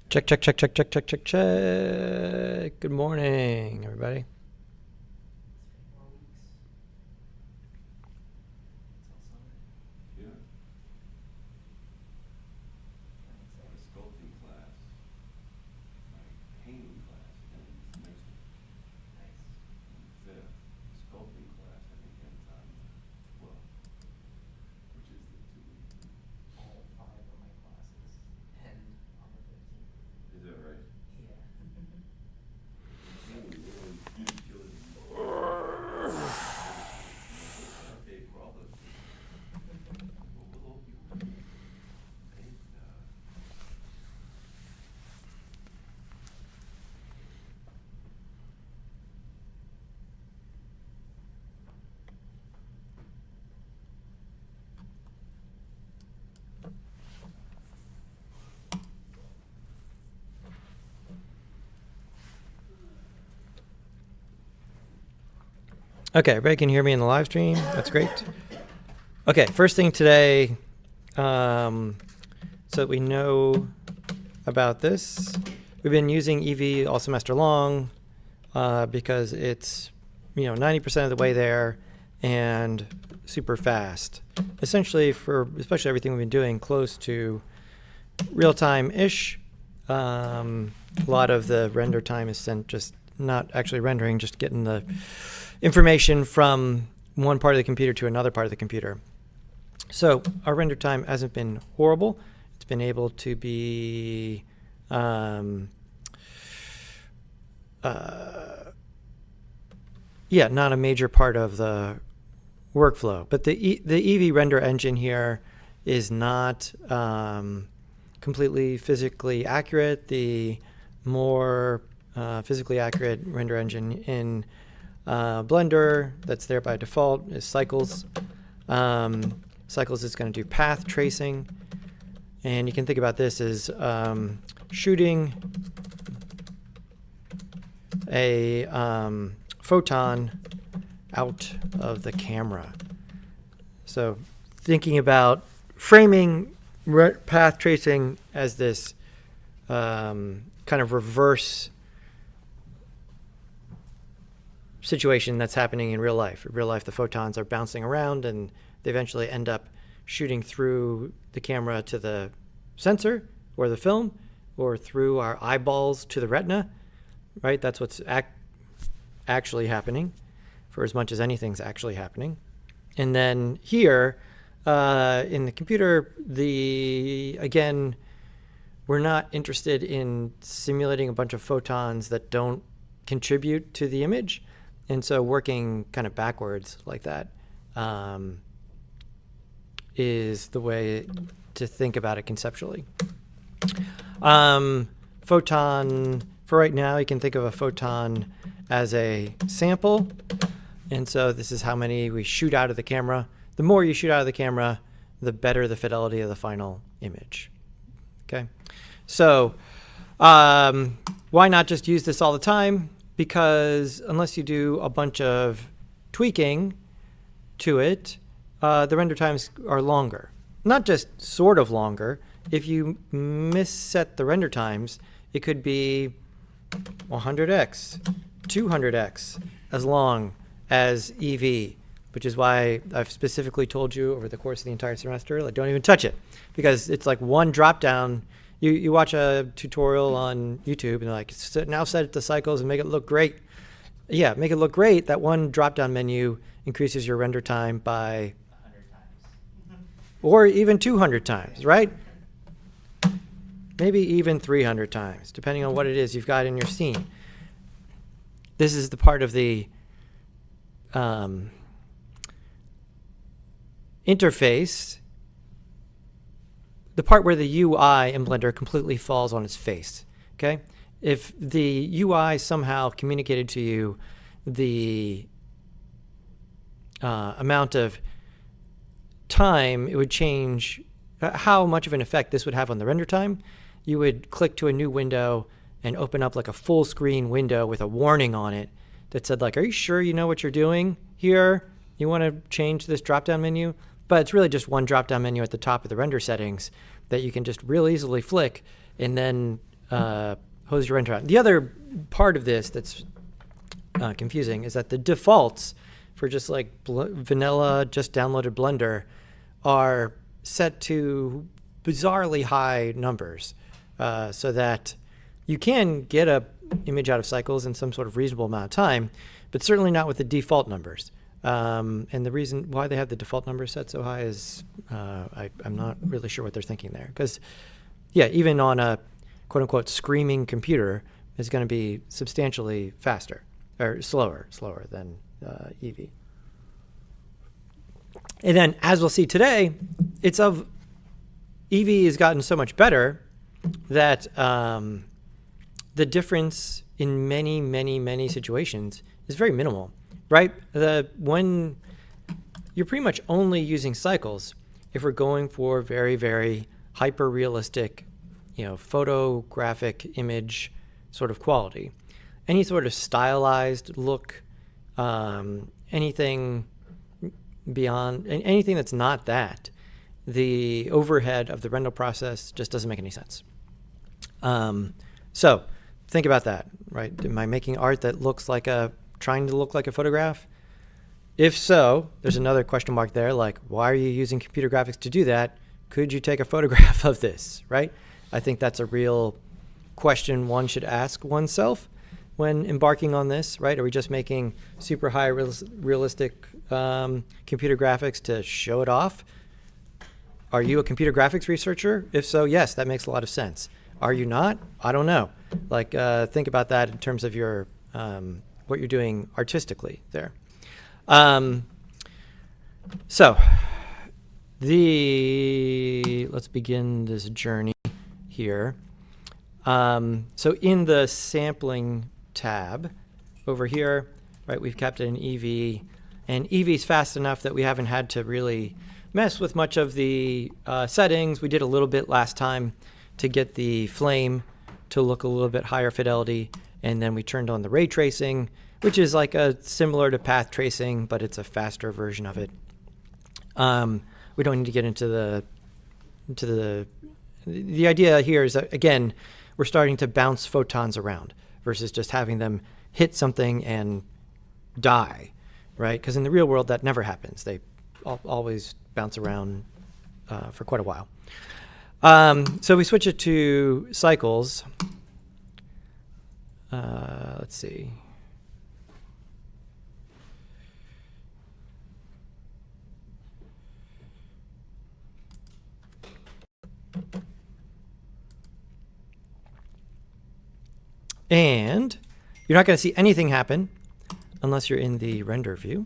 Check, check, check, check, check, check, check, check. Good morning, everybody. Okay, everybody can hear me in the live stream. That's great. Okay, first thing today, so that we know about this, we've been using Eevee all semester long because it's 90% of the way there and super fast. Essentially, for especially everything we've been doing, close to real time-ish. A lot of the render time is sent just not actually rendering, just getting the information from one part of the computer to another part of the computer. So our render time hasn't been horrible. It's been able to be not a major part of the workflow. But the Eevee render engine here is not completely physically accurate. The more physically accurate render engine in Blender that's there by default is Cycles. Cycles is going to do path tracing, and you can think about this as shooting a photon out of the camera. So thinking about framing path tracing as this kind of reverse situation that's happening in real life. In real life, the photons are bouncing around and they eventually end up shooting through the camera to the sensor or the film or through our eyeballs to the retina, right? That's what's actually happening, for as much as anything's actually happening. And then here in the computer, again, we're not interested in simulating a bunch of photons that don't contribute to the image. And so working kind of backwards like that is the way to think about it conceptually. Photon, for right now, you can think of a photon as a sample. And so this is how many we shoot out of the camera. The more you shoot out of the camera, the better the fidelity of the final image. Okay, so why not just use this all the time? Because unless you do a bunch of tweaking to it, the render times are longer. Not just sort of longer. If you misset the render times, it could be 100x, 200x as long as Eevee, which is why I've specifically told you over the course of the entire semester, like, don't even touch it, because it's like one drop down. You watch a tutorial on YouTube and they're like, now set it to Cycles and make it look great. Yeah, make it look great. That one drop-down menu increases your render time by 100 times. Or even 200 times, right? Maybe even 300 times, depending on what it is you've got in your scene. This is the part of the interface, the part where the UI in Blender completely falls on its face, okay? If the UI somehow communicated to you the amount of time it would change, how much of an effect this would have on the render time, you would click to a new window and open up like a full screen window with a warning on it that said, like, are you sure you know what you're doing here? You want to change this drop-down menu? But it's really just one drop-down menu at the top of the render settings that you can just real easily flick and then hose your render on. The other part of this that's confusing is that the defaults for just like vanilla, just downloaded Blender are set to bizarrely high numbers, so that you can get a image out of Cycles in some sort of reasonable amount of time, but certainly not with the default numbers. And the reason why they have the default numbers set so high is I'm not really sure what they're thinking there. Because, yeah, even on a quote-unquote screaming computer, it's going to be substantially faster or slower than Eevee. And then, as we'll see today, Eevee has gotten so much better that the difference in many situations is very minimal, right? When you're pretty much only using Cycles if we're going for very, very hyper-realistic, photographic image sort of quality. Any sort of stylized look, anything beyond, anything that's not that, the overhead of the render process just doesn't make any sense. So think about that, right? Am I making art that trying to look like a photograph? If so, there's another question mark there, like, why are you using computer graphics to do that? Could you take a photograph of this, right? I think that's a real question one should ask oneself when embarking on this, right? Are we just making super high realistic computer graphics to show it off? Are you a computer graphics researcher? If so, yes, that makes a lot of sense. Are you not? I don't know. Like, think about that in terms of your what you're doing artistically there. So let's begin this journey here. So in the sampling tab over here, right, we've kept it in Eevee, and Eevee's fast enough that we haven't had to really mess with much of the settings. We did a little bit last time to get the flame to look a little bit higher fidelity, and then we turned on the ray tracing, which is like similar to path tracing, but it's a faster version of it. We don't need to get into the idea here is that, again, we're starting to bounce photons around versus just having them hit something and die, right? Because in the real world, that never happens. They always bounce around for quite a while. So we switch it to Cycles. Let's see. And you're not going to see anything happen unless you're in the render view.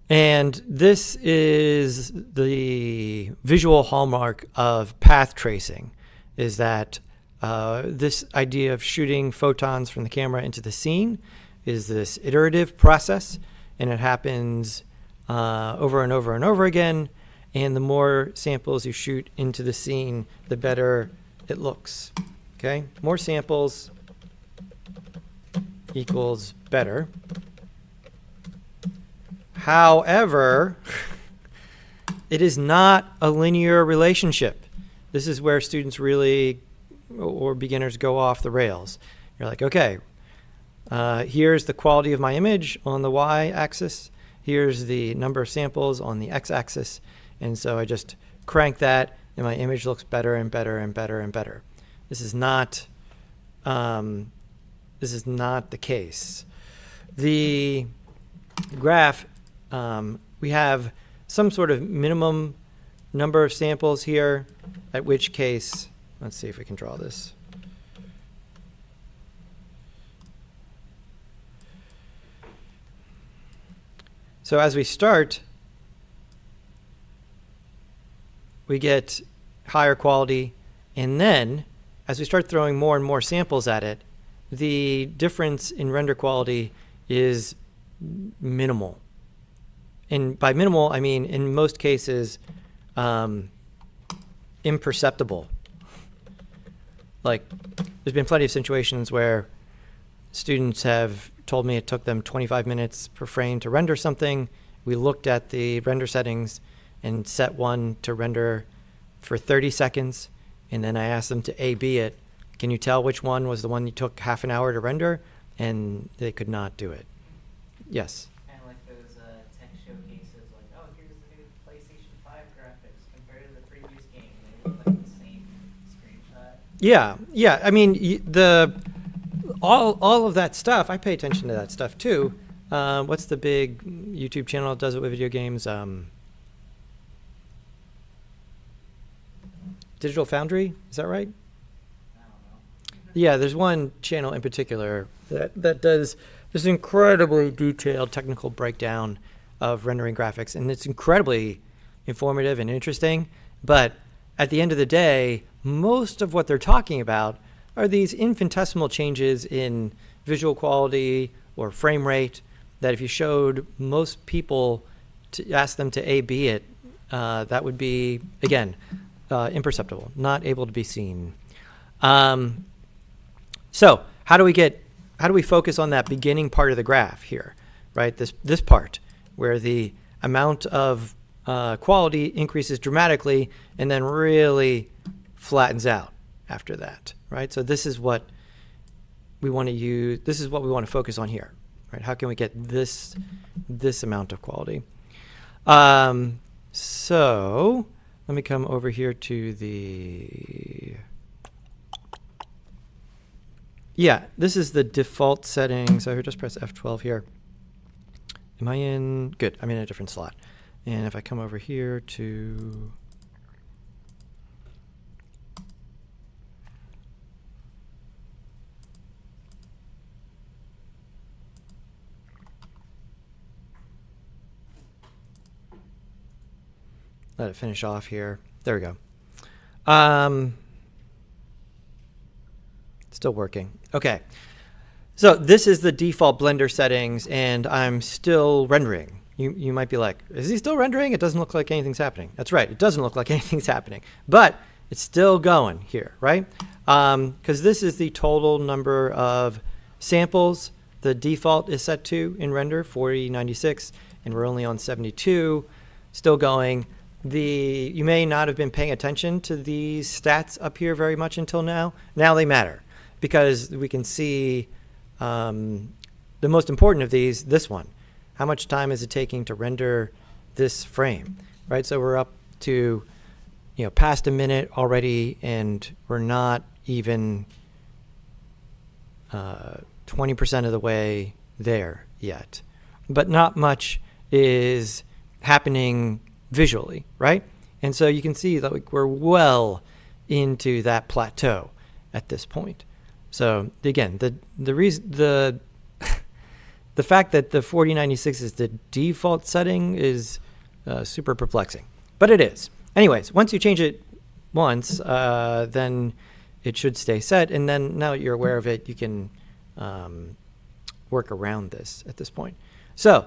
And this is the visual hallmark of path tracing, is that this idea of shooting photons from the camera into the scene is this iterative process, and it happens over and over and over again. And the more samples you shoot into the scene, the better it looks. Okay, more samples equals better. However, it is not a linear relationship. This is where students really, or beginners, go off the rails. You're like, okay, here's the quality of my image on the y-axis. Here's the number of samples on the x-axis. And so I just crank that, and my image looks better and better and better and better. This is not the case. The graph, we have some sort of minimum number of samples here, at which case, let's see if we can draw this. So as we start, we get higher quality, and then as we start throwing more and more samples at it, the difference in render quality is minimal. And by minimal, I mean in most cases imperceptible. Like, there's been plenty of situations where students have told me it took them 25 minutes per frame to render something. We looked at the render settings and set one to render for 30 seconds, and then I asked them to A/B it. Can you tell which one was the one you took half an hour to render? And they could not do it. Yes. Kind of like those tech showcases, like, oh, here's the new PlayStation 5 graphics compared to the previous game. They look like the same screenshot. Yeah. I mean, all of that stuff. I pay attention to that stuff too. What's the big YouTube channel that does it with video games? Digital Foundry. Is that right? I don't know. Yeah, there's one channel in particular that does this incredibly detailed technical breakdown of rendering graphics, and it's incredibly informative and interesting. But at the end of the day, most of what they're talking about are these infinitesimal changes in visual quality or frame rate that if you showed most people to ask them to A/B it, that would be, again, imperceptible, not able to be seen. So how do we focus on that beginning part of the graph here, right? This part where the amount of quality increases dramatically and then really flattens out after that, right? So this is what we want to use. This is what we want to focus on here, right? How can we get this amount of quality? So let me come over here to the, yeah, this is the default settings. So I just press F12 here. Am I in? Good, I'm in a different slot. And if I come over here to, let it finish off here. There we go. Still working. Okay. So this is the default Blender settings, and I'm still rendering. You might be like, is he still rendering? It doesn't look like anything's happening. That's right. It doesn't look like anything's happening. But it's still going here, right? Because this is the total number of samples the default is set to in render, 4096, and we're only on 72. Still going. You may not have been paying attention to these stats up here very much until now. Now they matter because we can see the most important of these, this one. How much time is it taking to render this frame, right? So we're up to, past a minute already, and we're not even 20% of the way there yet. But not much is happening visually, right? And so you can see that we're well into that plateau at this point. So again, the reason the fact that the 4096 is the default setting is super perplexing, but it is. Anyways, once you change it once, then it should stay set, and then now that you're aware of it, you can work around this at this point. So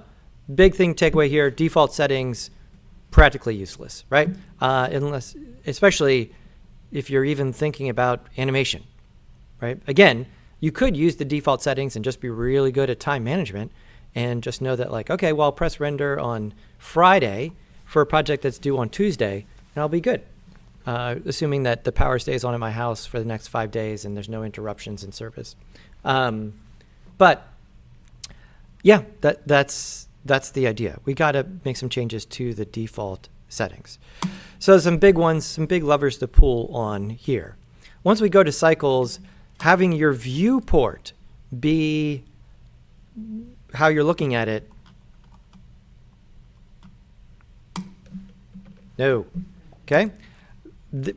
big thing takeaway here: default settings practically useless, right? Unless, especially if you're even thinking about animation, right? Again, you could use the default settings and just be really good at time management and just know that, like, okay, well, I'll press render on Friday for a project that's due on Tuesday, and I'll be good. Assuming that the power stays on at my house for the next 5 days and there's no interruptions in service. But yeah, that's the idea. We got to make some changes to the default settings. So some big ones, some big levers to pull on here. Once we go to cycles, having your viewport be how you're looking at it. No. Okay?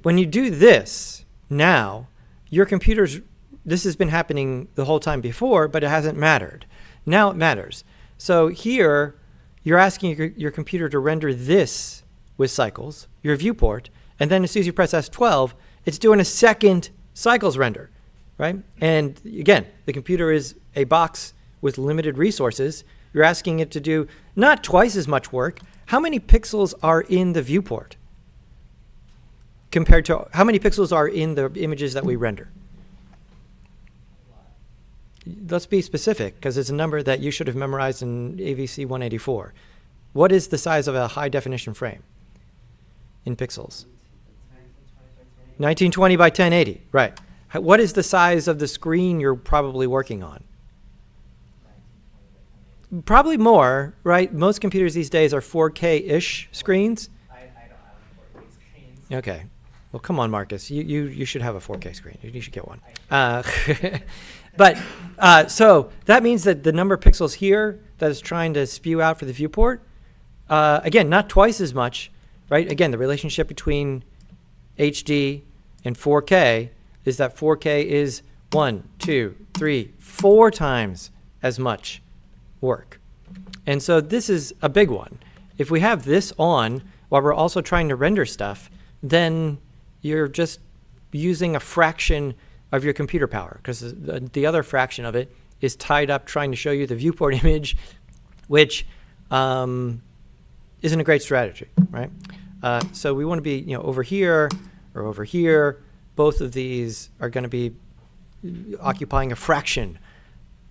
When you do this, now, your computer's, this has been happening the whole time before, but it hasn't mattered. Now it matters. So here, you're asking your computer to render this with cycles, your viewport, and then as soon as you press S12, it's doing a second cycles render, right? And again, the computer is a box with limited resources. You're asking it to do not twice as much work. How many pixels are in the viewport compared to how many pixels are in the images that we render? Let's be specific, because it's a number that you should have memorized in AVC 184. What is the size of a high definition frame in pixels? 1920 by 1080, right. What is the size of the screen you're probably working on? 1920 by 1080. Probably more, right? Most computers these days are 4K-ish screens. I don't have a 4K screens. Okay. Well, come on, Marcus. You should have a 4K screen. You should get one. But so that means that the number of pixels here that is trying to spew out for the viewport, again, not twice as much, right? Again, the relationship between HD and 4K is that 4K is 1, 2, 3, 4 times as much work. And so this is a big one. If we have this on while we're also trying to render stuff, then you're just using a fraction of your computer power, because the other fraction of it is tied up trying to show you the viewport image, which isn't a great strategy, right? So we want to be, over here or over here. Both of these are going to be occupying a fraction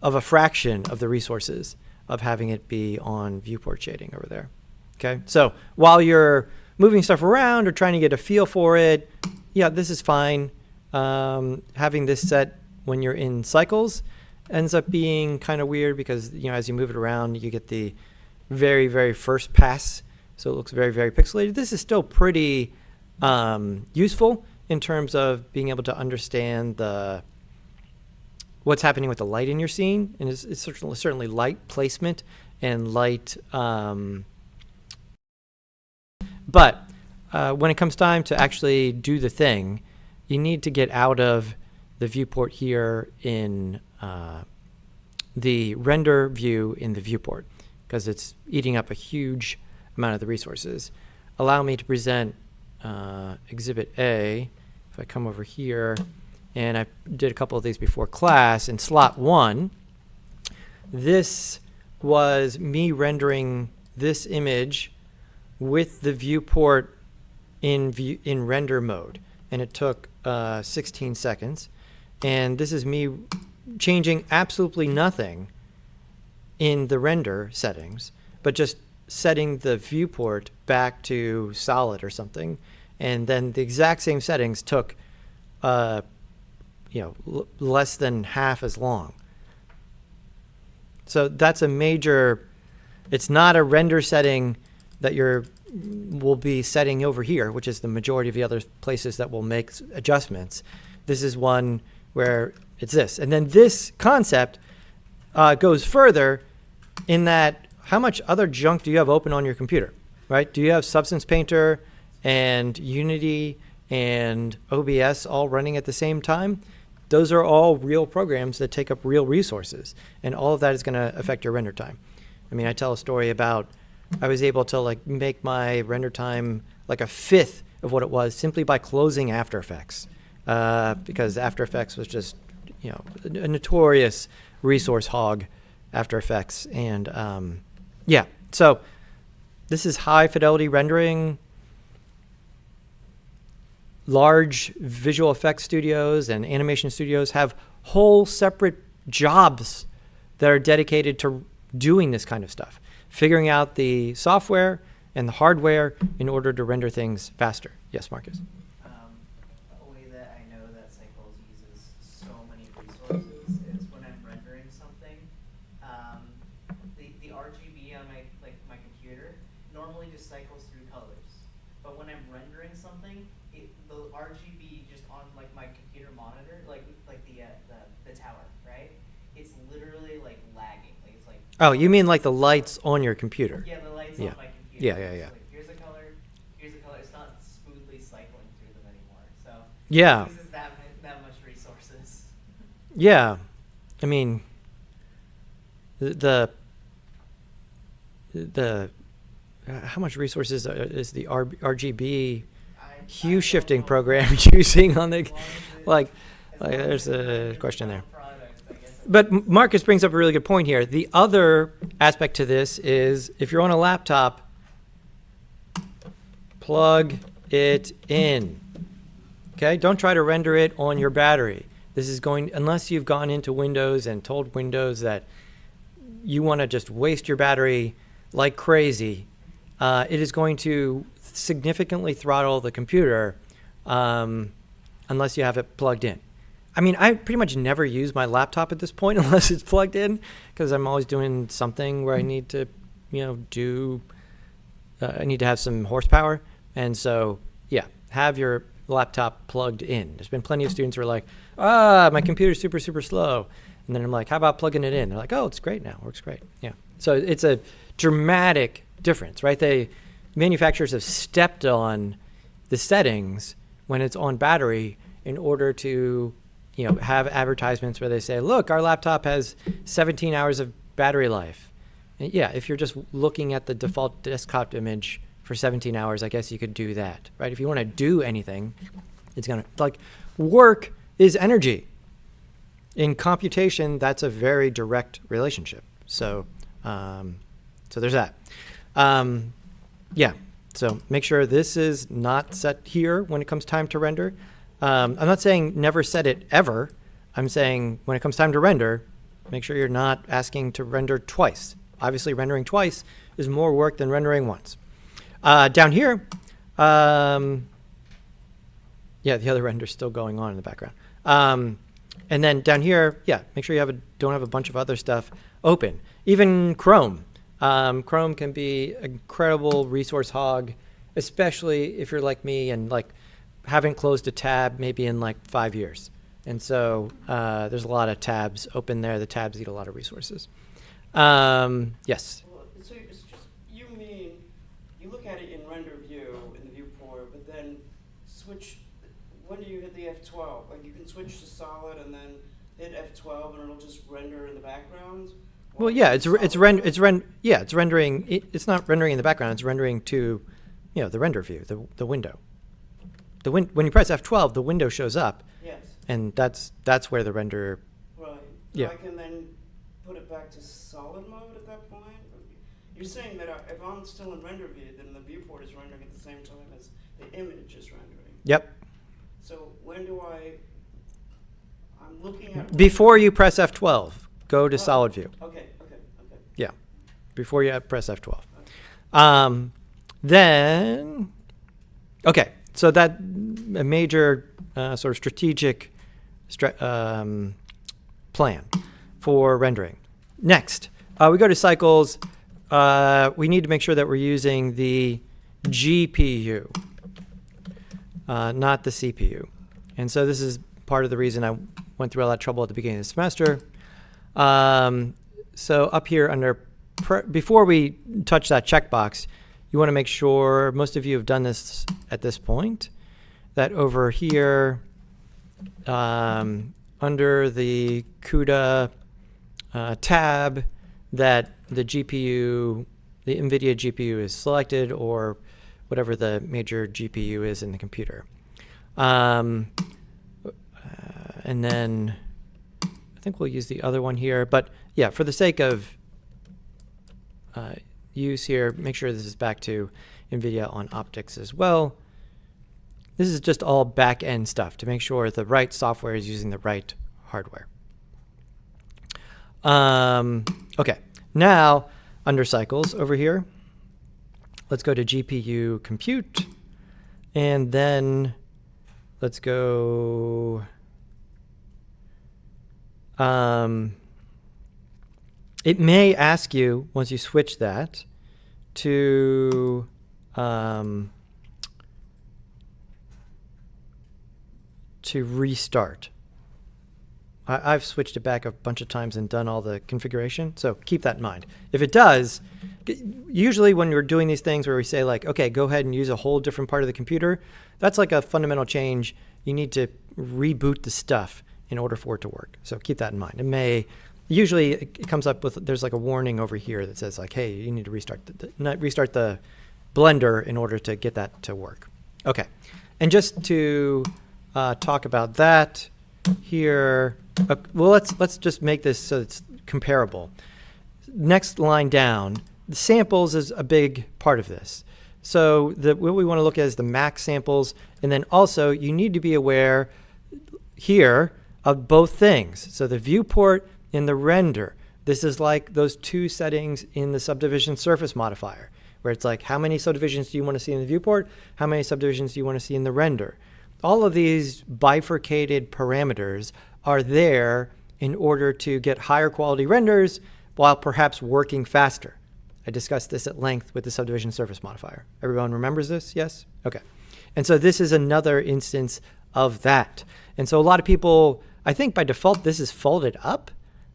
of the resources of having it be on viewport shading over there. Okay, so while you're moving stuff around or trying to get a feel for it, yeah, this is fine. Having this set when you're in cycles ends up being kind of weird because, as you move it around, you get the very, very first pass. So it looks very, very pixelated. This is still pretty useful in terms of being able to understand what's happening with the light in your scene. And it's certainly light placement and light. But when it comes time to actually do the thing, you need to get out of the viewport here in the render view in the viewport, because it's eating up a huge amount of the resources. Allow me to present Exhibit A. If I come over here, and I did a couple of these before class, in slot 1, this was me rendering this image with the viewport in render mode, and it took 16 seconds. And this is me changing absolutely nothing in the render settings, but just setting the viewport back to solid or something. And then the exact same settings took less than half as long. So that's a major, it's not a render setting that will be setting over here, which is the majority of the other places that will make adjustments. This is one where it's this. And then this concept goes further in that how much other junk do you have open on your computer, right? Do you have Substance Painter and Unity and OBS all running at the same time? Those are all real programs that take up real resources, and all of that is going to affect your render time. I mean, I tell a story about I was able to make my render time like a fifth of what it was simply by closing After Effects, because After Effects was just a notorious resource hog, After Effects. And yeah, so this is high fidelity rendering. Large visual effects studios and animation studios have whole separate jobs that are dedicated to doing this kind of stuff, figuring out the software and the hardware in order to render things faster. Yes, Marcus? A way that I know that Cycles uses so many resources is when I'm rendering something. The RGB on my computer normally just cycles through colors, but when I'm rendering something, the RGB just on my computer monitor, the tower, right? It's literally lagging. It's like. Oh, you mean like the lights on your computer? Yeah, the lights Yeah. on my computer. Yeah. It's here's a color, here's a color. It's not smoothly cycling through them anymore. So Yeah. it uses that much resources. Yeah. I mean, the how much resources is the RGB hue shifting program using on the, there's a question there. But Marcus brings up a really good point here. The other aspect to this is if you're on a laptop, plug it in. Okay, don't try to render it on your battery. This is unless you've gone into Windows and told Windows that you want to just waste your battery like crazy, it is going to significantly throttle the computer unless you have it plugged in. I mean, I pretty much never use my laptop at this point unless it's plugged in, because I'm always doing something where I need to, I need to have some horsepower. And so, yeah, have your laptop plugged in. There's been plenty of students who are like, my computer's super, super slow. And then I'm like, how about plugging it in? They're like, oh, it's great now. Works great. Yeah. So it's a dramatic difference, right? Manufacturers have stepped on the settings when it's on battery in order to, have advertisements where they say, look, our laptop has 17 hours of battery life. And yeah, if you're just looking at the default desktop image for 17 hours, I guess you could do that, right? If you want to do anything, it's going to, work is energy. In computation, that's a very direct relationship. So, so there's that. Yeah, so make sure this is not set here when it comes time to render. I'm not saying never set it ever. I'm saying when it comes time to render, make sure you're not asking to render twice. Obviously, rendering twice is more work than rendering once. Down here, yeah, the other render's still going on in the background. And then down here, yeah, make sure you don't have a bunch of other stuff open. Even Chrome. Chrome can be an incredible resource hog, especially if you're like me and haven't closed a tab maybe in 5 years. And so there's a lot of tabs open there. The tabs eat a lot of resources. Yes? Well, so it's just, you look at it in render view in the viewport, but then switch, when do you hit the F12? You can switch to solid and then hit F12 and it'll just render in the background? Well, yeah, it's rendering. It's not rendering in the background. It's rendering to, the render view, the window. When you press F12, the window shows up. Yes. And that's where the render. Right. So yeah. I can then put it back to solid mode at that point. You're saying that if I'm still in render view, then the viewport is rendering at the same time as the image is rendering. Yep. So when do I'm looking at before you press F12, go to solid view. Okay. Yeah, before you press F12. Then, okay, so that a major sort of strategic plan for rendering. Next, we go to cycles. We need to make sure that we're using the GPU, not the CPU. And so this is part of the reason I went through all that trouble at the beginning of the semester. So up here under, before we touch that checkbox, you want to make sure, most of you have done this at this point, that over here, under the CUDA tab, that the GPU, the NVIDIA GPU is selected, or whatever the major GPU is in the computer. And then I think we'll use the other one here, but yeah, for the sake of use here, make sure this is back to NVIDIA on optics as well. This is just all back-end stuff to make sure the right software is using the right hardware. Okay, now under cycles over here, let's go to GPU compute, and then let's go it may ask you, once you switch that, to restart. I've switched it back a bunch of times and done all the configuration, so keep that in mind. If it does, usually when we're doing these things where we say okay, go ahead and use a whole different part of the computer, that's like a fundamental change. You need to reboot the stuff in order for it to work. So keep that in mind. Usually it comes up with, there's a warning over here that says hey, you need to restart the Blender in order to get that to work. Okay, and just to talk about that here, well, let's just make this so it's comparable. Next line down, the samples is a big part of this. So what we want to look at is the max samples, and then also you need to be aware here of both things. So the viewport and the render. This is like those two settings in the subdivision surface modifier, where it's how many subdivisions do you want to see in the viewport? How many subdivisions do you want to see in the render? all of these bifurcated parameters are there in order to get higher quality renders while perhaps working faster. I discussed this at length with the subdivision surface modifier. Everyone remembers this? Yes? Okay. And so this is another instance of that. And so a lot of people, I think by default, this is folded up.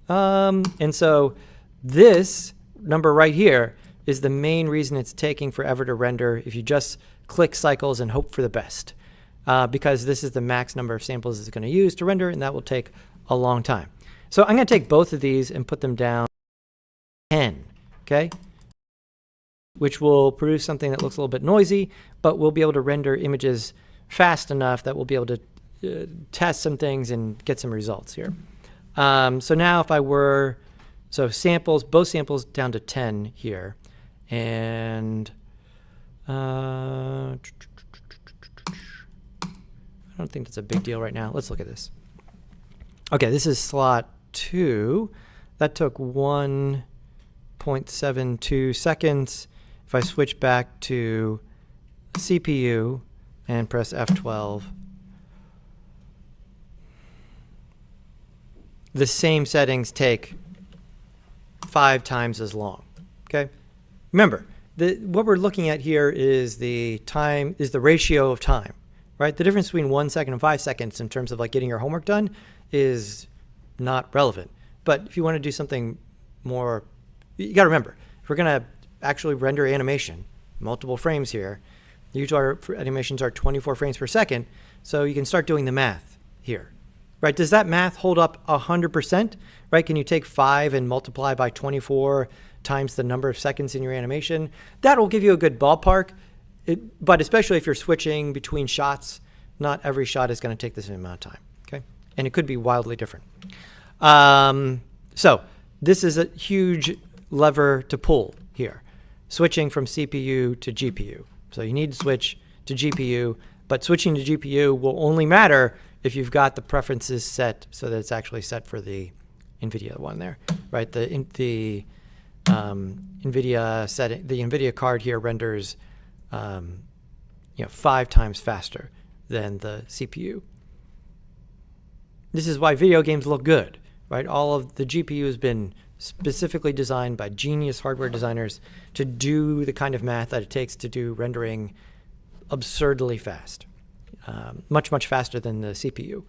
And so this number right here is the main reason it's taking forever to render if you just click cycles and hope for the best. Because this is the max number of samples it's going to use to render, and that will take a long time. So I'm going to take both of these and put them down 10, okay? Which will produce something that looks a little bit noisy, but we'll be able to render images fast enough that we'll be able to test some things and get some results here. So now if I were, so samples, both samples down to 10 here, and I don't think that's a big deal right now. Let's look at this. Okay, this is slot 2. That took 1.72 seconds. If I switch back to CPU and press F12, the same settings take 5 times as long. Okay? Remember, what we're looking at here is the ratio of time, right? The difference between 1 second and 5 seconds in terms of like getting your homework done is not relevant. But if you want to do something more, you got to remember, if we're going to actually render animation, multiple frames here, usually our animations are 24 frames per second, so you can start doing the math here, right? Does that math hold up 100%, right? Can you take 5 and multiply by 24 times the number of seconds in your animation? That will give you a good ballpark, but especially if you're switching between shots, not every shot is going to take the same amount of time, okay? And it could be wildly different. So this is a huge lever to pull here, switching from CPU to GPU. So you need to switch to GPU, but switching to GPU will only matter if you've got the preferences set so that it's actually set for the NVIDIA one there, right? The NVIDIA setting, the NVIDIA card here renders 5 times faster than the CPU. This is why video games look good, right? All of the GPU has been specifically designed by genius hardware designers to do the kind of math that it takes to do rendering absurdly fast, much, much faster than the CPU.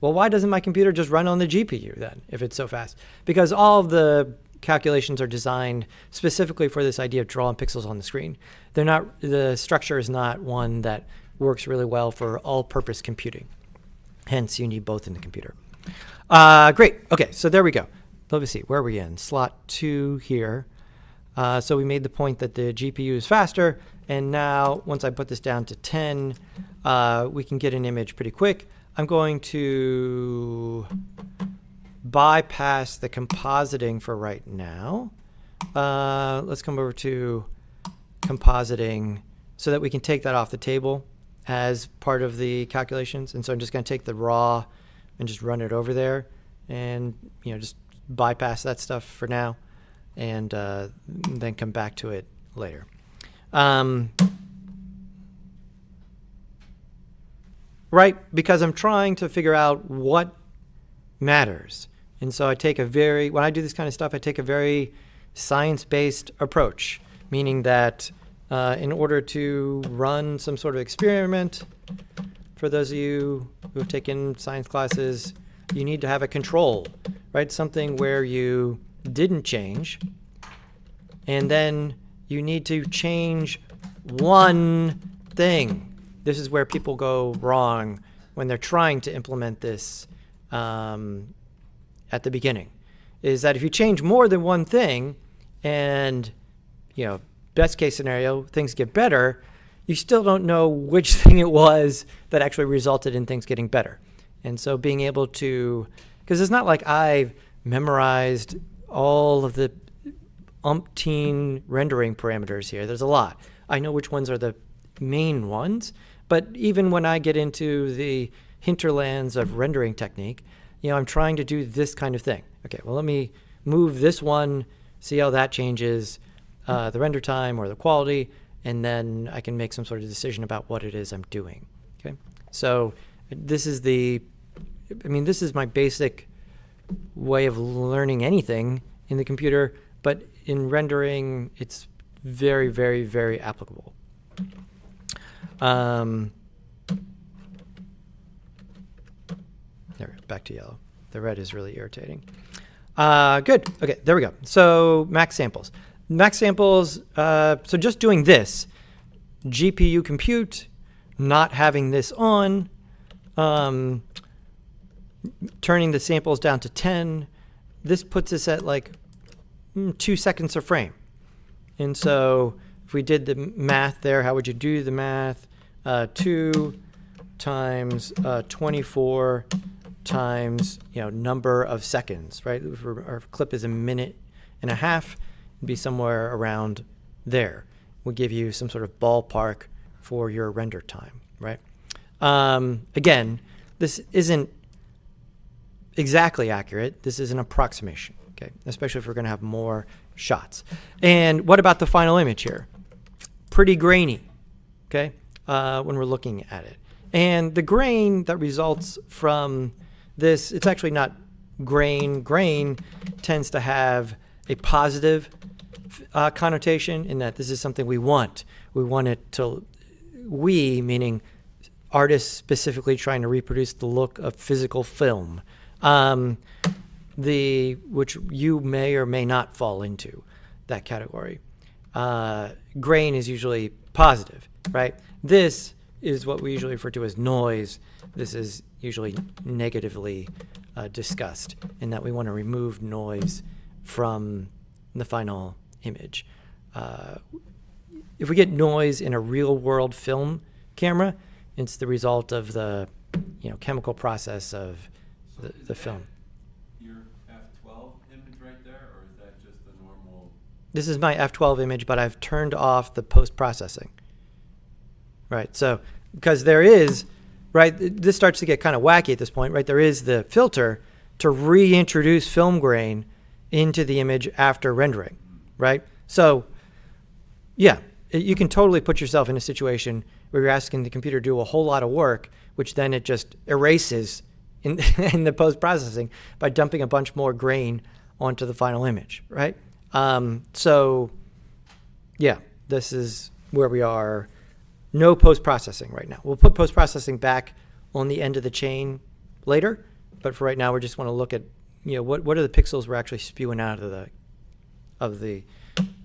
Well, why doesn't my computer just run on the GPU then, if it's so fast? Because all of the calculations are designed specifically for this idea of drawing pixels on the screen. They're not, the structure is not one that works really well for all-purpose computing. Hence, you need both in the computer. Great. Okay, so there we go. Let me see. Where are we in? Slot 2 here. So we made the point that the GPU is faster. And now, once I put this down to 10, we can get an image pretty quick. I'm going to bypass the compositing for right now. Let's come over to compositing so that we can take that off the table as part of the calculations. And so I'm just going to take the raw and just run it over there and just bypass that stuff for now and then come back to it later. Right, because I'm trying to figure out what matters. And so I take when I do this kind of stuff, I take a very science-based approach, meaning that in order to run some sort of experiment, for those of you who have taken science classes, you need to have a control, right? Something where you didn't change, and then you need to change one thing. This is where people go wrong when they're trying to implement this at the beginning, is that if you change more than one thing and, best case scenario, things get better, you still don't know which thing it was that actually resulted in things getting better. And so being able to, because it's not like I've memorized all of the umpteen rendering parameters here. There's a lot. I know which ones are the main ones, but even when I get into the hinterlands of rendering technique, I'm trying to do this kind of thing. Okay, well, let me move this one, see how that changes the render time or the quality, and then I can make some sort of decision about what it is I'm doing. Okay, So this is this is my basic way of learning anything in the computer, but in rendering, it's very, very, very applicable. There, back to yellow. The red is really irritating. Good. Okay, there we go. So max samples. Max samples, so just doing this, GPU compute, not having this on, turning the samples down to 10, this puts us at like 2 seconds a frame. And so if we did the math there, how would you do the math? 2 times 24 times, number of seconds, right? If our clip is 1.5 minutes, it'd be somewhere around there. We'll give you some sort of ballpark for your render time, right? Again, this isn't exactly accurate. This is an approximation, okay? Especially if we're going to have more shots. And what about the final image here? Pretty grainy, okay, when we're looking at it. And the grain that results from this, it's actually not grain. Grain tends to have a positive connotation in that this is something we want. We want it to, meaning artists specifically trying to reproduce the look of physical film, which you may or may not fall into that category. Grain is usually positive, right? This is what we usually refer to as noise. This is usually negatively discussed in that we want to remove noise from the final image. If we get noise in a real world film camera, it's the result of the chemical process of the film. Your F12 image right there, or is that just the normal? This is my F12 image, but I've turned off the post-processing. Right, so because there is, right, this starts to get kind of wacky at this point, right? There is the filter to reintroduce film grain into the image after rendering, right? So, yeah, you can totally put yourself in a situation where you're asking the computer to do a whole lot of work, which then it just erases in, in the post-processing by dumping a bunch more grain onto the final image, right? So, yeah, this is where we are. No post-processing right now. We'll put post-processing back on the end of the chain later, but for right now, we just want to look at, what are the pixels we're actually spewing out of the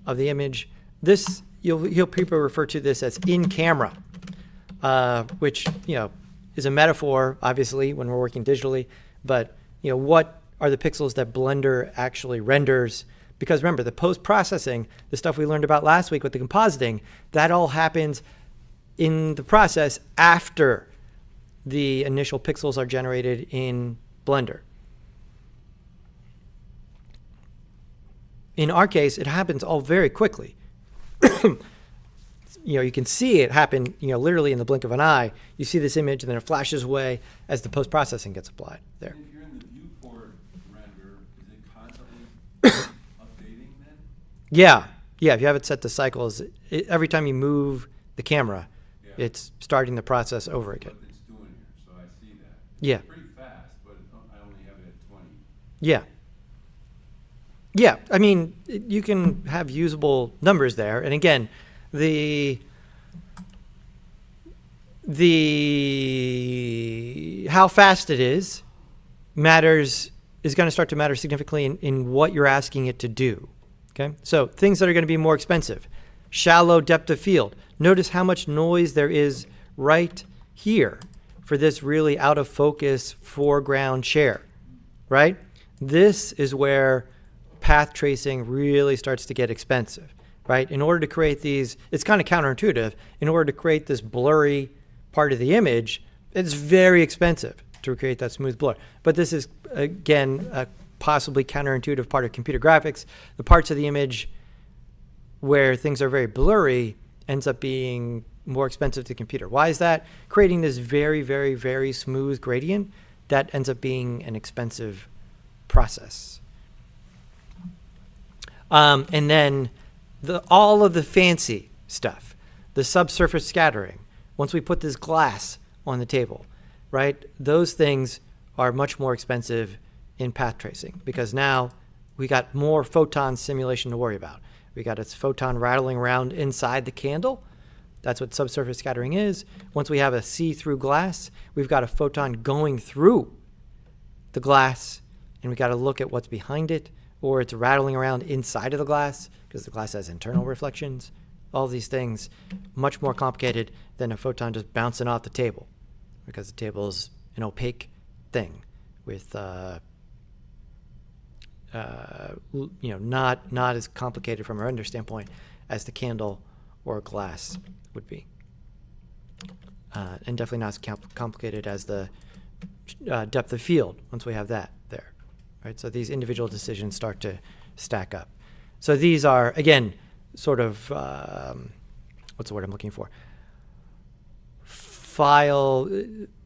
image. This people refer to this as in camera, which is a metaphor, obviously, when we're working digitally. But what are the pixels that Blender actually renders? Because remember, the post-processing, the stuff we learned about last week with the compositing, that all happens in the process after the initial pixels are generated in Blender. In our case, it happens all very quickly. You can see it happen, literally in the blink of an eye. You see this image and then it flashes away as the post-processing gets applied there. And if you're in the viewport render, is it constantly updating then? Yeah, if you have it set to cycles, every time you move the camera, it's starting the process over again. What it's doing here, so I see that. Yeah. It's pretty fast, but I only have it at 20. Yeah. Yeah, I mean, you can have usable numbers there. And again, how fast it is is going to start to matter significantly in what you're asking it to do. Okay, so things that are going to be more expensive, shallow depth of field. Notice how much noise there is right here for this really out of focus foreground chair, right? This is where path tracing really starts to get expensive, right? In order to create these, it's kind of counterintuitive. In order to create this blurry part of the image, it's very expensive to create that smooth blur. But this is, again, a possibly counterintuitive part of computer graphics. The parts of the image where things are very blurry ends up being more expensive to the computer. Why is that? Creating this very, very, very smooth gradient, that ends up being an expensive process. And then all of the fancy stuff, the subsurface scattering. Once we put this glass on the table, right? Those things are much more expensive in path tracing because now we got more photon simulation to worry about. We got its photon rattling around inside the candle. That's what subsurface scattering is. Once we have a see-through glass, we've got a photon going through the glass, and we got to look at what's behind it, or it's rattling around inside of the glass because the glass has internal reflections. All these things, much more complicated than a photon just bouncing off the table, because the table is an opaque thing with not as complicated from a render standpoint as the candle or glass would be, and definitely not as complicated as the depth of field once we have that there, right? So these individual decisions start to stack up. So these are, again, sort of, what's the word I'm looking for?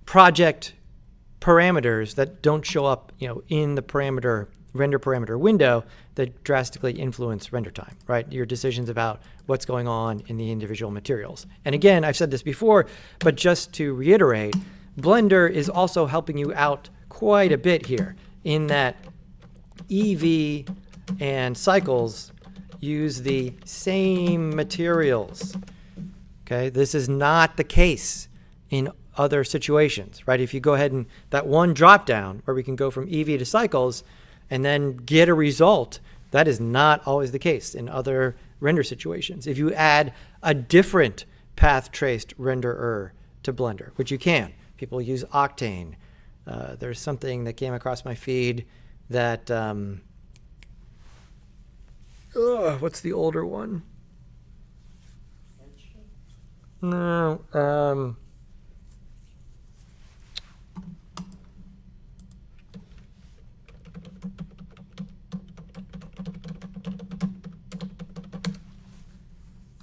Project parameters that don't show up, in the render parameter window that drastically influence render time, right? Your decisions about what's going on in the individual materials. And again, I've said this before, but just to reiterate, Blender is also helping you out quite a bit here in that Eevee and Cycles use the same materials. Okay, this is not the case in other situations, right? If you go ahead and that one drop down where we can go from Eevee to Cycles and then get a result, that is not always the case in other render situations. If you add a different path traced renderer to Blender, which you can, people use Octane. There's something that came across my feed that, what's the older one? No,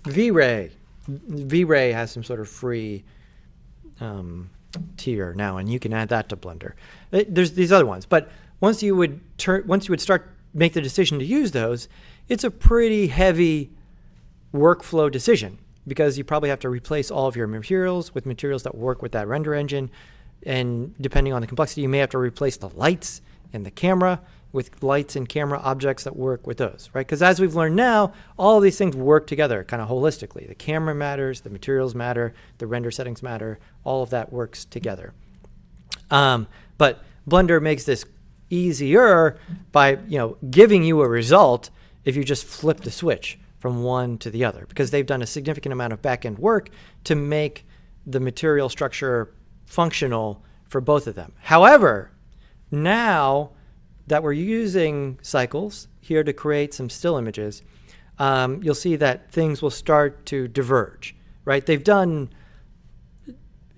V-Ray. V-Ray has some sort of free tier now, and you can add that to Blender. There's these other ones, but once you would make the decision to use those, it's a pretty heavy workflow decision because you probably have to replace all of your materials with materials that work with that render engine, and depending on the complexity, you may have to replace the lights and the camera with lights and camera objects that work with those, right? Because as we've learned now, all of these things work together kind of holistically. The camera matters, the materials matter, the render settings matter, all of that works together. But Blender makes this easier by giving you a result if you just flip the switch from one to the other, because they've done a significant amount of back-end work to make the material structure functional for both of them. However, now that we're using Cycles here to create some still images, you'll see that things will start to diverge, right? They've done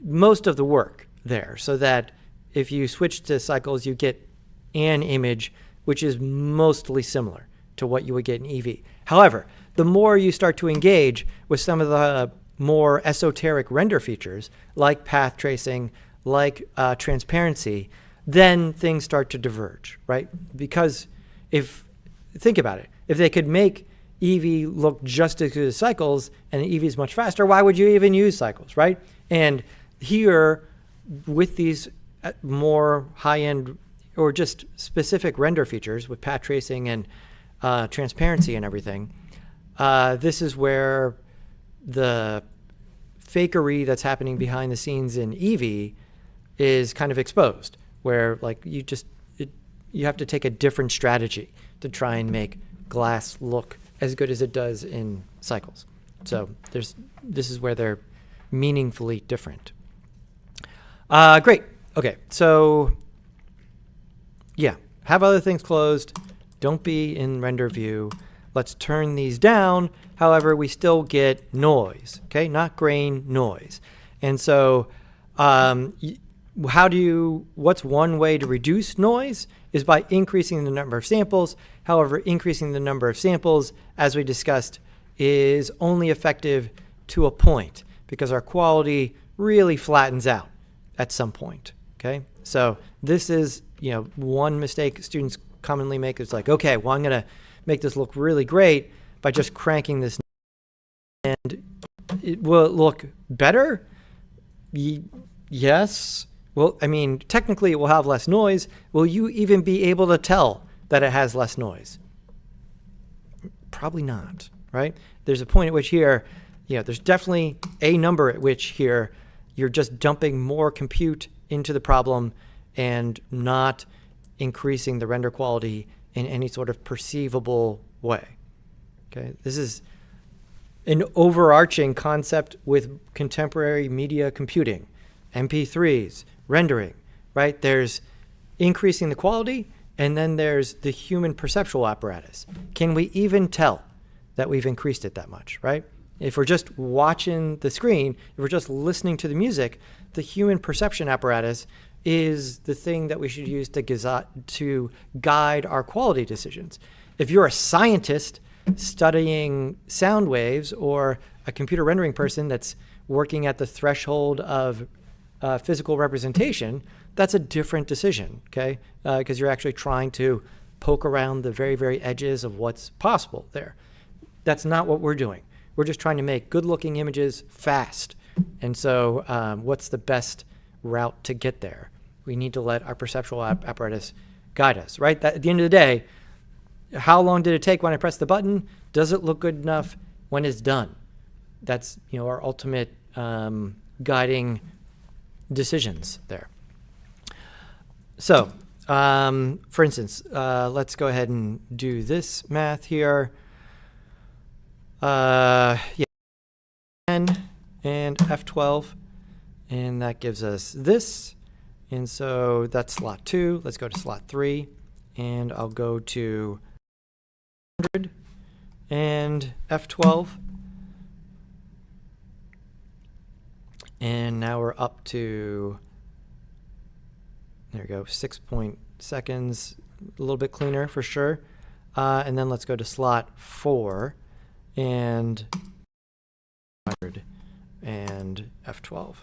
most of the work there so that if you switch to Cycles, you get an image which is mostly similar to what you would get in Eevee. However, the more you start to engage with some of the more esoteric render features like path tracing, like transparency, then things start to diverge, right? Because think about it, if they could make Eevee look just as good as Cycles and Eevee is much faster, why would you even use Cycles, right? And here, with these more high-end or just specific render features with path tracing and transparency and everything, this is where the fakery that's happening behind the scenes in Eevee is kind of exposed, where you have to take a different strategy to try and make glass look as good as it does in Cycles. So this is where they're meaningfully different. Great. Okay, so yeah, have other things closed. Don't be in render view. Let's turn these down. However, we still get noise, okay? Not grain, noise. And so what's one way to reduce noise is by increasing the number of samples. However, increasing the number of samples, as we discussed, is only effective to a point because our quality really flattens out at some point, okay? So this is, one mistake students commonly make. It's like, okay, well, I'm going to make this look really great by just cranking this, and will it look better? Yes. Well, I mean, technically it will have less noise. Will you even be able to tell that it has less noise? Probably not, right? There's a point at which here, there's definitely a number at which here you're just dumping more compute into the problem and not increasing the render quality in any sort of perceivable way. Okay, this is an overarching concept with contemporary media computing, MP3s, rendering, right? There's increasing the quality, and then there's the human perceptual apparatus. Can we even tell that we've increased it that much, right? If we're just watching the screen, if we're just listening to the music, the human perception apparatus is the thing that we should use to guide our quality decisions. If you're a scientist studying sound waves or a computer rendering person that's working at the threshold of physical representation, that's a different decision, okay? Because you're actually trying to poke around the very, very edges of what's possible there. That's not what we're doing. We're just trying to make good-looking images fast. And so what's the best route to get there? We need to let our perceptual apparatus guide us, right? At the end of the day, how long did it take when I pressed the button? Does it look good enough when it's done? That's our ultimate guiding decisions there. So, for instance, let's go ahead and do this math here. 10 and F12, and that gives us this. And so that's slot 2. Let's go to slot 3, and I'll go to 100 and F12. And now we're up to, there we go, 6 seconds, a little bit cleaner for sure. And then let's go to slot 4 and 100 and F12.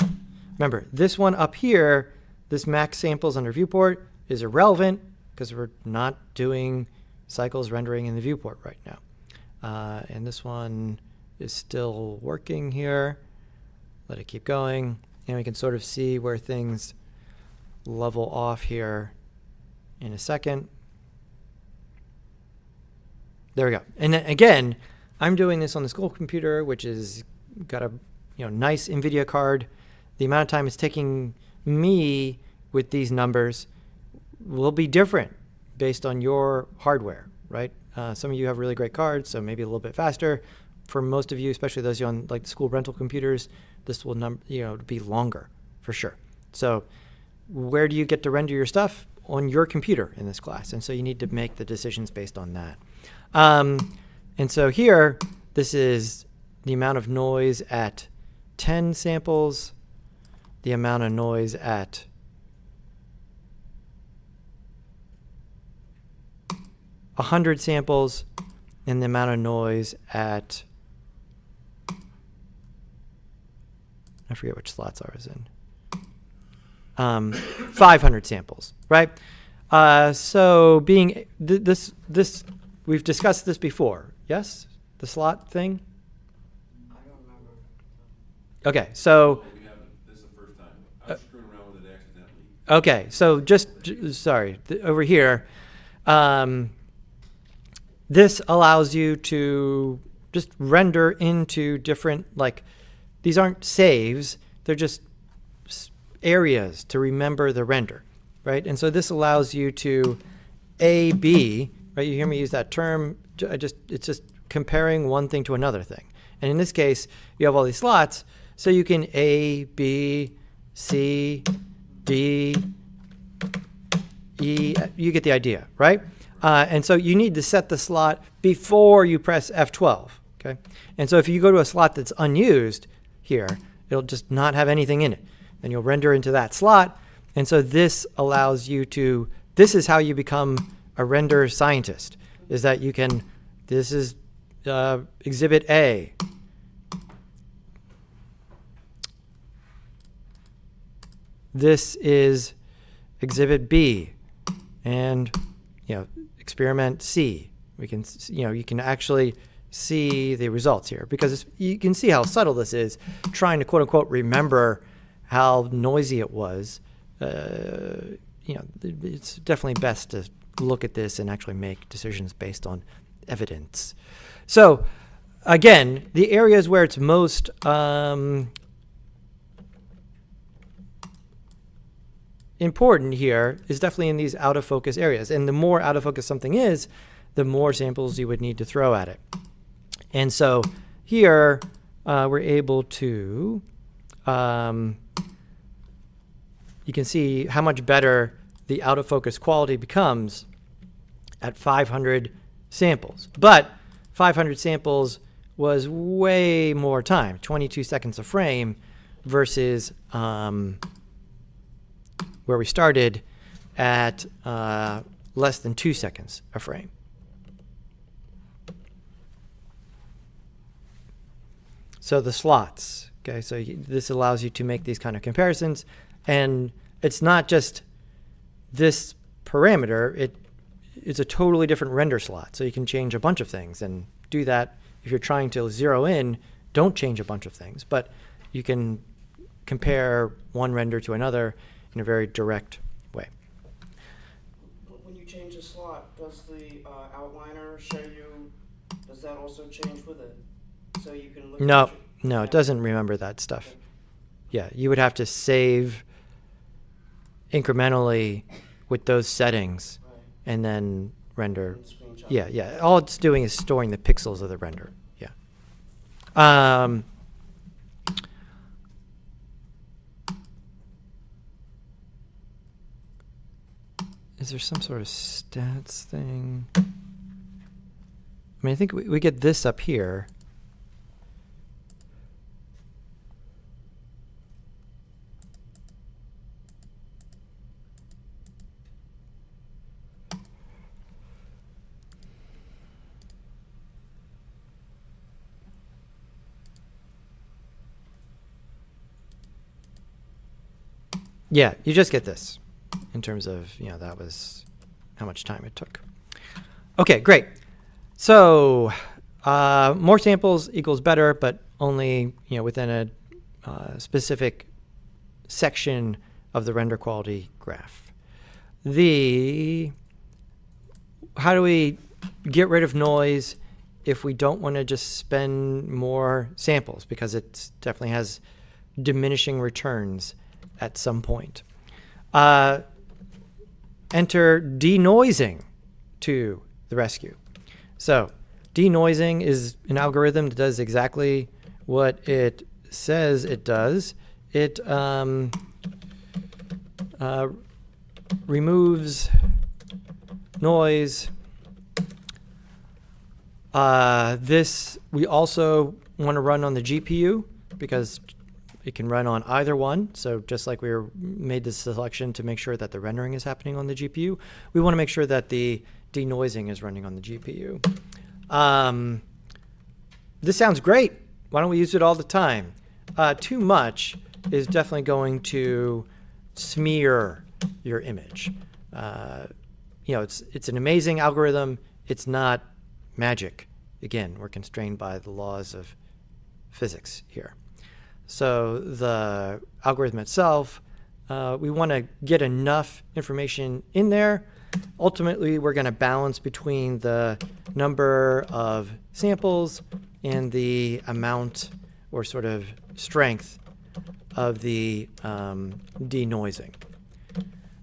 Remember, this one up here, this max samples under viewport is irrelevant because we're not doing cycles rendering in the viewport right now. And this one is still working here. Let it keep going. And we can sort of see where things level off here in a second. There we go. And then again, I'm doing this on the school computer, which is got a nice NVIDIA card. The amount of time it's taking me with these numbers will be different based on your hardware, right? Some of you have really great cards, so maybe a little bit faster. For most of you, especially those on like the school rental computers, this will be longer for sure. So where do you get to render your stuff? On your computer in this class. And so you need to make the decisions based on that. And so here, this is the amount of noise at 10 samples, the amount of noise at 100 samples, and the amount of noise at, I forget which slots I was in, 500 samples, right? So being this, we've discussed this before, yes? The slot thing? I don't remember. Okay, so, We haven't, this is the first time. I was screwing around with it accidentally. okay, so sorry, over here, this allows you to just render into different, these aren't saves, they're just areas to remember the render, right? And so this allows you to A/B, right? You hear me use that term, it's just comparing one thing to another thing. And in this case, you have all these slots, so you can A, B, C, D, E, you get the idea, right? And so you need to set the slot before you press F12, okay? And so if you go to a slot that's unused here, it'll just not have anything in it. Then you'll render into that slot. And so this allows you to, this is how you become a render scientist, is that you can, this is exhibit A. This is exhibit B, and experiment C. We can, you can actually see the results here because you can see how subtle this is, trying to quote unquote remember how noisy it was, it's definitely best to look at this and actually make decisions based on evidence. So again, the areas where it's most important here is definitely in these out of focus areas. And the more out of focus something is, the more samples you would need to throw at it. And so here we're able to, you can see how much better the out of focus quality becomes at 500 samples. But 500 samples was way more time, 22 seconds a frame, versus where we started at less than 2 seconds a frame. So the slots, okay, so this allows you to make these kind of comparisons, and it's not just this parameter, it's a totally different render slot, so you can change a bunch of things and do that. If you're trying to zero in, don't change a bunch of things, but you can compare one render to another in a very direct way. When you change a slot, does the outliner show you, does that also change with it? So you can look No, at no, it doesn't remember that stuff. Yeah, you would have to save incrementally with those settings Right. and then render. And screenshot. Yeah, yeah. All it's doing is storing the pixels of the render. Yeah. Is there some sort of stats thing? I mean, I think we get this up here. Yeah, you just get this in terms of, that was how much time it took. Okay, great. So more samples equals better, but only, within a specific section of the render quality graph. How do we get rid of noise if we don't want to just spend more samples, because it definitely has diminishing returns at some point? Enter denoising to the rescue. So denoising is an algorithm that does exactly what it says it does. It removes noise. This we also want to run on the GPU because it can run on either one. So just like we made this selection to make sure that the rendering is happening on the GPU, we want to make sure that the denoising is running on the GPU. This sounds great. Why don't we use it all the time? Too much is definitely going to smear your image. It's an amazing algorithm. It's not magic. Again, we're constrained by the laws of physics here. So the algorithm itself, we want to get enough information in there. Ultimately, we're going to balance between the number of samples and the amount or sort of strength of the denoising.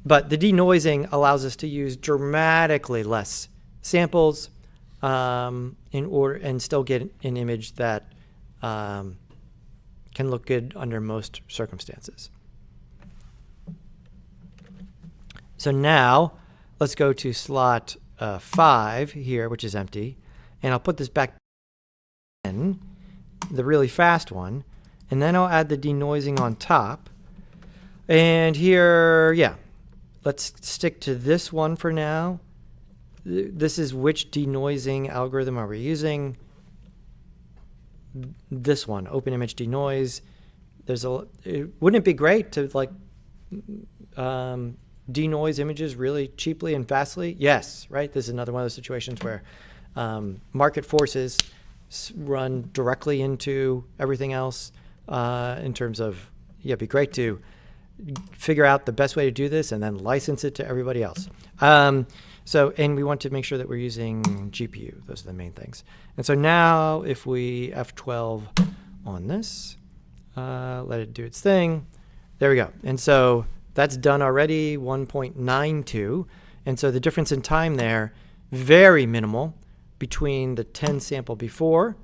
But the denoising allows us to use dramatically less samples in order and still get an image that can look good under most circumstances. So now let's go to slot 5 here, which is empty, and I'll put this back in, the really fast one, and then I'll add the denoising on top. And here, yeah, let's stick to this one for now. This is which denoising algorithm are we using? This one, Open Image Denoise. Wouldn't it be great to denoise images really cheaply and fastly? Yes, right? This is another one of those situations where market forces run directly into everything else in terms of it'd be great to figure out the best way to do this and then license it to everybody else. And we want to make sure that we're using GPU. Those are the main things. And so now if we F12 on this, let it do its thing. There we go. And so that's done already, 1.92. And so the difference in time there, very minimal between the 10 sample before,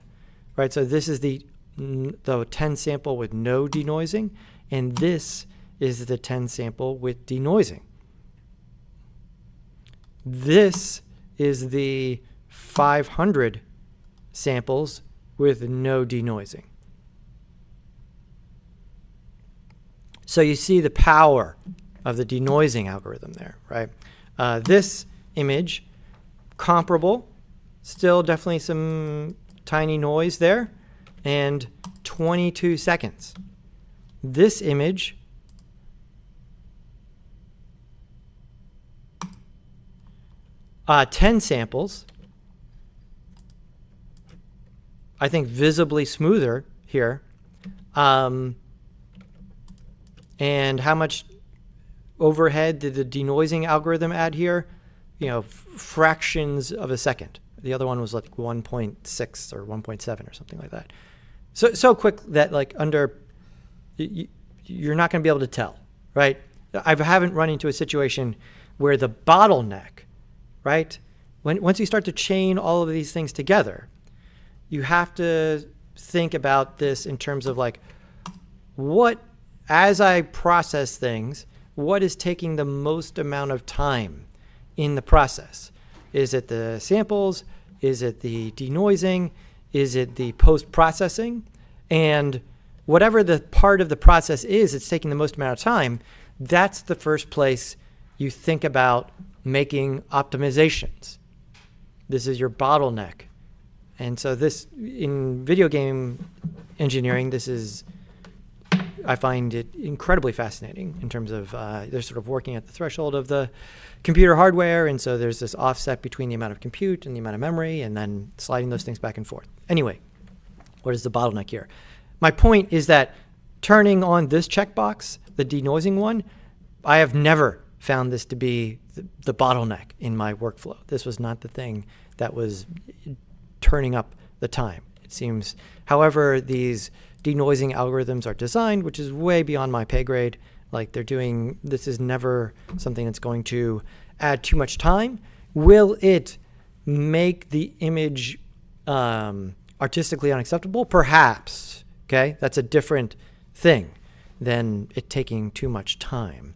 right? So this is the 10 sample with no denoising, and this is the 10 sample with denoising. This is the 500 samples with no denoising. So you see the power of the denoising algorithm there, right? This image, comparable, still definitely some tiny noise there, and 22 seconds. This image, uh, 10 samples, I think visibly smoother here. And how much overhead did the denoising algorithm add here? You know, fractions of a second. The other one was like 1.6 or 1.7 or something like that. So quick that like you're not going to be able to tell, right? I haven't run into a situation where the bottleneck, right? Once you start to chain all of these things together, you have to think about this in terms of like, as I process things, what is taking the most amount of time in the process? Is it the samples? Is it the denoising? Is it the post-processing? And whatever the part of the process is, it's taking the most amount of time, that's the first place you think about making optimizations. This is your bottleneck. And so this, in video game engineering, this is, I find it incredibly fascinating in terms of they're sort of working at the threshold of the computer hardware, and so there's this offset between the amount of compute and the amount of memory, and then sliding those things back and forth. Anyway, what is the bottleneck here? My point is that turning on this checkbox, the denoising one, I have never found this to be the bottleneck in my workflow. This was not the thing that was turning up the time. It seems, however, these denoising algorithms are designed, which is way beyond my pay grade. Like this is never something that's going to add too much time. Will it make the image artistically unacceptable? Perhaps, okay? That's a different thing than it taking too much time.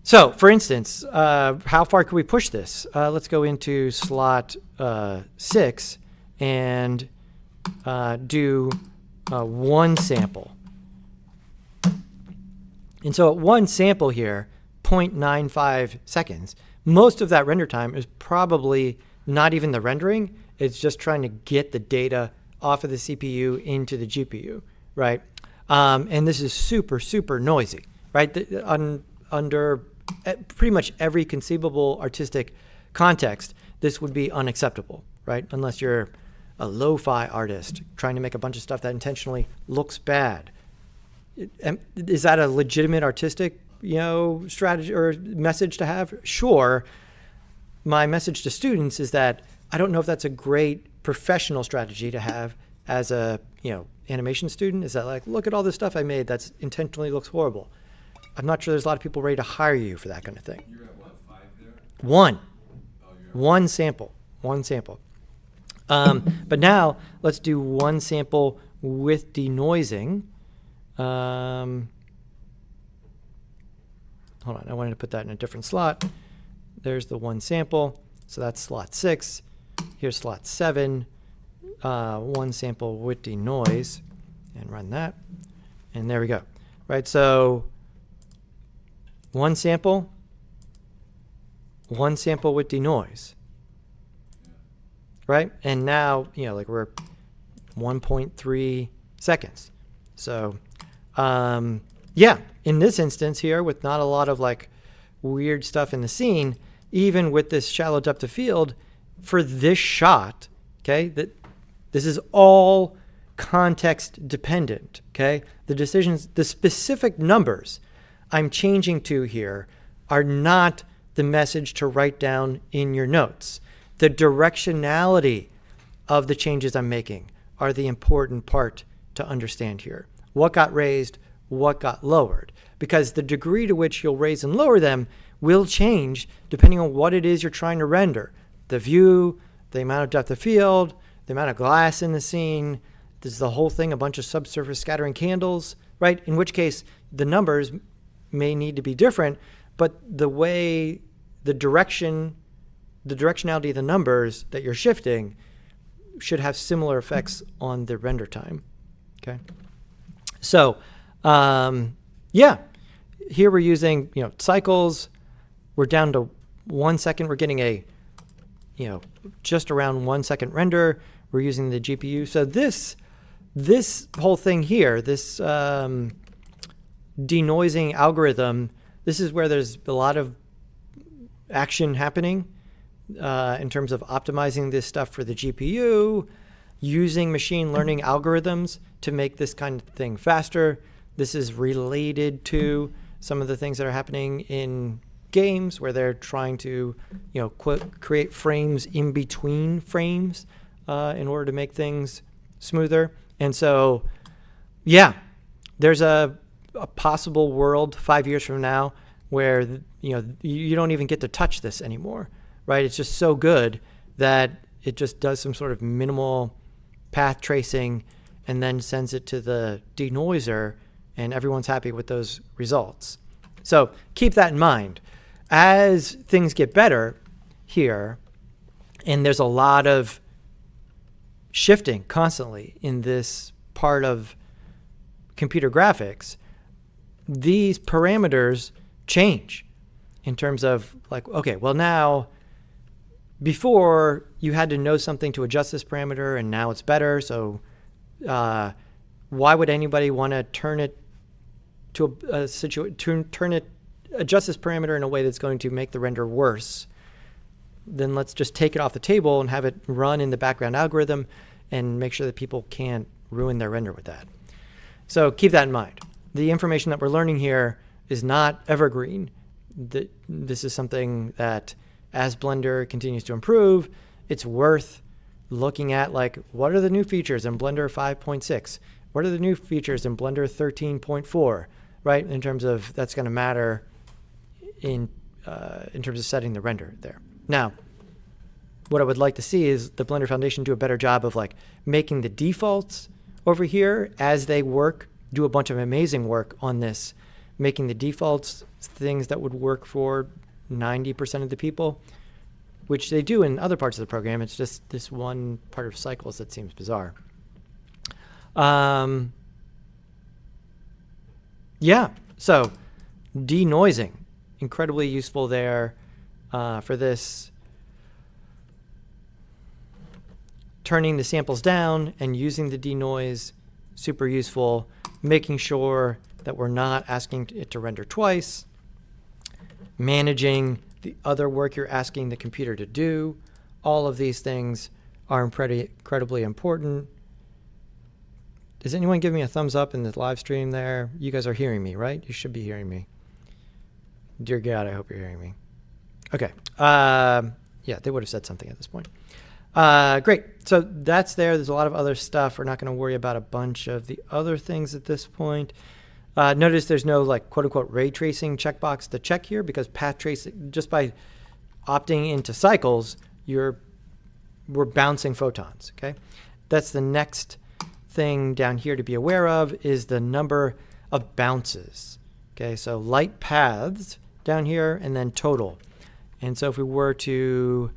So, for instance, how far could we push this? Let's go into slot 6 and do one sample. And so at one sample here, 0.95 seconds, most of that render time is probably not even the rendering. It's just trying to get the data off of the CPU into the GPU, right? And this is super, super noisy, right? Under pretty much every conceivable artistic context, this would be unacceptable, right? Unless you're a lo-fi artist trying to make a bunch of stuff that intentionally looks bad. Is that a legitimate artistic, strategy or message to have? Sure. My message to students is that I don't know if that's a great professional strategy to have as a, animation student. Is that like, look at all this stuff I made that's intentionally looks horrible. I'm not sure there's a lot of people ready to hire you for that kind of thing. You're at what, 5 there? One. Oh, One sample. But now let's do one sample with denoising. Hold on, I wanted to put that in a different slot. There's the one sample. So that's slot 6. Here's slot 7. One sample with denoise, and run that. And there we go. Right, so one sample with denoise. Right? And now, we're 1.3 seconds. So, yeah, in this instance here, with not a lot of weird stuff in the scene, even with this shallow depth of field, for this shot, okay, this is all context dependent, okay? The decisions, the specific numbers I'm changing to here are not the message to write down in your notes. The directionality of the changes I'm making are the important part to understand here. What got raised, what got lowered? Because the degree to which you'll raise and lower them will change depending on what it is you're trying to render. The view, the amount of depth of field, the amount of glass in the scene. This is the whole thing, a bunch of subsurface scattering candles, right? In which case, the numbers may need to be different, but the way, the directionality of the numbers that you're shifting should have similar effects on the render time, okay? So, yeah, here we're using, cycles. We're down to 1 second. We're getting a, just around 1 second render. We're using the GPU. So this whole thing here, this denoising algorithm, this is where there's a lot of action happening in terms of optimizing this stuff for the GPU, using machine learning algorithms to make this kind of thing faster. This is related to some of the things that are happening in games where they're trying to, create frames in between frames in order to make things smoother. And so, yeah, there's a possible world 5 years from now where, you don't even get to touch this anymore, right? It's just so good that it just does some sort of minimal path tracing and then sends it to the denoiser, and everyone's happy with those results. So keep that in mind. As things get better here, and there's a lot of shifting constantly in this part of computer graphics, these parameters change in terms of like, okay, well now, before you had to know something to adjust this parameter, and now it's better. So why would anybody want to turn it to a adjust this parameter in a way that's going to make the render worse? Then let's just take it off the table and have it run in the background algorithm and make sure that people can't ruin their render with that. So keep that in mind. The information that we're learning here is not evergreen. This is something that, as Blender continues to improve, it's worth looking at, like, what are the new features in Blender 5.6? What are the new features in Blender 13.4, right? In terms of, that's going to matter in terms of setting the render there. Now, what I would like to see is the Blender Foundation do a better job of like making the defaults over here as they work, do a bunch of amazing work on this, making the defaults things that would work for 90% of the people, which they do in other parts of the program. It's just this one part of cycles that seems bizarre. Yeah, so denoising, incredibly useful there for this. Turning the samples down and using the denoise, super useful. Making sure that we're not asking it to render twice. Managing the other work you're asking the computer to do. All of these things are incredibly important. Does anyone give me a thumbs up in the live stream there? You guys are hearing me, right? You should be hearing me. Dear God, I hope you're hearing me. Okay. Yeah, they would have said something at this point. Great. So that's there. There's a lot of other stuff. We're not going to worry about a bunch of the other things at this point. Notice there's no like quote unquote ray tracing checkbox to check here, because path tracing, just by opting into cycles, we're bouncing photons. Okay. That's the next thing down here to be aware of, is the number of bounces. Okay. So light paths down here, and then total. And so if we were to,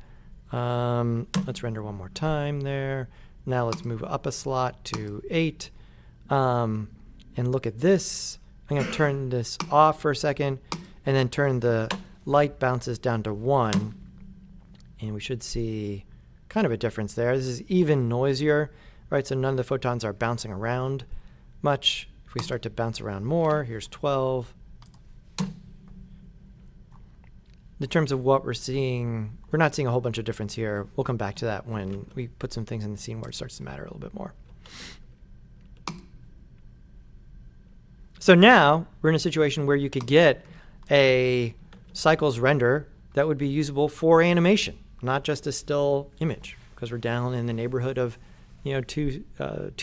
let's render one more time there. Now let's move up a slot to 8. And look at this. I'm going to turn this off for a second and then turn the light bounces down to 1. And we should see kind of a difference there. This is even noisier, right? So none of the photons are bouncing around much. If we start to bounce around more, here's 12. In terms of what we're seeing, we're not seeing a whole bunch of difference here. We'll come back to that when we put some things in the scene where it starts to matter a little bit more. So now we're in a situation where you could get a cycles render that would be usable for animation, not just a still image, because we're down in the neighborhood of, 2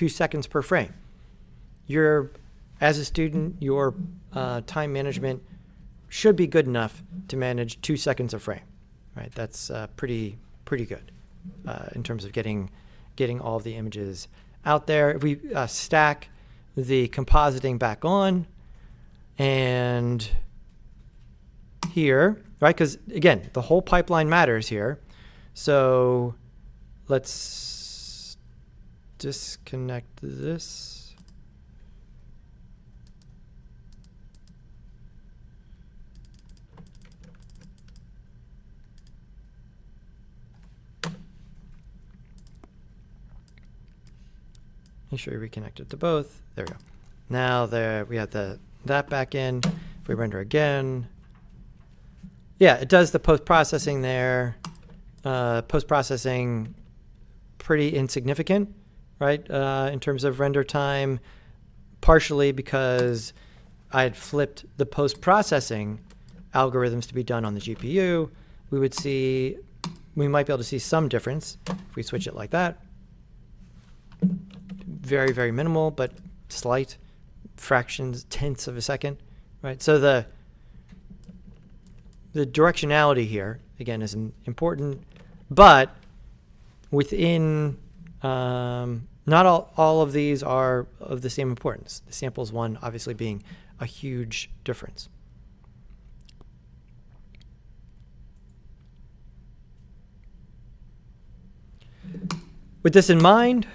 seconds per frame. As a student, your time management should be good enough to manage 2 seconds a frame, right? That's pretty good in terms of getting all of the images out there. If we stack the compositing back on and here, right? Because again, the whole pipeline matters here. So let's disconnect this. Make sure you reconnect it to both. There we go. Now we have that back in. If we render again, yeah, it does the post-processing there. Post-processing, pretty insignificant, right? In terms of render time, partially because I had flipped the post-processing algorithms to be done on the GPU. We might be able to see some difference if we switch it like that. Very, very minimal, but slight fractions, tenths of a second, right? So the directionality here, again, is important, but within, not all of these are of the same importance. The samples one obviously being a huge difference. With this in mind,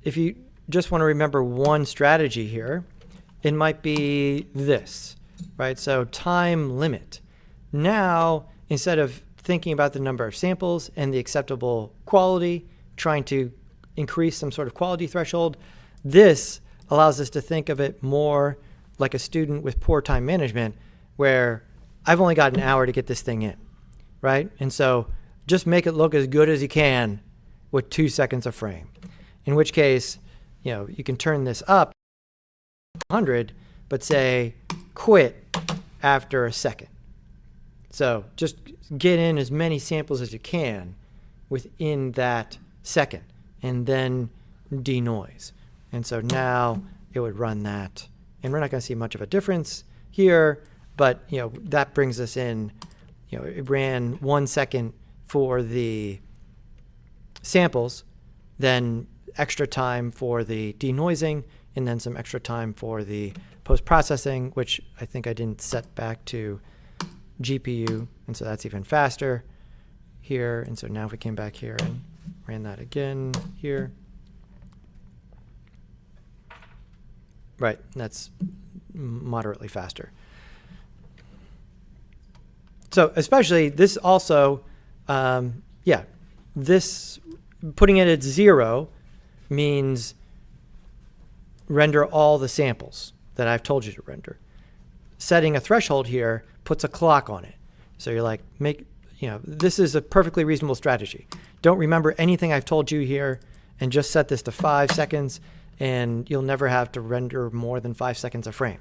if you just want to remember one strategy here, it might be this, right? So time limit. Now, instead of thinking about the number of samples and the acceptable quality, trying to increase some sort of quality threshold, this allows us to think of it more like a student with poor time management, where I've only got an hour to get this thing in, right? And so just make it look as good as you can with 2 seconds a frame. In which case, you can turn this up 100, but say quit after a second. So just get in as many samples as you can within that second, and then denoise. And so now it would run that, and we're not going to see much of a difference here, but that brings us in. It ran 1 second for the samples, then extra time for the denoising, and then some extra time for the post-processing, which I think I didn't set back to GPU, and so that's even faster here. And so now if we came back here and ran that again here, right, that's moderately faster. So especially this also, this putting it at 0 means render all the samples that I've told you to render. Setting a threshold here puts a clock on it. So you're like, this is a perfectly reasonable strategy. Don't remember anything I've told you here and just set this to 5 seconds, and you'll never have to render more than 5 seconds a frame.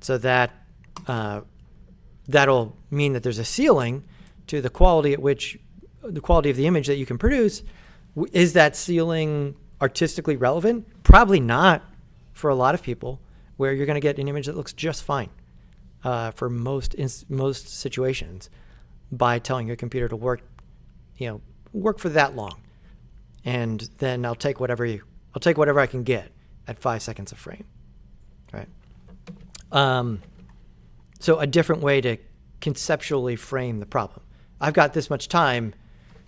So that'll mean that there's a ceiling to the quality of the image that you can produce. Is that ceiling artistically relevant? Probably not for a lot of people, where you're going to get an image that looks just fine for most situations by telling your computer to work for that long, and then I'll take whatever I can get at 5 seconds a frame, right? So a different way to conceptually frame the problem. I've got this much time.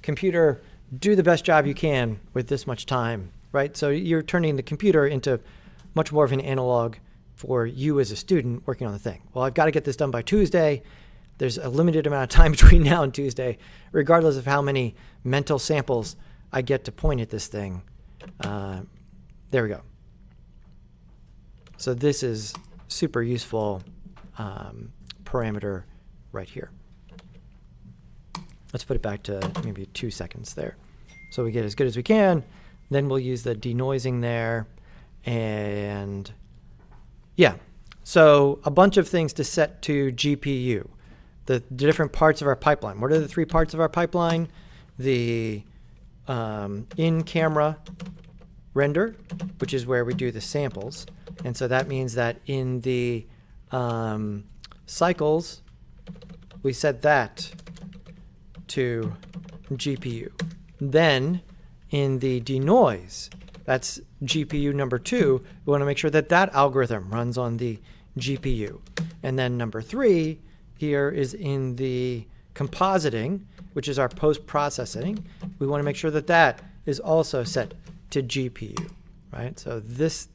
Computer, do the best job you can with this much time, right? So you're turning the computer into much more of an analog for you as a student working on the thing. Well, I've got to get this done by Tuesday. There's a limited amount of time between now and Tuesday, regardless of how many mental samples I get to point at this thing. There we go. So this is super useful parameter right here. Let's put it back to maybe 2 seconds there. So we get as good as we can. Then we'll use the denoising there. And yeah, so a bunch of things to set to GPU. The different parts of our pipeline. What are the 3 parts of our pipeline? The in-camera render, which is where we do the samples. And so that means that in the cycles, we set that to GPU. Then in the denoise, that's GPU number 2, we want to make sure that that algorithm runs on the GPU. And then number 3 here is in the compositing, which is our post-processing. We want to make sure that that is also set to GPU, right? So this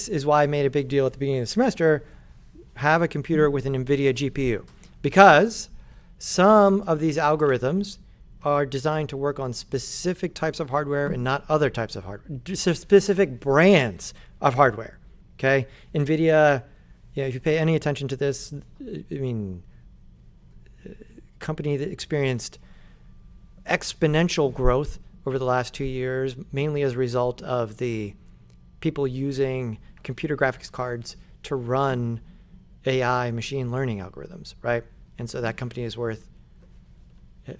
is why I made a big deal at the beginning of the semester, have a computer with an NVIDIA GPU, because some of these algorithms are designed to work on specific types of hardware and not other types of hardware, specific brands of hardware, okay? NVIDIA, if you pay any attention to this, I mean, company that experienced exponential growth over the last 2 years, mainly as a result of the people using computer graphics cards to run AI machine learning algorithms, right? And so that company is worth,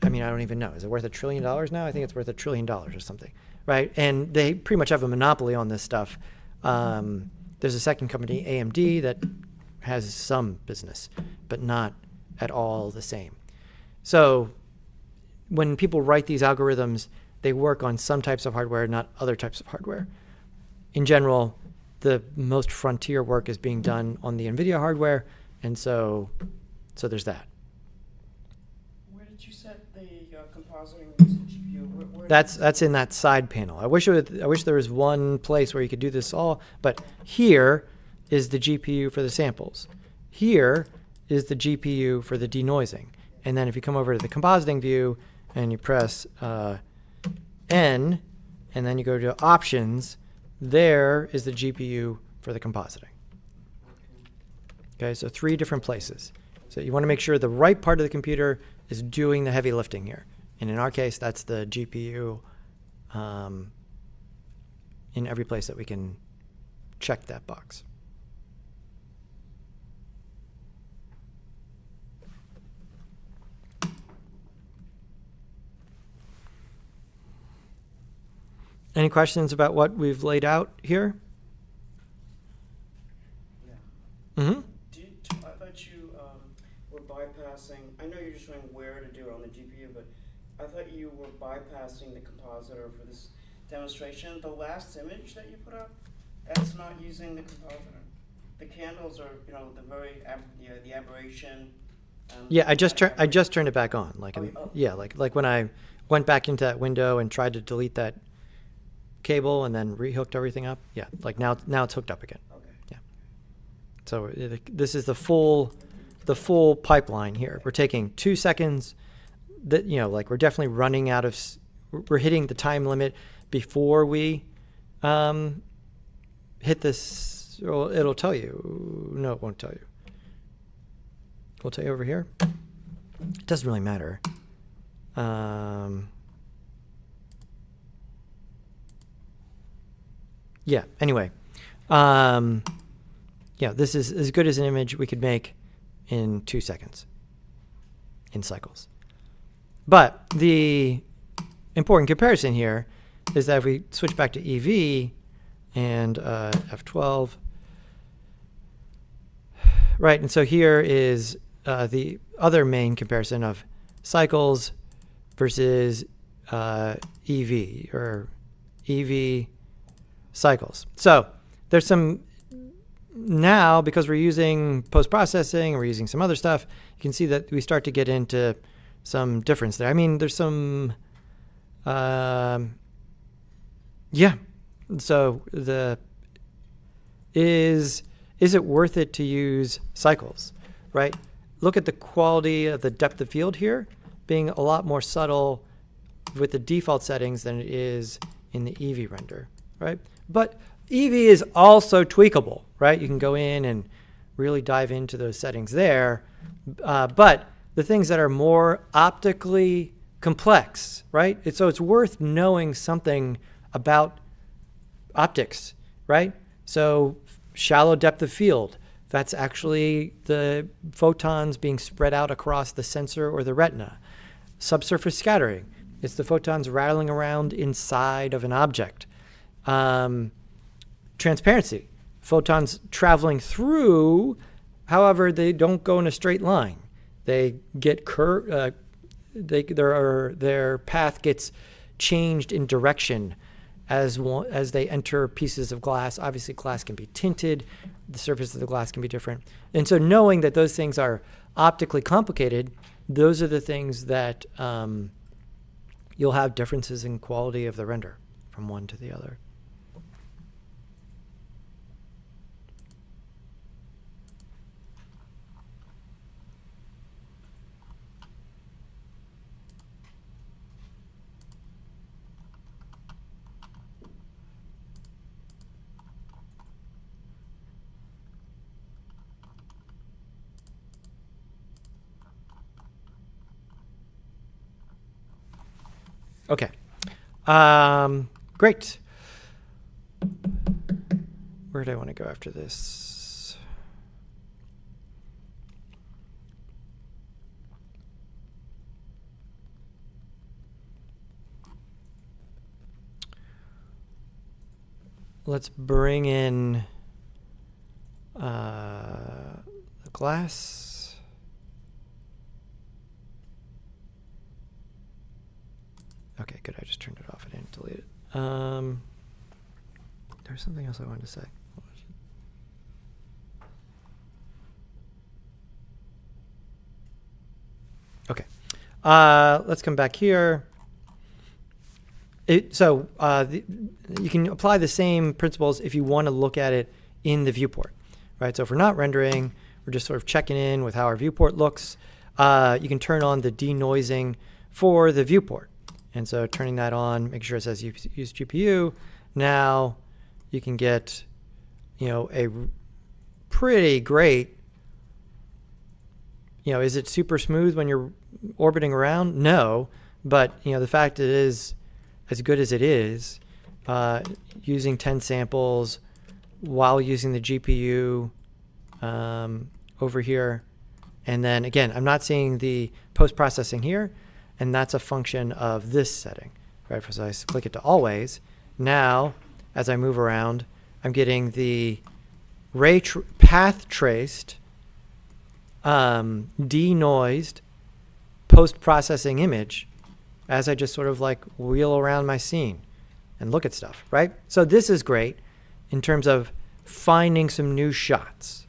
I mean, I don't even know. Is it worth $1 trillion now? I think it's worth $1 trillion or something, right? And they pretty much have a monopoly on this stuff. There's a second company, AMD, that has some business, but not at all the same. So when people write these algorithms, they work on some types of hardware, not other types of hardware. In general, the most frontier work is being done on the NVIDIA hardware, and so there's that. Where did you set the compositing to GPU? Where That's in that side panel. I wish there was one place where you could do this all, but here is the GPU for the samples. Here is the GPU for the denoising. And then if you come over to the compositing view and you press N, and then you go to options, there is the GPU for the compositing. Okay, so 3 different places. So you want to make sure the right part of the computer is doing the heavy lifting here. And in our case, that's the GPU in every place that we can check that box. Any questions about what we've laid out here? Yeah. Mm-hmm. I thought you were bypassing, I know you're just showing where to do it on the GPU, but I thought you were bypassing the compositor for this demonstration. The last image that you put up, that's not using the compositor. The candles are, the very, the aberration. Yeah, I just turned it back on. Like, Oh. yeah, like when I went back into that window and tried to delete that cable and then rehooked everything up. Yeah, like now it's hooked up again. Okay. Yeah. So this is the full pipeline here. We're taking 2 seconds. That like we're definitely running out of. We're hitting the time limit before we hit this. It'll tell you. No, it won't tell you. We'll tell you over here. It doesn't really matter. Yeah, anyway. This is as good as an image we could make in 2 seconds in cycles. But the important comparison here is that if we switch back to EV and F12, right, and so here is the other main comparison of cycles versus EV or EV cycles. So there's some now, because we're using post-processing, we're using some other stuff, you can see that we start to get into some difference there. I mean, there's some, so is it worth it to use cycles, right? Look at the quality of the depth of field here being a lot more subtle with the default settings than it is in the Eevee render, right? But Eevee is also tweakable, right? You can go in and really dive into those settings there. But the things that are more optically complex, right? So it's worth knowing something about optics, right? So shallow depth of field, that's actually the photons being spread out across the sensor or the retina. Subsurface scattering, it's the photons rattling around inside of an object. Transparency, photons traveling through, however, they don't go in a straight line. They get their path gets changed in direction as they enter pieces of glass. Obviously, glass can be tinted. The surface of the glass can be different. And so knowing that those things are optically complicated, those are the things that you'll have differences in quality of the render from one to the other. Okay. Great. Where do I want to go after this? Let's bring in the glass. Okay, good. I just turned it off. I didn't delete it. There's something else I wanted to say. What was it? Okay. Let's come back here. You can apply the same principles if you want to look at it in the viewport, right? So if we're not rendering, we're just sort of checking in with how our viewport looks. You can turn on the denoising for the viewport. And so turning that on, make sure it says use GPU. Now you can get, a pretty great, is it super smooth when you're orbiting around? No, but the fact it is as good as it is, using 10 samples while using the GPU over here. And then again, I'm not seeing the post-processing here. And that's a function of this setting, right? So I click it to always. Now, as I move around, I'm getting the path traced, denoised, post-processing image as I just sort of like wheel around my scene and look at stuff, right? So this is great in terms of finding some new shots,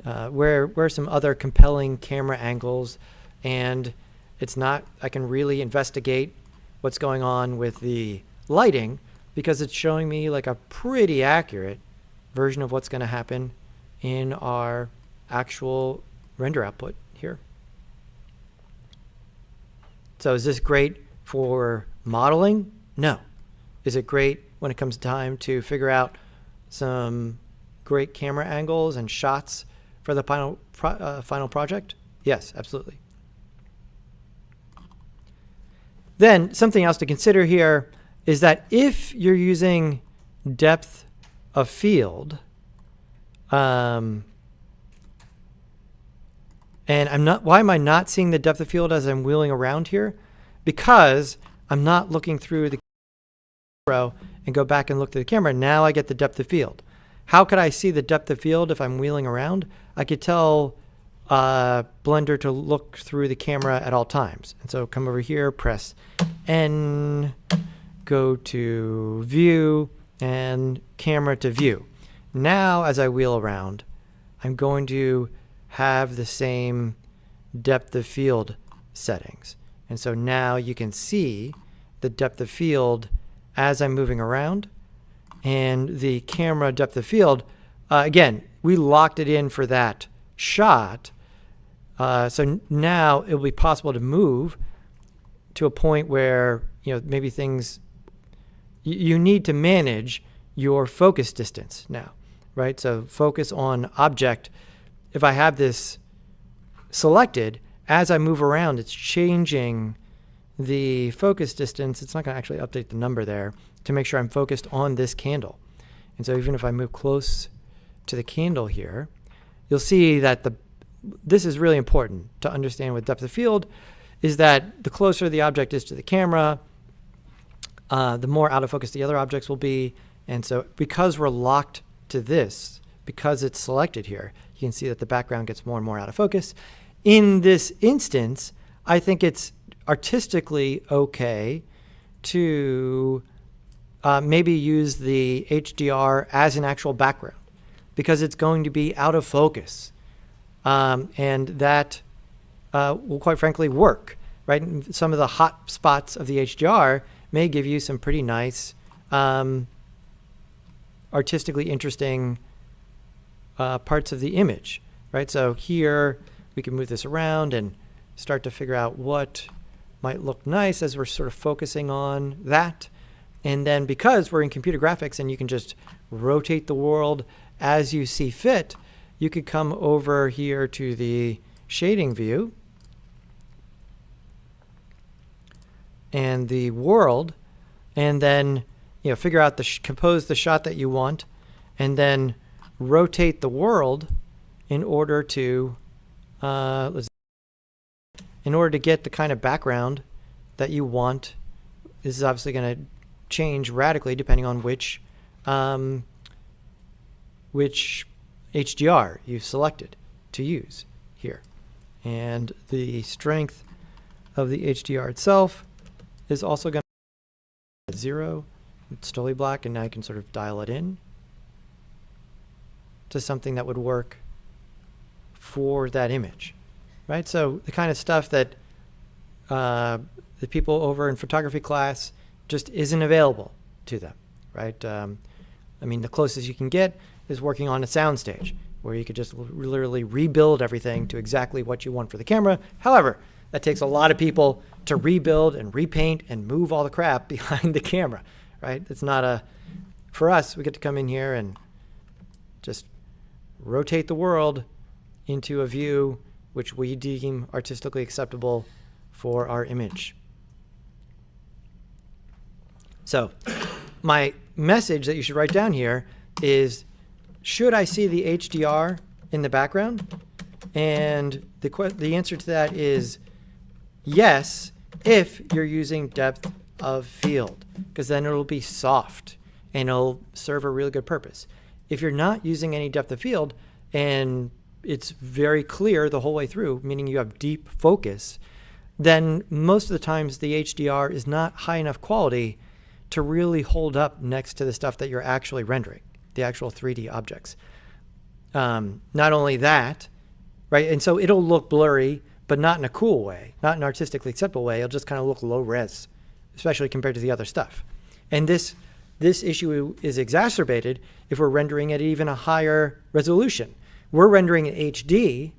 where some other compelling camera angles, and I can really investigate what's going on with the lighting because it's showing me like a pretty accurate version of what's going to happen in our actual render output here. So is this great for modeling? No. Is it great when it comes time to figure out some great camera angles and shots for the final project? Yes, absolutely. Then something else to consider here is that if you're using depth of field, and why am I not seeing the depth of field as I'm wheeling around here? Because I'm not looking through the camera and go back and look through the camera. Now I get the depth of field. How could I see the depth of field if I'm wheeling around? I could tell Blender to look through the camera at all times. And so come over here, press N, go to view, and camera to view. Now as I wheel around, I'm going to have the same depth of field settings. And so now you can see the depth of field as I'm moving around, and the camera depth of field, again, we locked it in for that shot. So now it will be possible to move to a point where, maybe things, you need to manage your focus distance now, right? So focus on object. If I have this selected, as I move around, it's changing the focus distance. It's not going to actually update the number there to make sure I'm focused on this candle. And so even if I move close to the candle here, you'll see that this is really important to understand with depth of field, is that the closer the object is to the camera, the more out of focus the other objects will be. And so because we're locked to this, because it's selected here, you can see that the background gets more and more out of focus. In this instance, I think it's artistically okay to maybe use the HDR as an actual background, because it's going to be out of focus. And that will quite frankly work, right? And some of the hot spots of the HDR may give you some pretty nice, artistically interesting parts of the image, right? So here we can move this around and start to figure out what might look nice as we're sort of focusing on that. And then because we're in computer graphics and you can just rotate the world as you see fit, you could come over here to the shading view and the world, and then figure out compose the shot that you want, and then rotate the world in order to get the kind of background that you want. This is obviously going to change radically depending on which HDR you've selected to use here. And the strength of the HDR itself is also going to be 0. It's totally black, and now you can sort of dial it in to something that would work for that image, right? So the kind of stuff that the people over in photography class just isn't available to them, right? I mean, the closest you can get is working on a soundstage, where you could just literally rebuild everything to exactly what you want for the camera. However, that takes a lot of people to rebuild and repaint and move all the crap behind the camera, right? It's not for us, we get to come in here and just rotate the world into a view which we deem artistically acceptable for our image. So my message that you should write down here is, should I see the HDR in the background? And the answer to that is yes, if you're using depth of field, because then it'll be soft and it'll serve a really good purpose. If you're not using any depth of field and it's very clear the whole way through, meaning you have deep focus, then most of the times the HDR is not high enough quality to really hold up next to the stuff that you're actually rendering, the actual 3D objects. Not only that, right? And so it'll look blurry, but not in a cool way, not in an artistically acceptable way. It'll just kind of look low res, especially compared to the other stuff. And this issue is exacerbated if we're rendering at even a higher resolution. We're rendering in HD.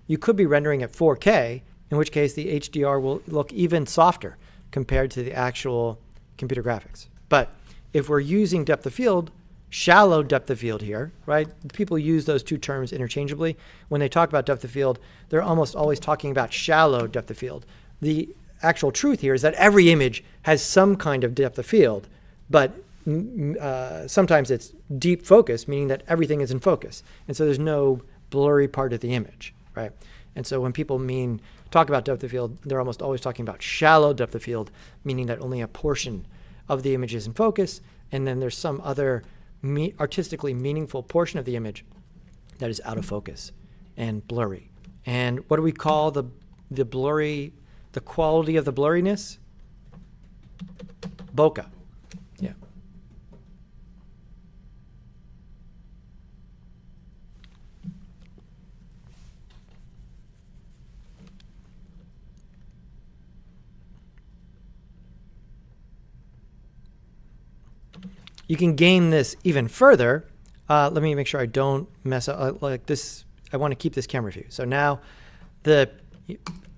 You could be rendering at 4K, in which case the HDR will look even softer compared to the actual computer graphics. But if we're using depth of field, shallow depth of field here, right? People use those two terms interchangeably. When they talk about depth of field, they're almost always talking about shallow depth of field. The actual truth here is that every image has some kind of depth of field, but sometimes it's deep focus, meaning that everything is in focus. And so there's no blurry part of the image, right? And so when people talk about depth of field, they're almost always talking about shallow depth of field, meaning that only a portion of the image is in focus, and then there's some other artistically meaningful portion of the image that is out of focus and blurry. And what do we call the quality of the blurriness? Bokeh. Yeah. You can game this even further. Let me make sure I don't mess up like this. I want to keep this camera view. So now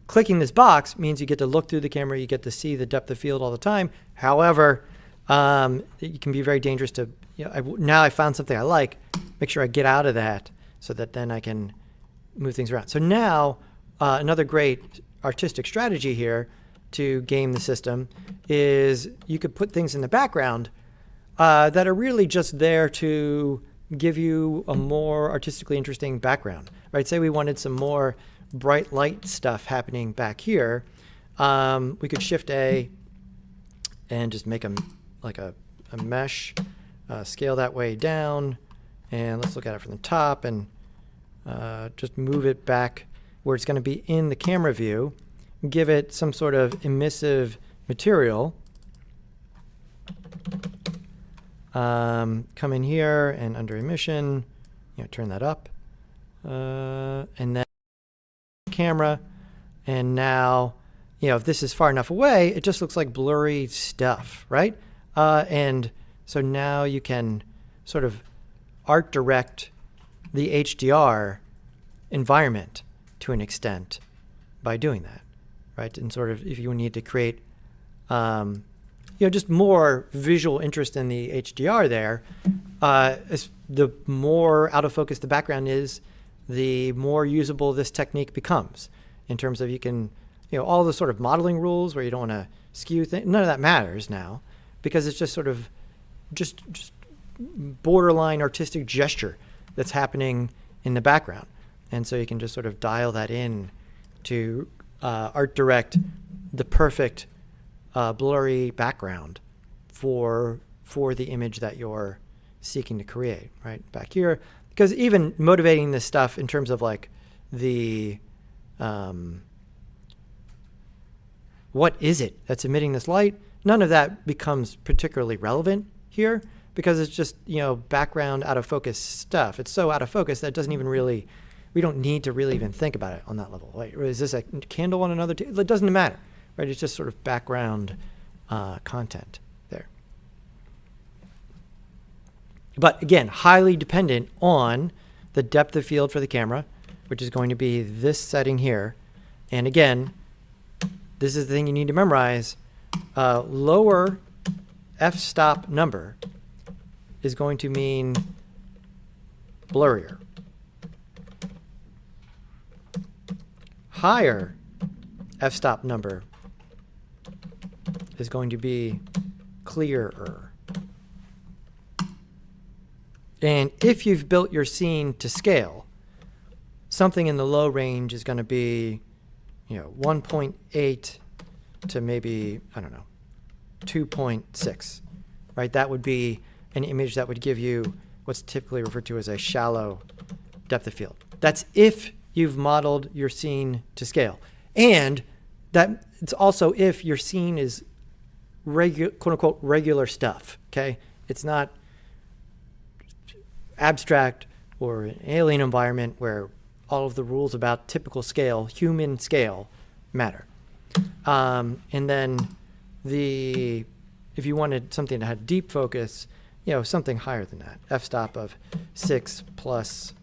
clicking this box means you get to look through the camera. You get to see the depth of field all the time. However, it can be very dangerous to, now I found something I like, make sure I get out of that so that then I can move things around. So now another great artistic strategy here to game the system is you could put things in the background that are really just there to give you a more artistically interesting background, right? Say we wanted some more bright light stuff happening back here. We could Shift A and just make like a mesh, scale that way down, and let's look at it from the top and just move it back where it's going to be in the camera view, give it some sort of emissive material. Come in here and under emission, turn that up, and then camera, and now, if this is far enough away, it just looks like blurry stuff, right? And so now you can sort of art direct the HDR environment to an extent by doing that, right? And sort of if you need to create just more visual interest in the HDR there, the more out of focus the background is, the more usable this technique becomes in terms of you can, all the sort of modeling rules where you don't want to skew things, none of that matters now because it's just sort of just borderline artistic gesture that's happening in the background. And so you can just sort of dial that in to art direct the perfect blurry background for the image that you're seeking to create, right? Back here, because even motivating this stuff in terms of like the what is it that's emitting this light, none of that becomes particularly relevant here because it's just background out of focus stuff. It's so out of focus that it doesn't even really, we don't need to really even think about it on that level. Like, is this a candle on another it doesn't matter, right? It's just sort of background content there. But again, highly dependent on the depth of field for the camera, which is going to be this setting here. And again, this is the thing you need to memorize. Lower f-stop number is going to mean blurrier. Higher f-stop number is going to be clearer. And if you've built your scene to scale, something in the low range is going to be 1.8 to maybe, 2.6, right? That would be an image that would give you what's typically referred to as a shallow depth of field. That's if you've modeled your scene to scale. And that it's also if your scene is quote unquote regular stuff, okay? It's not abstract or an alien environment where all of the rules about typical scale, human scale, matter. And then if you wanted something that had deep focus, something higher than that, f-stop of 6 plus,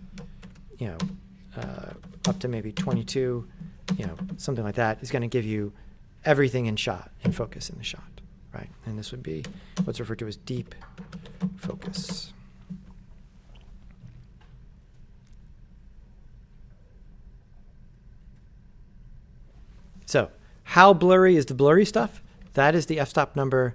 up to maybe 22, something like that is going to give you everything in focus in the shot, right? And this would be what's referred to as deep focus. So how blurry is the blurry stuff? That is the f-stop number.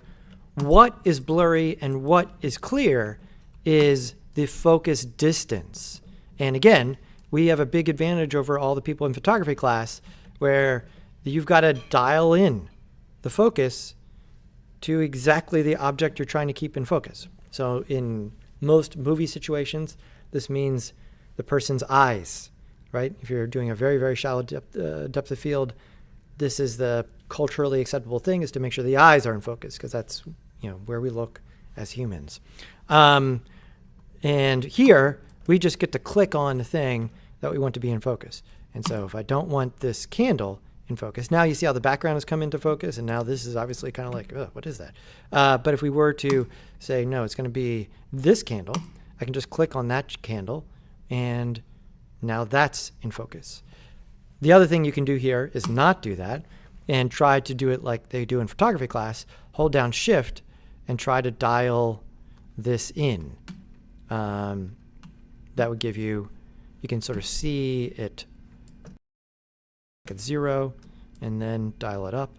What is blurry and what is clear is the focus distance. And again, we have a big advantage over all the people in photography class where you've got to dial in the focus to exactly the object you're trying to keep in focus. So in most movie situations, this means the person's eyes, right? If you're doing a very, very shallow depth of field, this is the culturally acceptable thing, is to make sure the eyes are in focus because that's where we look as humans. And here we just get to click on the thing that we want to be in focus. And so if I don't want this candle in focus, now you see how the background has come into focus, and now this is obviously kind of like, what is that? But if we were to say, no, it's going to be this candle, I can just click on that candle, and now that's in focus. The other thing you can do here is not do that and try to do it like they do in photography class. Hold down Shift and try to dial this in. That would give you can sort of see it at 0 and then dial it up.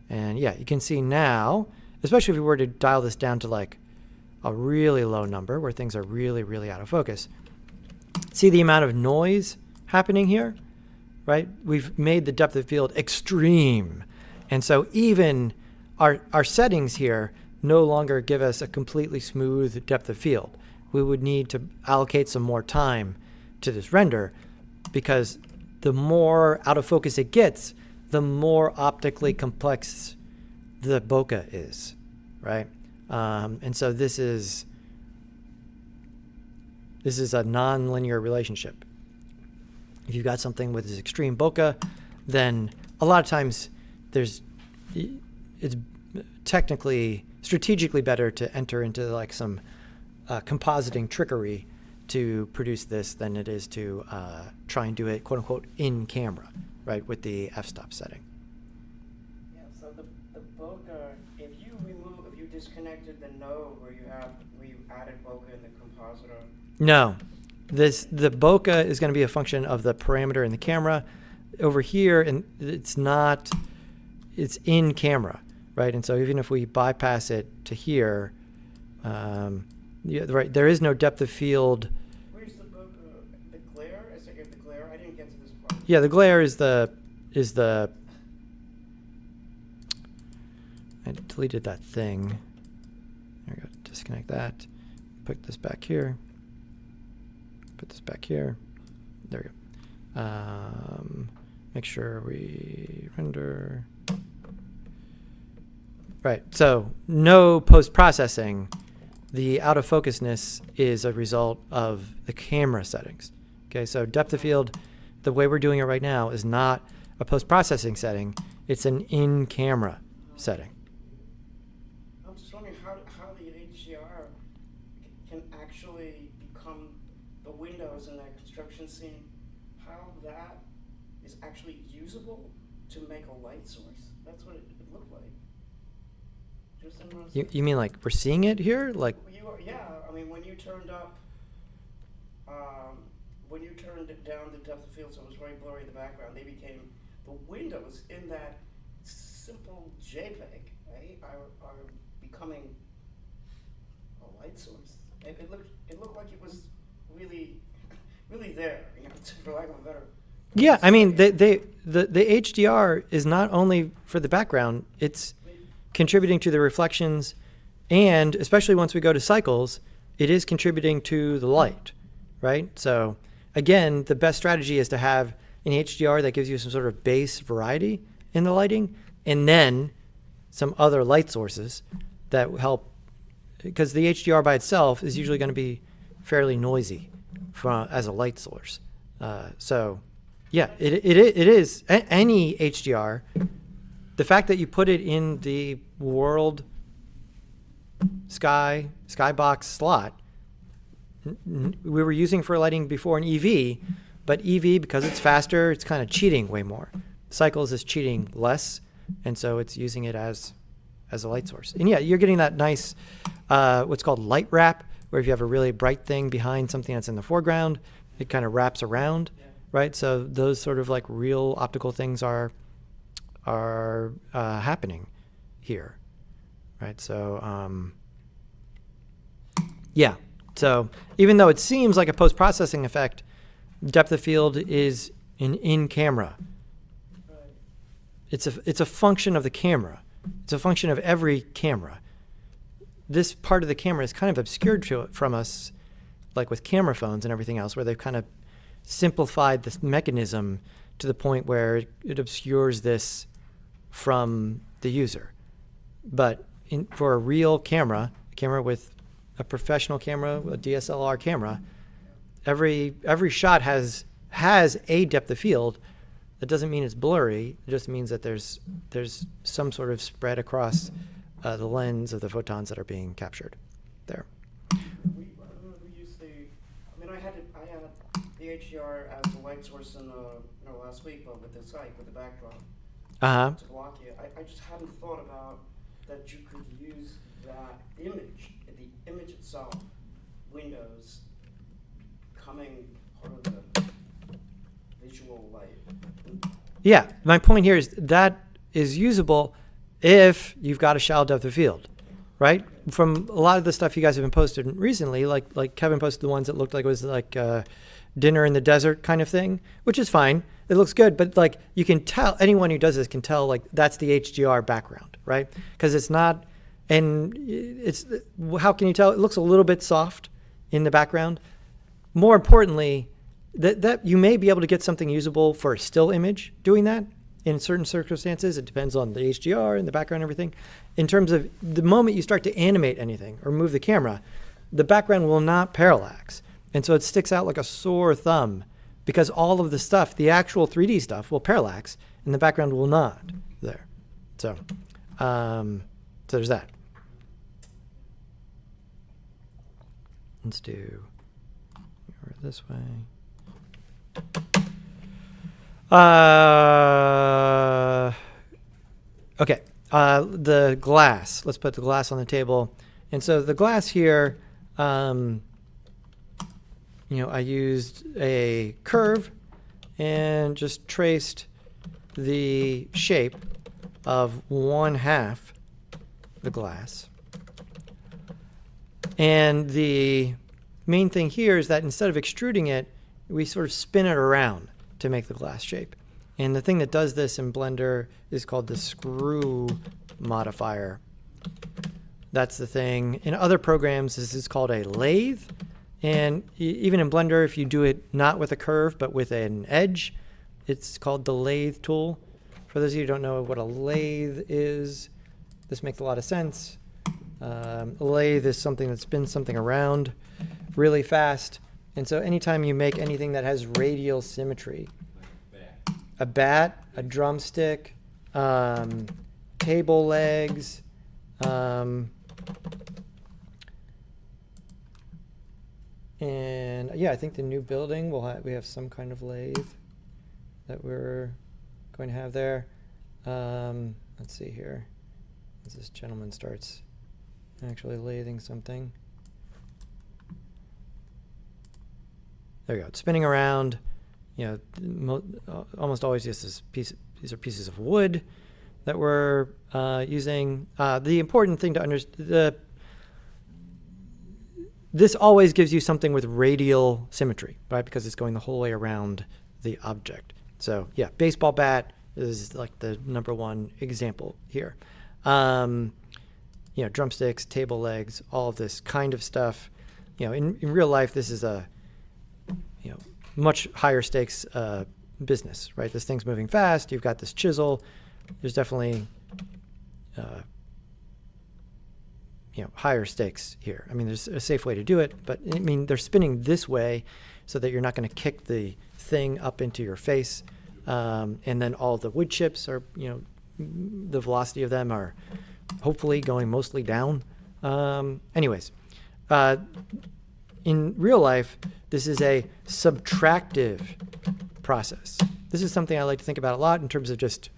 And yeah, you can see now, especially if we were to dial this down to like a really low number where things are really, really out of focus. See the amount of noise happening here, right? We've made the depth of field extreme. And so even our settings here no longer give us a completely smooth depth of field. We would need to allocate some more time to this render, because the more out of focus it gets, the more optically complex the bokeh is, right? And so this is a non-linear relationship. If you've got something with this extreme bokeh, then a lot of times it's technically, strategically better to enter into like some compositing trickery to produce this than it is to try and do it, quote unquote, in camera, right, with the f-stop setting. Yeah, so the bokeh, if you disconnected the node where you added bokeh in the compositor. No, the bokeh is going to be a function of the parameter in the camera. Over here, and it's in camera, right? And so even if we bypass it to here, yeah, right, there is no depth of field. Where's the bokeh? The glare? Is it the glare? I didn't get to this part. Yeah, the glare is the. I deleted that thing. There we go. Disconnect that. Put this back here. Put this back here. There we go. Make sure we render. Right. So no post-processing. The out of focusness is a result of the camera settings. Okay. So depth of field, the way we're doing it right now, is not a post-processing setting. It's an in-camera setting. I'm just wondering how the HDR can actually become the windows in that construction scene. How that is actually usable to make a light source. That's what it looked like. Do you understand what I'm saying? You mean like we're seeing it here? Like, Yeah, I mean, when you turned up, when you turned it down the depth of field, so it was very blurry in the background, they became, the windows in that simple JPEG, right, are becoming a light source. It looked like it was really, really there, you know, for lack of a better. yeah, I mean, the HDR is not only for the background, it's contributing to the reflections, and especially once we go to cycles, it is contributing to the light, right? So again, the best strategy is to have an HDR that gives you some sort of base variety in the lighting, and then some other light sources that help, because the HDR by itself is usually going to be fairly noisy as a light source. So yeah, it is any HDR. The fact that you put it in the world skybox slot, we were using for lighting before in EV, but EV, because it's faster, it's kind of cheating way more. Cycles is cheating less, and so it's using it as a light source. And yeah, you're getting that nice what's called light wrap, where if you have a really bright thing behind something that's in the foreground, it kind of wraps around, right? So those sort of like real optical things are happening here, right? So yeah, so even though it seems like a post-processing effect, depth of field is an in-camera. Right. It's a function of the camera. It's a function of every camera. This part of the camera is kind of obscured from us, like with camera phones and everything else, where they've kind of simplified this mechanism to the point where it obscures this from the user. But for a real camera, a camera with a professional camera, a DSLR camera, every shot has a depth of field. That doesn't mean it's blurry. It just means that there's some sort of spread across the lens of the photons that are being captured there. We used I had the HDR as the light source in last week, but with the site, with the backdrop to block it. I just hadn't thought about that you could use that image, the image itself, windows, coming part of the visual light. Yeah, my point here is that is usable if you've got a shallow depth of field. right? From a lot of the stuff you guys have been posted recently, like Kevin posted the ones that looked like it was like dinner in the desert kind of thing, which is fine. It looks good, but like you can tell, anyone who does this can tell like that's the HDR background, right? Because it's not, and it's, how can you tell? It looks a little bit soft in the background. More importantly, that you may be able to get something usable for a still image doing that in certain circumstances. It depends on the HDR and the background and everything. In terms of the moment you start to animate anything or move the camera, the background will not parallax. And so it sticks out like a sore thumb because all of the stuff, the actual 3D stuff, will parallax and the background will not there. So, so there's that. Let's do this way. Okay, the glass. Let's put the glass on the table. And so the glass here, I used a curve and just traced the shape of 1/2 the glass. And the main thing here is that instead of extruding it, we sort of spin it around to make the glass shape. And the thing that does this in Blender is called the screw modifier. That's the thing. In other programs, this is called a lathe. And even in Blender, if you do it not with a curve, but with an edge, it's called the lathe tool. For those of you who don't know what a lathe is, this makes a lot of sense. A lathe is something that spins something around really fast. And so anytime you make anything that has radial symmetry, a bat, a drumstick, table legs, and yeah, I think the new building we have some kind of lathe that we're going to have there. Let's see here, as this gentleman starts actually lathing something. There you go. It's spinning around. Almost always these are pieces of wood that we're using. The important thing to understand, this always gives you something with radial symmetry, right? Because it's going the whole way around the object. So yeah, baseball bat is like the #1 example here. Drumsticks, table legs, all of this kind of stuff. In real life, this is a much higher stakes business, right? This thing's moving fast. You've got this chisel. There's definitely higher stakes here. I mean, there's a safe way to do it, but I mean, they're spinning this way so that you're not going to kick the thing up into your face. And then all the wood chips are, the velocity of them are hopefully going mostly down. Anyways, in real life, this is a subtractive process. This is something I like to think about a lot in terms of just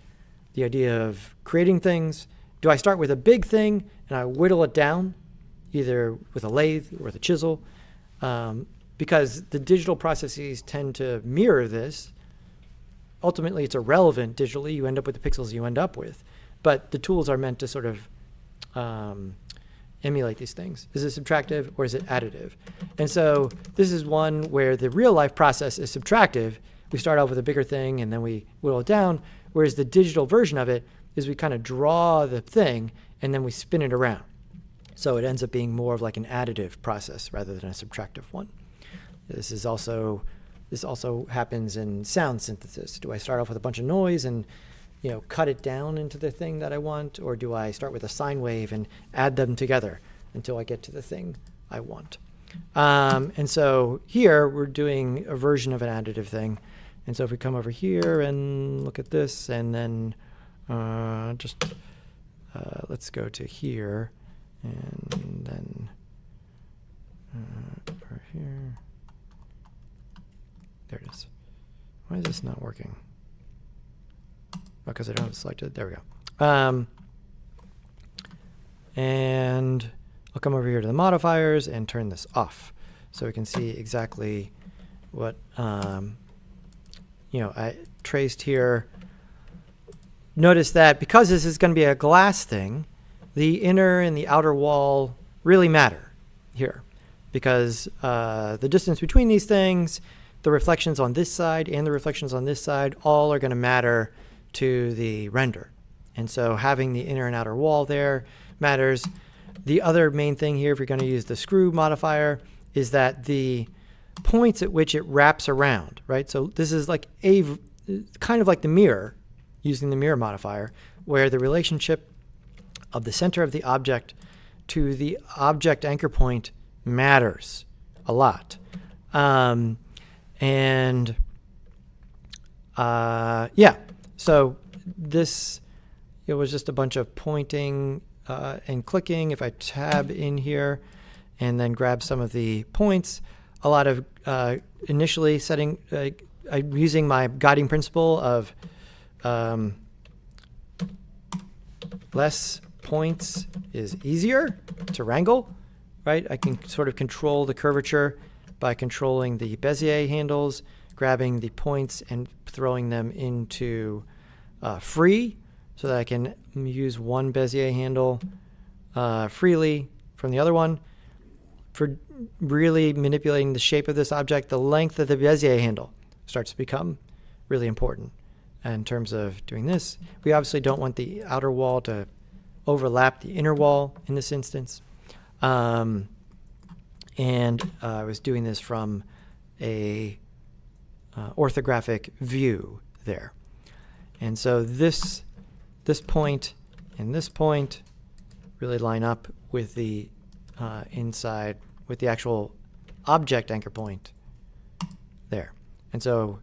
the idea of creating things. Do I start with a big thing and I whittle it down, either with a lathe or with a chisel? Because the digital processes tend to mirror this. Ultimately, it's irrelevant digitally. You end up with the pixels you end up with. But the tools are meant to sort of emulate these things. Is it subtractive or is it additive? And so this is one where the real life process is subtractive. We start off with a bigger thing and then we whittle it down, whereas the digital version of it is we kind of draw the thing and then we spin it around. So it ends up being more of like an additive process rather than a subtractive one. This also happens in sound synthesis. Do I start off with a bunch of noise and cut it down into the thing that I want, or do I start with a sine wave and add them together until I get to the thing I want? And so here we're doing a version of an additive thing. And so if we come over here and look at this, and then let's go to here, and then over here. There it is. Why is this not working? Because I don't have it selected. There we go. And I'll come over here to the modifiers and turn this off so we can see exactly what I traced here. Notice that because this is going to be a glass thing, the inner and the outer wall really matter here, because the distance between these things, the reflections on this side and the reflections on this side, all are going to matter to the render. And so having the inner and outer wall there matters. The other main thing here, if you're going to use the screw modifier, is that the points at which it wraps around, right? So this is like kind of like the mirror, using the mirror modifier, where the relationship of the center of the object to the object anchor point matters a lot. Yeah, so this, it was just a bunch of pointing and clicking. If I tab in here and then grab some of the points, a lot of initially setting, I'm using my guiding principle of less points is easier to wrangle, right? I can sort of control the curvature by controlling the Bezier handles, grabbing the points and throwing them into free, so that I can use one Bezier handle freely from the other one. For really manipulating the shape of this object, the length of the Bezier handle starts to become really important in terms of doing this. We obviously don't want the outer wall to overlap the inner wall in this instance. And I was doing this from a orthographic view there. And so this point and this point really line up with the inside, with the actual object anchor point there. And so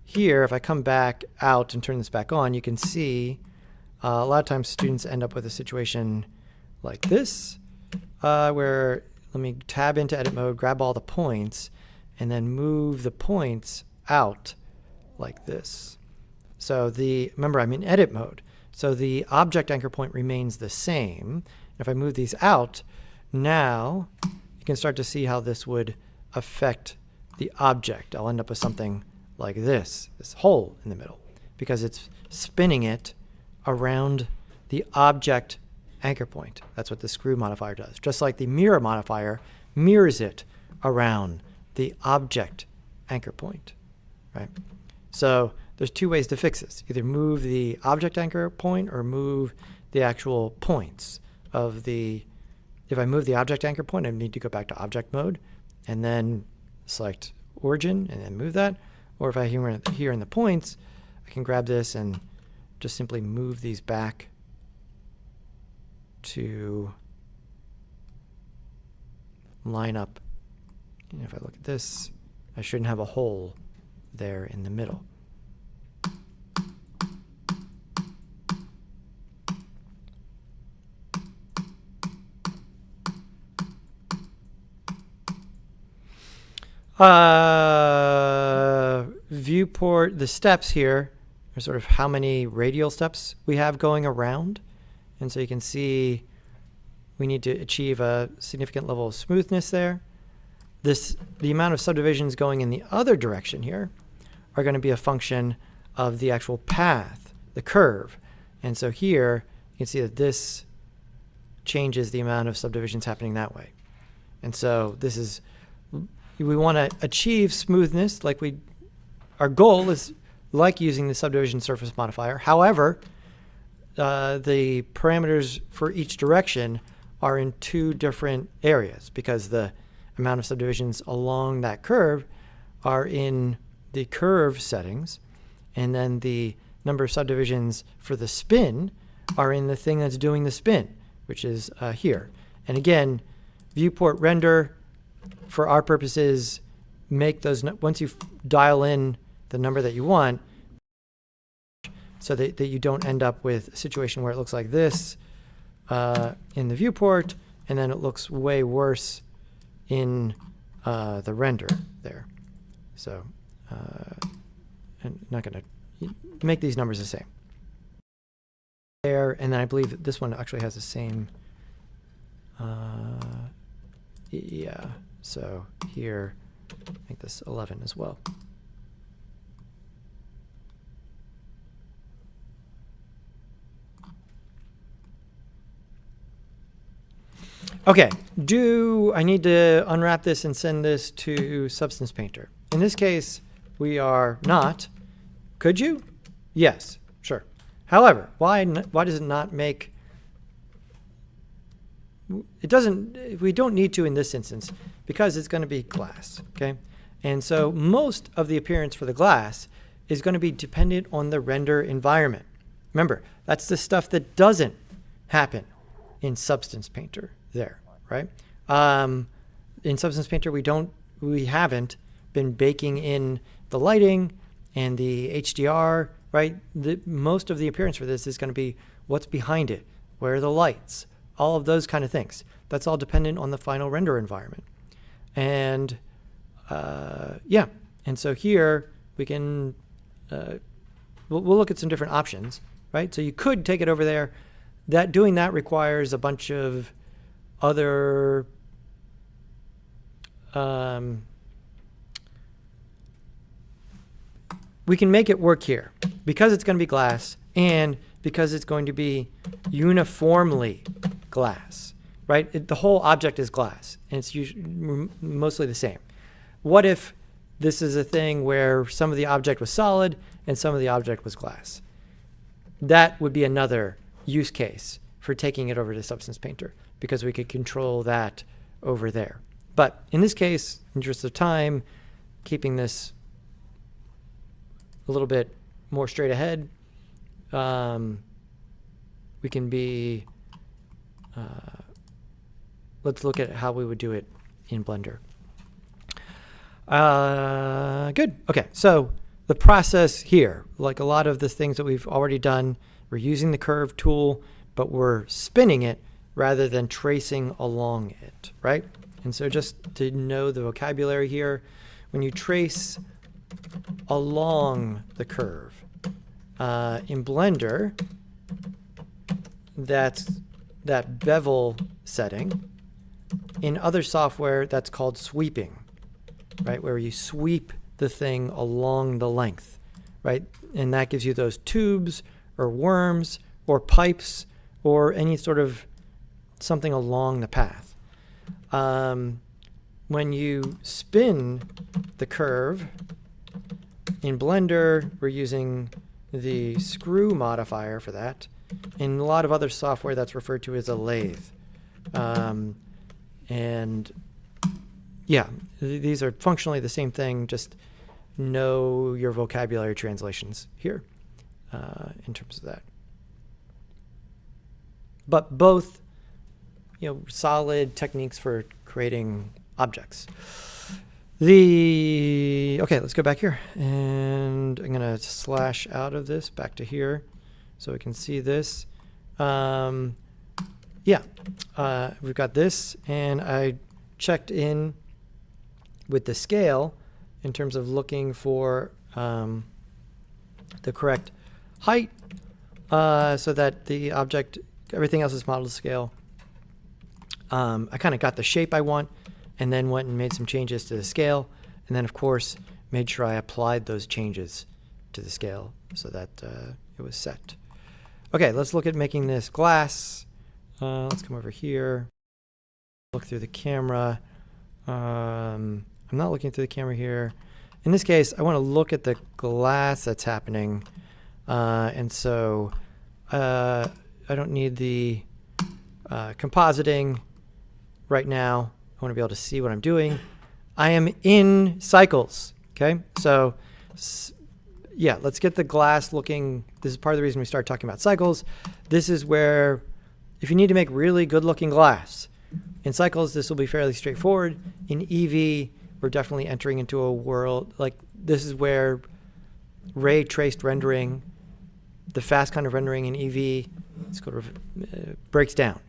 here, if I come back out and turn this back on, you can see a lot of times students end up with a situation like this, where let me tab into edit mode, grab all the points, and then move the points out like this. So remember, I'm in edit mode. So the object anchor point remains the same. If I move these out, now you can start to see how this would affect the object. I'll end up with something like this hole in the middle, because it's spinning it around the object anchor point. That's what the screw modifier does. Just like the mirror modifier mirrors it around the object anchor point, right? So there's two ways to fix this. Either move the object anchor point or move the actual points of the, if I move the object anchor point, I need to go back to object mode and then select origin and then move that. Or if I here in the points, I can grab this and just simply move these back to line up. And if I look at this, I shouldn't have a hole there in the middle. Viewport, the steps here are sort of how many radial steps we have going around. And so you can see we need to achieve a significant level of smoothness there. The amount of subdivisions going in the other direction here are going to be a function of the actual path, the curve. And so here you can see that this changes the amount of subdivisions happening that way. And so this is, we want to achieve smoothness, like our goal is like using the subdivision surface modifier. However, the parameters for each direction are in two different areas, because the amount of subdivisions along that curve are in the curve settings, and then the number of subdivisions for the spin are in the thing that's doing the spin, which is here. And again, viewport render, for our purposes, make those, once you dial in the number that you want, so that you don't end up with a situation where it looks like this in the viewport, and then it looks way worse in the render there. So I'm not going to make these numbers the same. There, and then I believe that this one actually has the same. Yeah, so here, make this 11 as well. Okay, do I need to unwrap this and send this to Substance Painter? In this case, we are not. Could you? Yes, sure. However, why does it not make... It doesn't... We don't need to in this instance because it's going to be glass, okay? And so most of the appearance for the glass is going to be dependent on the render environment. Remember, that's the stuff that doesn't happen in Substance Painter there, right? In Substance Painter, we haven't been baking in the lighting and the HDR, right? Most of the appearance for this is going to be what's behind it, where are the lights, all of those kind of things. That's all dependent on the final render environment. And yeah, and so here we can, we'll look at some different options, right? So you could take it over there. Doing that requires a bunch of other we can make it work here because it's going to be glass and because it's going to be uniformly glass, right? The whole object is glass and it's mostly the same. What if this is a thing where some of the object was solid and some of the object was glass? That would be another use case for taking it over to Substance Painter because we could control that over there. But in this case, in interest of time, keeping this a little bit more straight ahead, we can be, let's look at how we would do it in Blender. Good. Okay, so the process here, like a lot of the things that we've already done, we're using the curve tool, but we're spinning it rather than tracing along it, right? And so just to know the vocabulary here, when you trace along the curve, in Blender, that's that bevel setting. In other software, that's called sweeping, right? Where you sweep the thing along the length, right? And that gives you those tubes or worms or pipes or any sort of something along the path. When you spin the curve in Blender, we're using the screw modifier for that. In a lot of other software, that's referred to as a lathe. And yeah, these are functionally the same thing, just know your vocabulary translations here in terms of that. But both, solid techniques for creating objects. Okay, let's go back here. And I'm going to slash out of this back to here so we can see this. We've got this, and I checked in with the scale in terms of looking for the correct height so that the object, everything else is model to scale. I kind of got the shape I want and then went and made some changes to the scale. And then, of course, made sure I applied those changes to the scale so that it was set. Okay, let's look at making this glass. Let's come over here, look through the camera. I'm not looking through the camera here. In this case, I want to look at the glass that's happening. And so I don't need the compositing right now. I want to be able to see what I'm doing. I am in Cycles, okay? So yeah, let's get the glass looking. This is part of the reason we started talking about Cycles. This is where, if you need to make really good looking glass, in Cycles, this will be fairly straightforward. In Eevee, we're definitely entering into a world, like this is where ray traced rendering, the fast kind of rendering in Eevee, breaks down.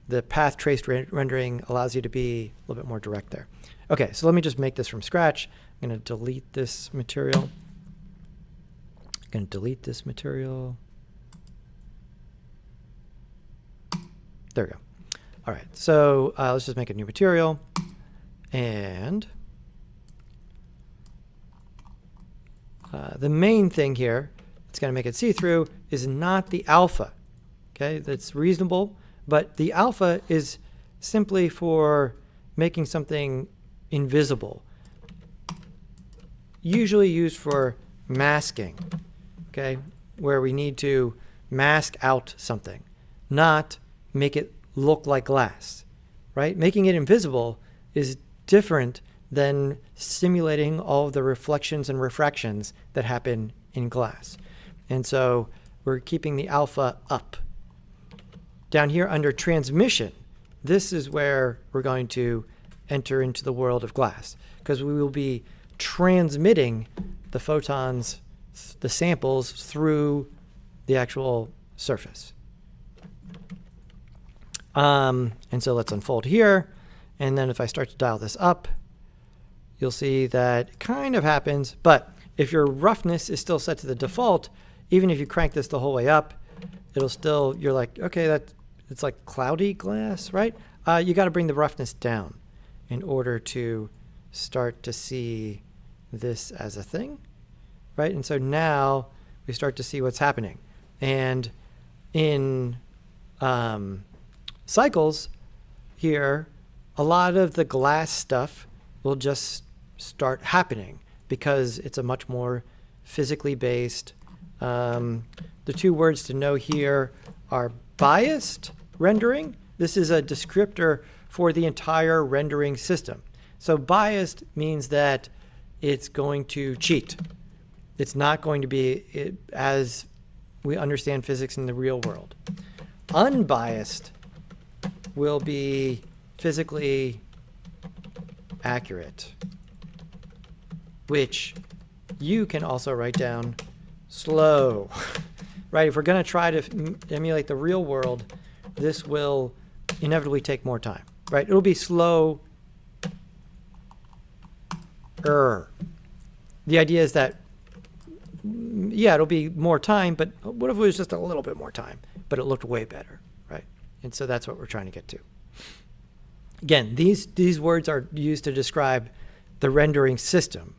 The path traced rendering allows you to be a little bit more direct there. Okay, so let me just make this from scratch. I'm going to delete this material. There we go. All right, so let's just make a new material. And the main thing here that's going to make it see-through is not the alpha. Okay, that's reasonable, but the alpha is simply for making something invisible, usually used for masking, okay, where we need to mask out something, not make it look like glass, right? Making it invisible is different than simulating all of the reflections and refractions that happen in glass. And so we're keeping the alpha up. Down here under transmission, this is where we're going to enter into the world of glass, because we will be transmitting the photons, the samples, through the actual surface. And so let's unfold here. And then if I start to dial this up, you'll see that it kind of happens. But if your roughness is still set to the default, even if you crank this the whole way up, it'll still, you're like, okay, it's like cloudy glass, right? You got to bring the roughness down in order to start to see this as a thing, right? And so now we start to see what's happening. And in cycles here, a lot of the glass stuff will just start happening because it's a much more physically based. The two words to know here are biased rendering. This is a descriptor for the entire rendering system. So biased means that it's going to cheat. It's not going to be as we understand physics in the real world. Unbiased will be physically accurate, which you can also write down slow, right? If we're going to try to emulate the real world, this will inevitably take more time, right? It'll be slow. The idea is that, yeah, it'll be more time, but what if it was just a little bit more time, but it looked way better, right? And so that's what we're trying to get to. Again, these words are used to describe the rendering system,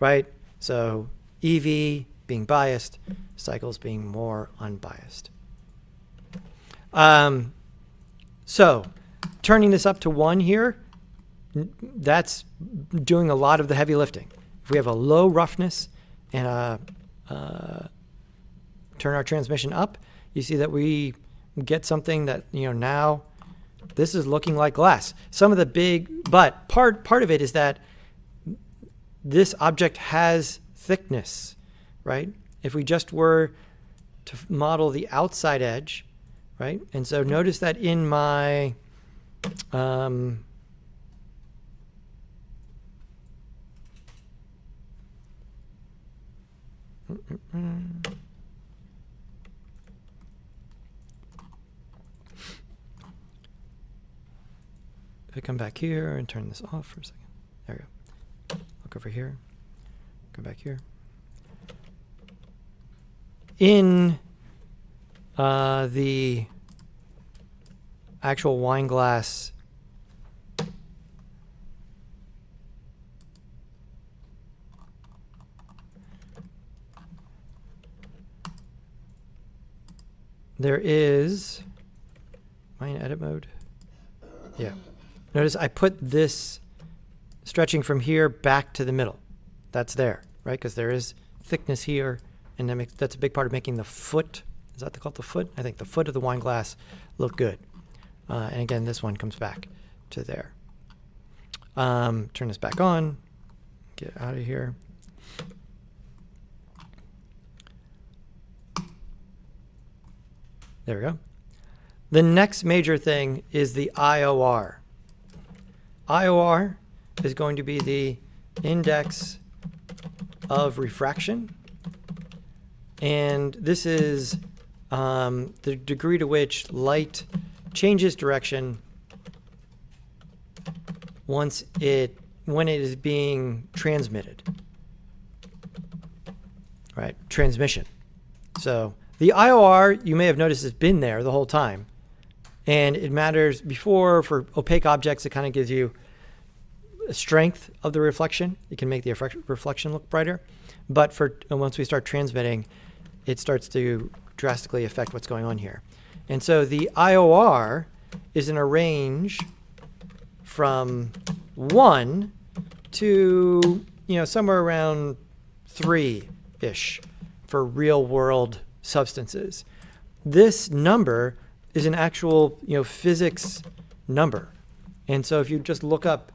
right? So EV being biased, cycles being more unbiased. So turning this up to 1 here, that's doing a lot of the heavy lifting. If we have a low roughness and turn our transmission up, you see that we get something that, now this is looking like glass. Some of the but part of it is that this object has thickness, right? If we just were to model the outside edge, right? And so notice that in my if I come back here and turn this off for a second, there we go. Look over here, go back here. In the actual wine glass there is, am I in edit mode? Yeah. Notice I put this stretching from here back to the middle. That's there, right? Because there is thickness here, and that's a big part of making the foot, is that called the foot? I think the foot of the wine glass look good. And again, this one comes back to there. Turn this back on, get out of here. There we go. The next major thing is the IOR. IOR is going to be the index of refraction. And this is the degree to which light changes direction when it is being transmitted. Right, transmission. So the IOR, you may have noticed, has been there the whole time. And it matters before for opaque objects, it kind of gives you a strength of the reflection. It can make the reflection look brighter. But once we start transmitting, it starts to drastically affect what's going on here. And so the IOR is in a range from 1 to, somewhere around 3-ish for real world substances. This number is an actual, physics number. And so if you just look up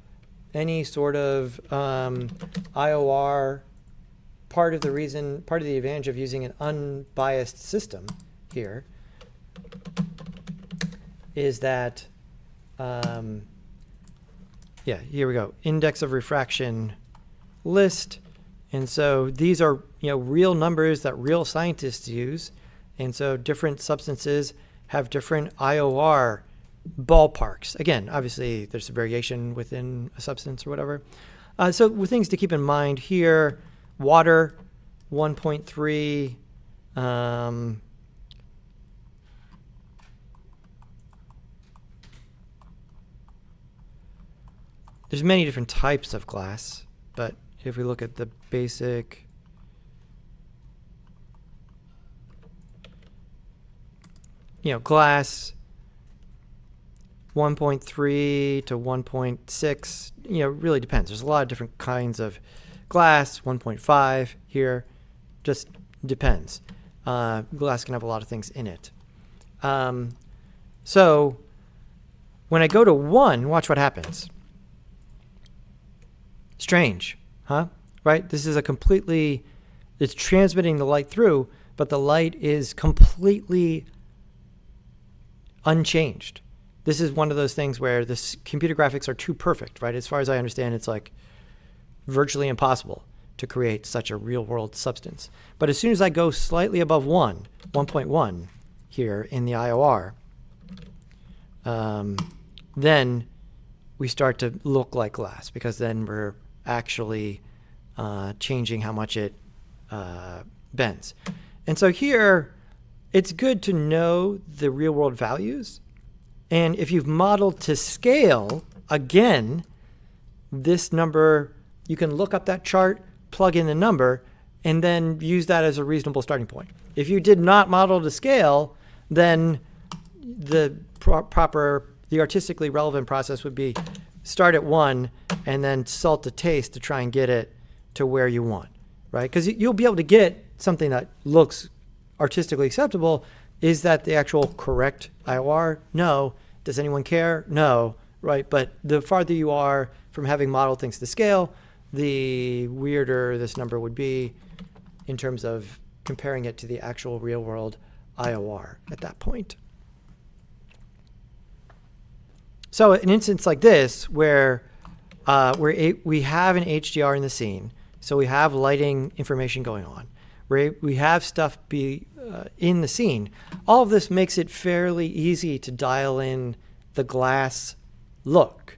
any sort of IOR, part of the advantage of using an unbiased system here is that, here we go, index of refraction list. And so these are, real numbers that real scientists use. And so different substances have different IOR ballparks. Again, obviously there's a variation within a substance or whatever. So with things to keep in mind here, water, 1.3, there's many different types of glass, but if we look at the basic, glass, 1.3 to 1.6, really depends. There's a lot of different kinds of glass, 1.5 here, just depends. Glass can have a lot of things in it. So when I go to 1, watch what happens. Strange, huh? Right? This is it's transmitting the light through, but the light is completely unchanged. This is one of those things where the computer graphics are too perfect, right? As far as I understand, it's like virtually impossible to create such a real world substance. But as soon as I go slightly above 1.1 here in the IOR, then we start to look like glass, because then we're actually changing how much it bends. And so here, it's good to know the real world values. And if you've modeled to scale, again, this number, you can look up that chart, plug in the number, and then use that as a reasonable starting point. If you did not model to scale, then the artistically relevant process would be start at 1 and then salt the taste to try and get it to where you want, right? Because you'll be able to get something that looks artistically acceptable. Is that the actual correct IOR? No. Does anyone care? No, right? But the farther you are from having modeled things to scale, the weirder this number would be in terms of comparing it to the actual real world IOR at that point. So an instance like this where we have an HDR in the scene, so we have lighting information going on, we have stuff in the scene. All of this makes it fairly easy to dial in the glass look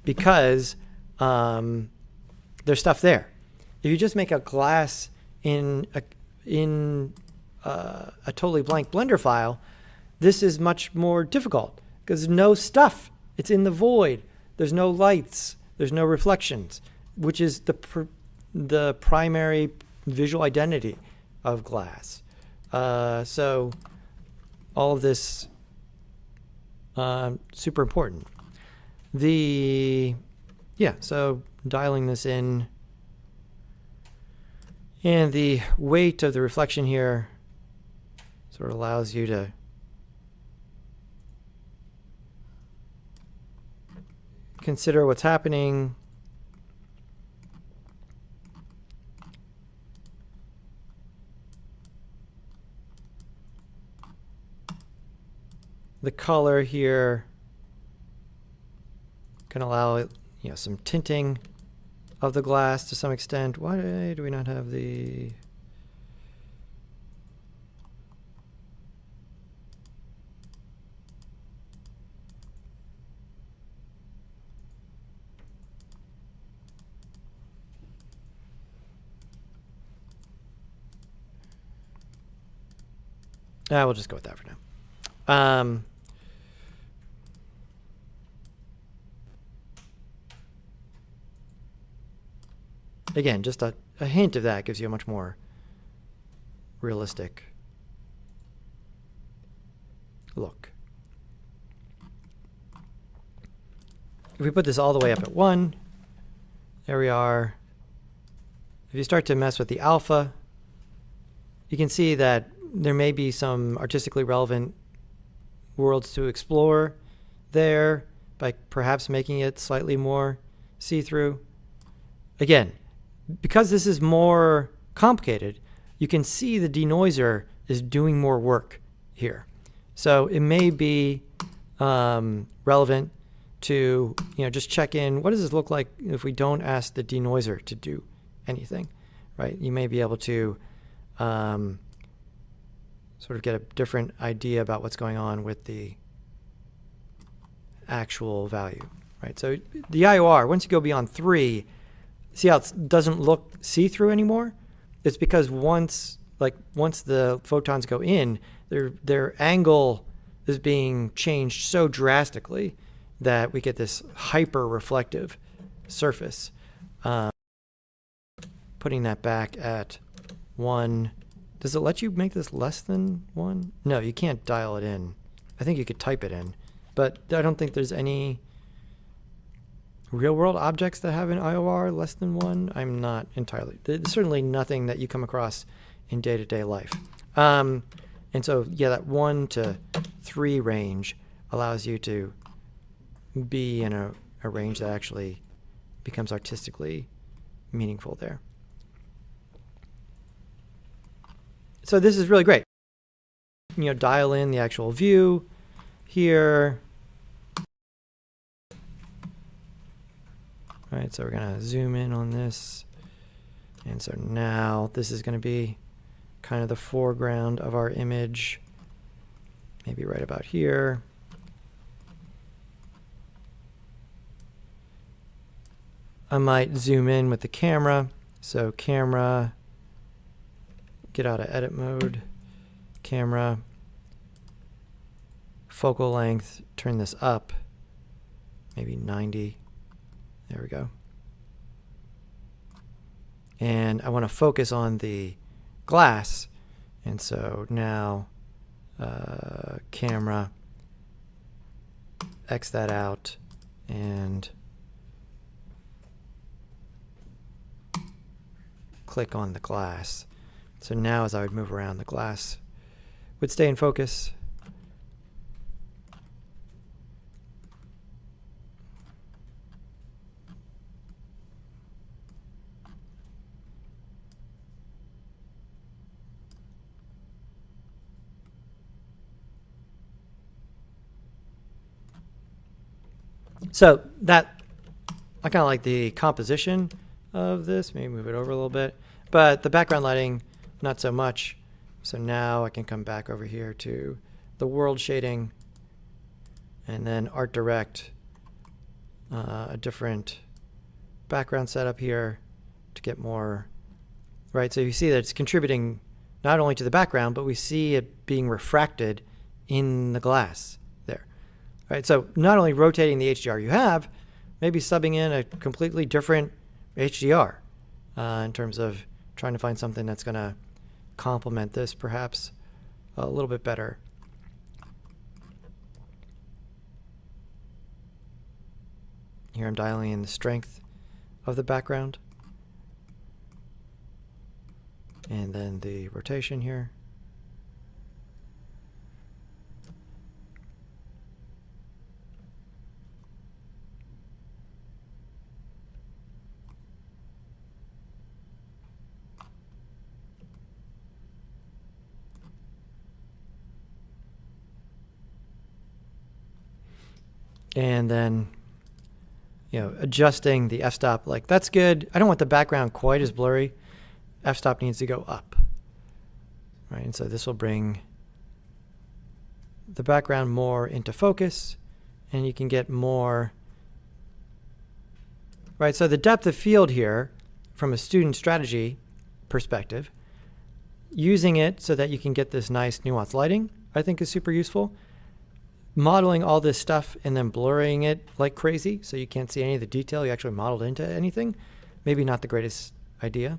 because there's stuff there. If you just make a glass in a totally blank Blender file, this is much more difficult because there's no stuff. It's in the void. There's no lights. There's no reflections, which is the primary visual identity of glass. So all of this super important. So dialing this in, and the weight of the reflection here sort of allows you to consider what's happening. The color here can allow some tinting of the glass to some extent. Why do we not have the... We'll just go with that for now. Again, just a hint of that gives you a much more realistic look. if we put this all the way up at 1, there we are. If you start to mess with the alpha, you can see that there may be some artistically relevant worlds to explore there by perhaps making it slightly more see-through. Again, because this is more complicated, you can see the denoiser is doing more work here. So it may be relevant to just check in, what does this look like if we don't ask the denoiser to do anything, right? You may be able to sort of get a different idea about what's going on with the actual value, right? So the IOR, once you go beyond 3, see how it doesn't look see-through anymore? It's because once the photons go in, their angle is being changed so drastically that we get this hyper-reflective surface. Putting that back at 1. Does it let you make this less than 1? No, you can't dial it in. I think you could type it in, but I don't think there's any real-world objects that have an IOR less than 1. I'm not entirely. There's certainly nothing that you come across in day-to-day life. And so, yeah, that 1 to 3 range allows you to be in a range that actually becomes artistically meaningful there. So this is really great. Dial in the actual view here. All right, so we're going to zoom in on this. And so now this is going to be kind of the foreground of our image, maybe right about here. I might zoom in with the camera. So camera, get out of edit mode, camera, focal length, turn this up, maybe 90. There we go. And I want to focus on the glass. And so now camera, X that out, and click on the glass. So now as I would move around, the glass would stay in focus. So that, I kind of like the composition of this. Maybe move it over a little bit. But the background lighting, not so much. So now I can come back over here to the world shading and then Art Direct, a different background setup here to get more, right? So you see that it's contributing not only to the background, but we see it being refracted in the glass there, right? So not only rotating the HDR you have, maybe subbing in a completely different HDR in terms of trying to find something that's going to complement this perhaps a little bit better. Here I'm dialing in the strength of the background. And then the rotation here. And then, adjusting the f-stop, like that's good. I don't want the background quite as blurry. F-stop needs to go up, right? And so this will bring the background more into focus, and you can get more, right? So the depth of field here, from a student strategy perspective, using it so that you can get this nice nuanced lighting, I think is super useful. Modeling all this stuff and then blurring it like crazy so you can't see any of the detail you actually modeled into anything, maybe not the greatest idea.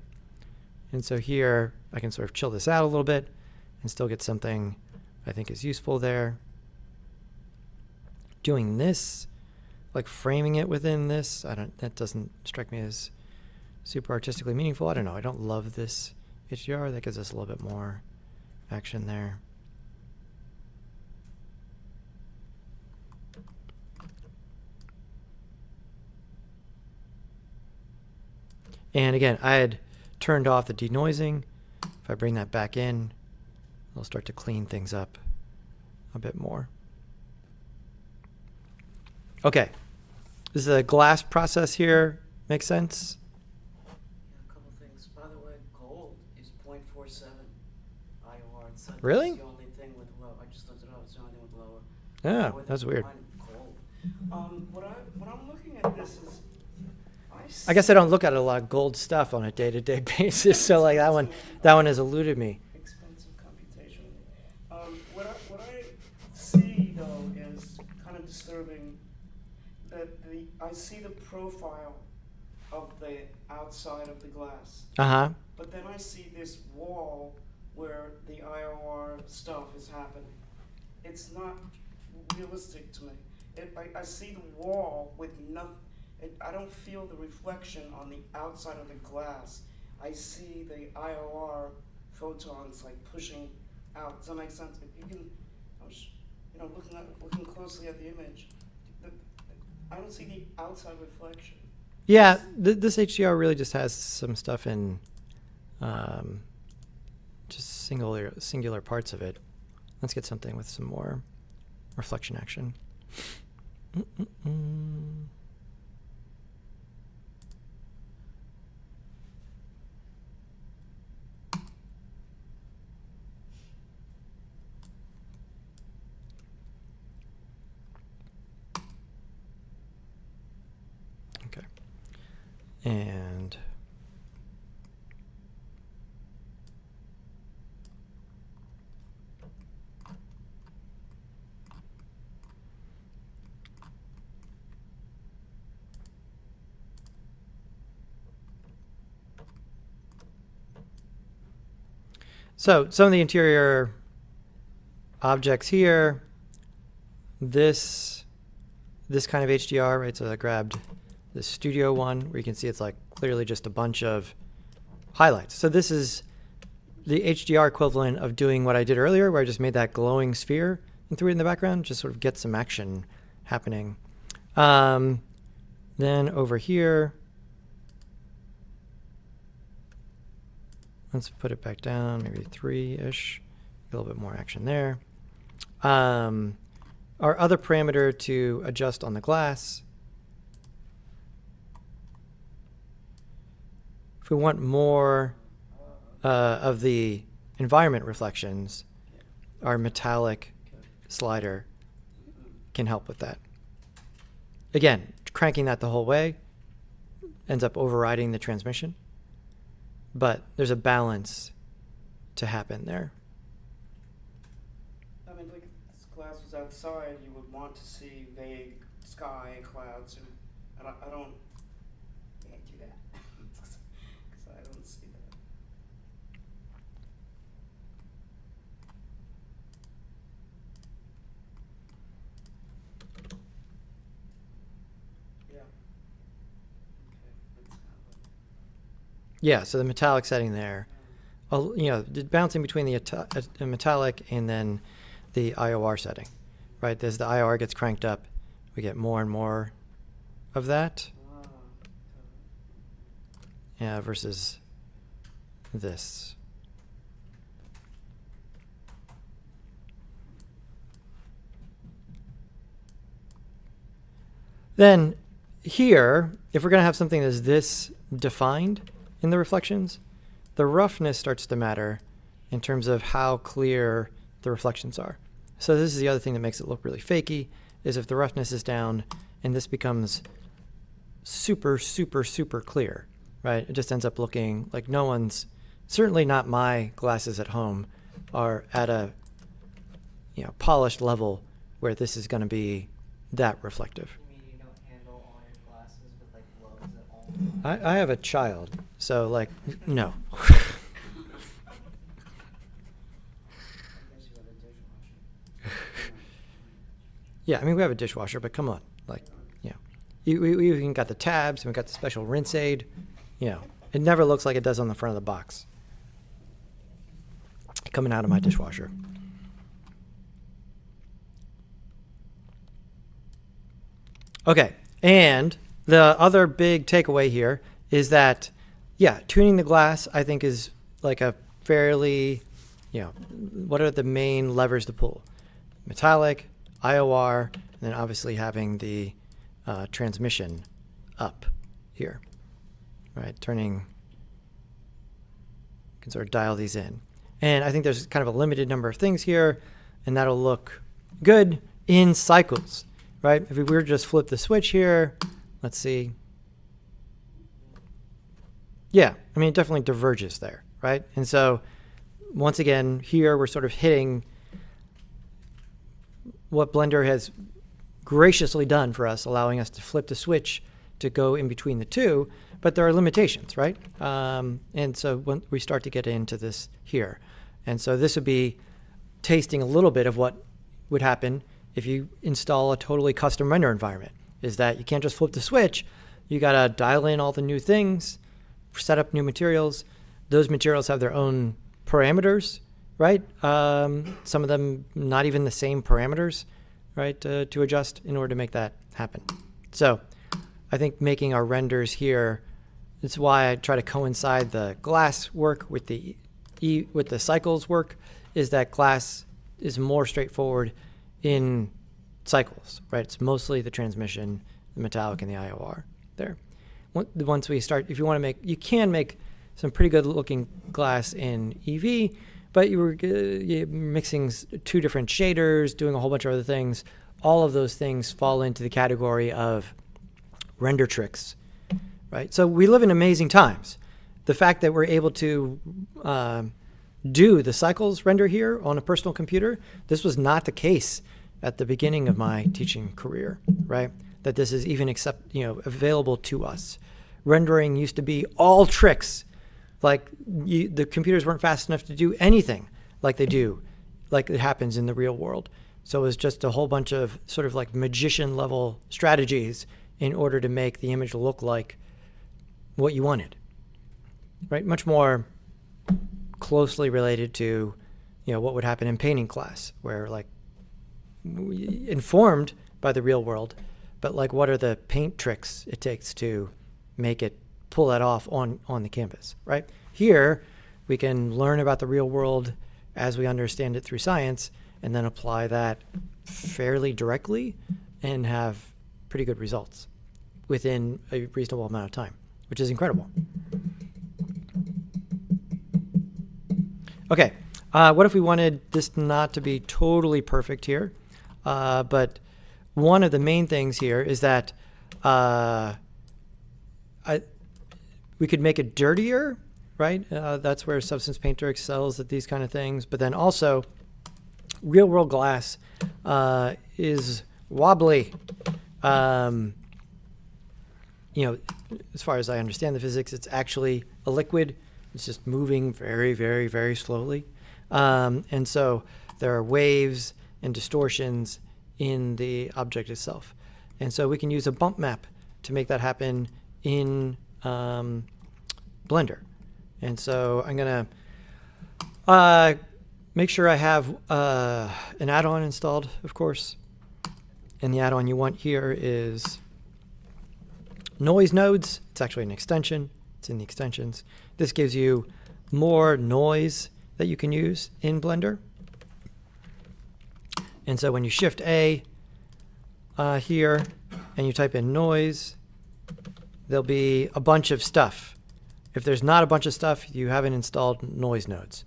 And so here I can sort of chill this out a little bit and still get something I think is useful there. Doing this like framing it within this. That doesn't strike me as super artistically meaningful. I don't know. I don't love this HDR. That gives us a little bit more action there. And again, I had turned off the denoising. If I bring that back in, it'll start to clean things up a bit more. Okay. Does the glass process here make sense? Yeah, a couple things. By the way, gold is 0.47 IOR. It's Really? the only thing with low. I just looked it up. It's the only thing with lower. Yeah, Lower that's than weird. Gold. When I'm looking at this is, I guess I don't look at a lot of gold stuff on a day-to-day basis, so like that one has eluded me. expensive computation. What I see though is kind of disturbing that I see the profile of the outside of the glass, Uh-huh. but then I see this wall where the IOR stuff is happening. It's not realistic to me. I see the wall with nothing. I don't feel the reflection on the outside of the glass. I see the IOR photons like pushing out. Does that make sense? If you can, looking closely at the image, I don't see the outside reflection. Yeah, this HDR really just has some stuff in just singular parts of it. Let's get something with some more reflection action. Okay. And so some of the interior objects here, this kind of HDR, right? So I grabbed the studio one where you can see it's like clearly just a bunch of highlights. So this is the HDR equivalent of doing what I did earlier, where I just made that glowing sphere and threw it in the background, just sort of get some action happening. Then over here, let's put it back down, maybe 3-ish, a little bit more action there. Our other parameter to adjust on the glass, if we want more of the environment reflections, our metallic slider can help with that. Again, cranking that the whole way ends up overriding the transmission, but there's a balance to happen there. I mean, like, if this glass was outside, you would want to see vague sky, clouds, and I don't can't do that because I don't see that. Yeah. Okay, let's have Yeah, so the metallic setting there, bouncing between the metallic and then the IOR setting, right? As the IOR gets cranked up, we get more and more of that versus this. Then here, if we're going to have something that's this defined in the reflections, the roughness starts to matter in terms of how clear the reflections are. So this is the other thing that makes it look really fakey, is if the roughness is down and this becomes super, super, super clear, right? It just ends up looking like no one's, certainly not my glasses at home, are at a polished level where this is going to be that reflective. You mean you don't handle all your glasses with like gloves at all? I have a child, so like, no. I guess you have a dishwasher. Yeah, I mean, we have a dishwasher, but come on, like, we even got the tabs and we got the special rinse aid. You know, it never looks like it does on the front of the box. Coming out of my dishwasher. Okay, and the other big takeaway here is that, yeah, tuning the glass, I think, is like a fairly, you know, what are the main levers to pull? Metallic, IOR, and then obviously having the transmission up here, right? Turning, you can sort of dial these in. And I think there's kind of a limited number of things here, and that'll look good in cycles, right? If we were to just flip the switch here, let's see. Yeah, I mean, it definitely diverges there, right? And so once again, here we're sort of hitting what Blender has graciously done for us, allowing us to flip the switch to go in between the two, but there are limitations, right? And so when we start to get into this here, and so this would be tasting a little bit of what would happen if you install a totally custom render environment, is that you can't just flip the switch, you gotta dial in all the new things, set up new materials. Those materials have their own parameters, right? Some of them not even the same parameters, right, to adjust in order to make that happen. So I think making our renders here, it's why I try to coincide the glass work with the cycles work, is that glass is more straightforward in cycles, right? It's mostly the transmission, the metallic, and the IOR there. Once we start, if you want to make, you can make some pretty good looking glass in EV, but you're mixing two different shaders, doing a whole bunch of other things. All of those things fall into the category of render tricks, right? So we live in amazing times. The fact that we're able to do the cycles render here on a personal computer, this was not the case at the beginning of my teaching career, right? That this is even available to us. Rendering used to be all tricks. Like the computers weren't fast enough to do anything like they do, like it happens in the real world. So it was just a whole bunch of sort of like magician level strategies in order to make the image look like what you wanted, right? Much more closely related to, what would happen in painting class, where like informed by the real world, but like what are the paint tricks it takes to make it pull that off on the canvas, right? Here, we can learn about the real world as we understand it through science, and then apply that fairly directly and have pretty good results within a reasonable amount of time, which is incredible. Okay, what if we wanted this not to be totally perfect here? But one of the main things here is that we could make it dirtier, right? That's where Substance Painter excels at these kind of things. But then also, real world glass is wobbly. As far as I understand the physics, it's actually a liquid. It's just moving very, very, very slowly. And so there are waves and distortions in the object itself. And so we can use a bump map to make that happen in Blender. And so I'm going to make sure I have an add-on installed, of course. And the add-on you want here is noise nodes. It's actually an extension. It's in the extensions. This gives you more noise that you can use in Blender. And so when you shift A here and you type in noise, there'll be a bunch of stuff. If there's not a bunch of stuff, you haven't installed noise nodes.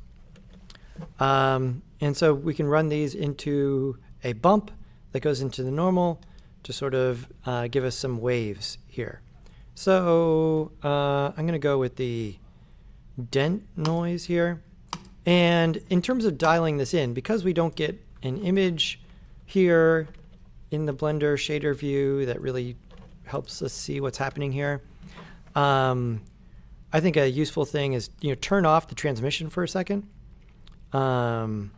And so we can run these into a bump that goes into the normal to sort of give us some waves here. So I'm going to go with the dent noise here. And in terms of dialing this in, because we don't get an image here in the Blender shader view that really helps us see what's happening here, I think a useful thing is turn off the transmission for a second, and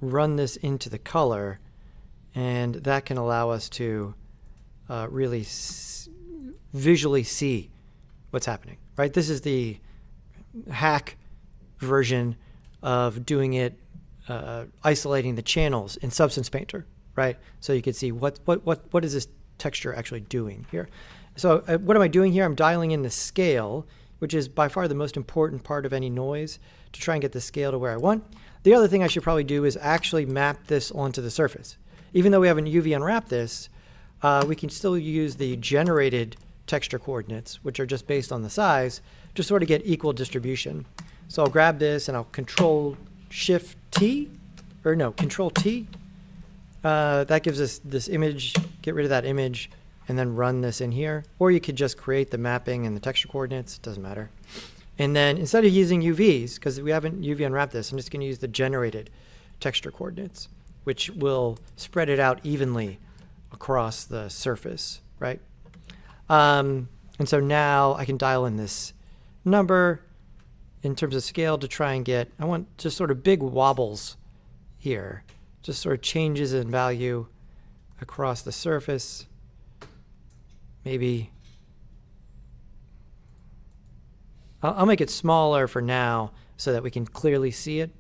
run this into the color, And that can allow us to really visually see what's happening, right? This is the hack version of doing it, isolating the channels in Substance Painter, right? So you can see what is this texture actually doing here. So what am I doing here? I'm dialing in the scale, which is by far the most important part of any noise, to try and get the scale to where I want. The other thing I should probably do is actually map this onto the surface. Even though we haven't UV unwrapped this, we can still use the generated texture coordinates, which are just based on the size, to sort of get equal distribution. So I'll grab this and I'll Control T. That gives us this image, get rid of that image, and then run this in here. Or you could just create the mapping and the texture coordinates, doesn't matter. And then instead of using UVs, because we haven't UV unwrapped this, I'm just going to use the generated texture coordinates, which will spread it out evenly across the surface, right? And so now I can dial in this number in terms of scale to try and get, I want just sort of big wobbles here, just sort of changes in value across the surface. Maybe I'll make it smaller for now so that we can clearly see it.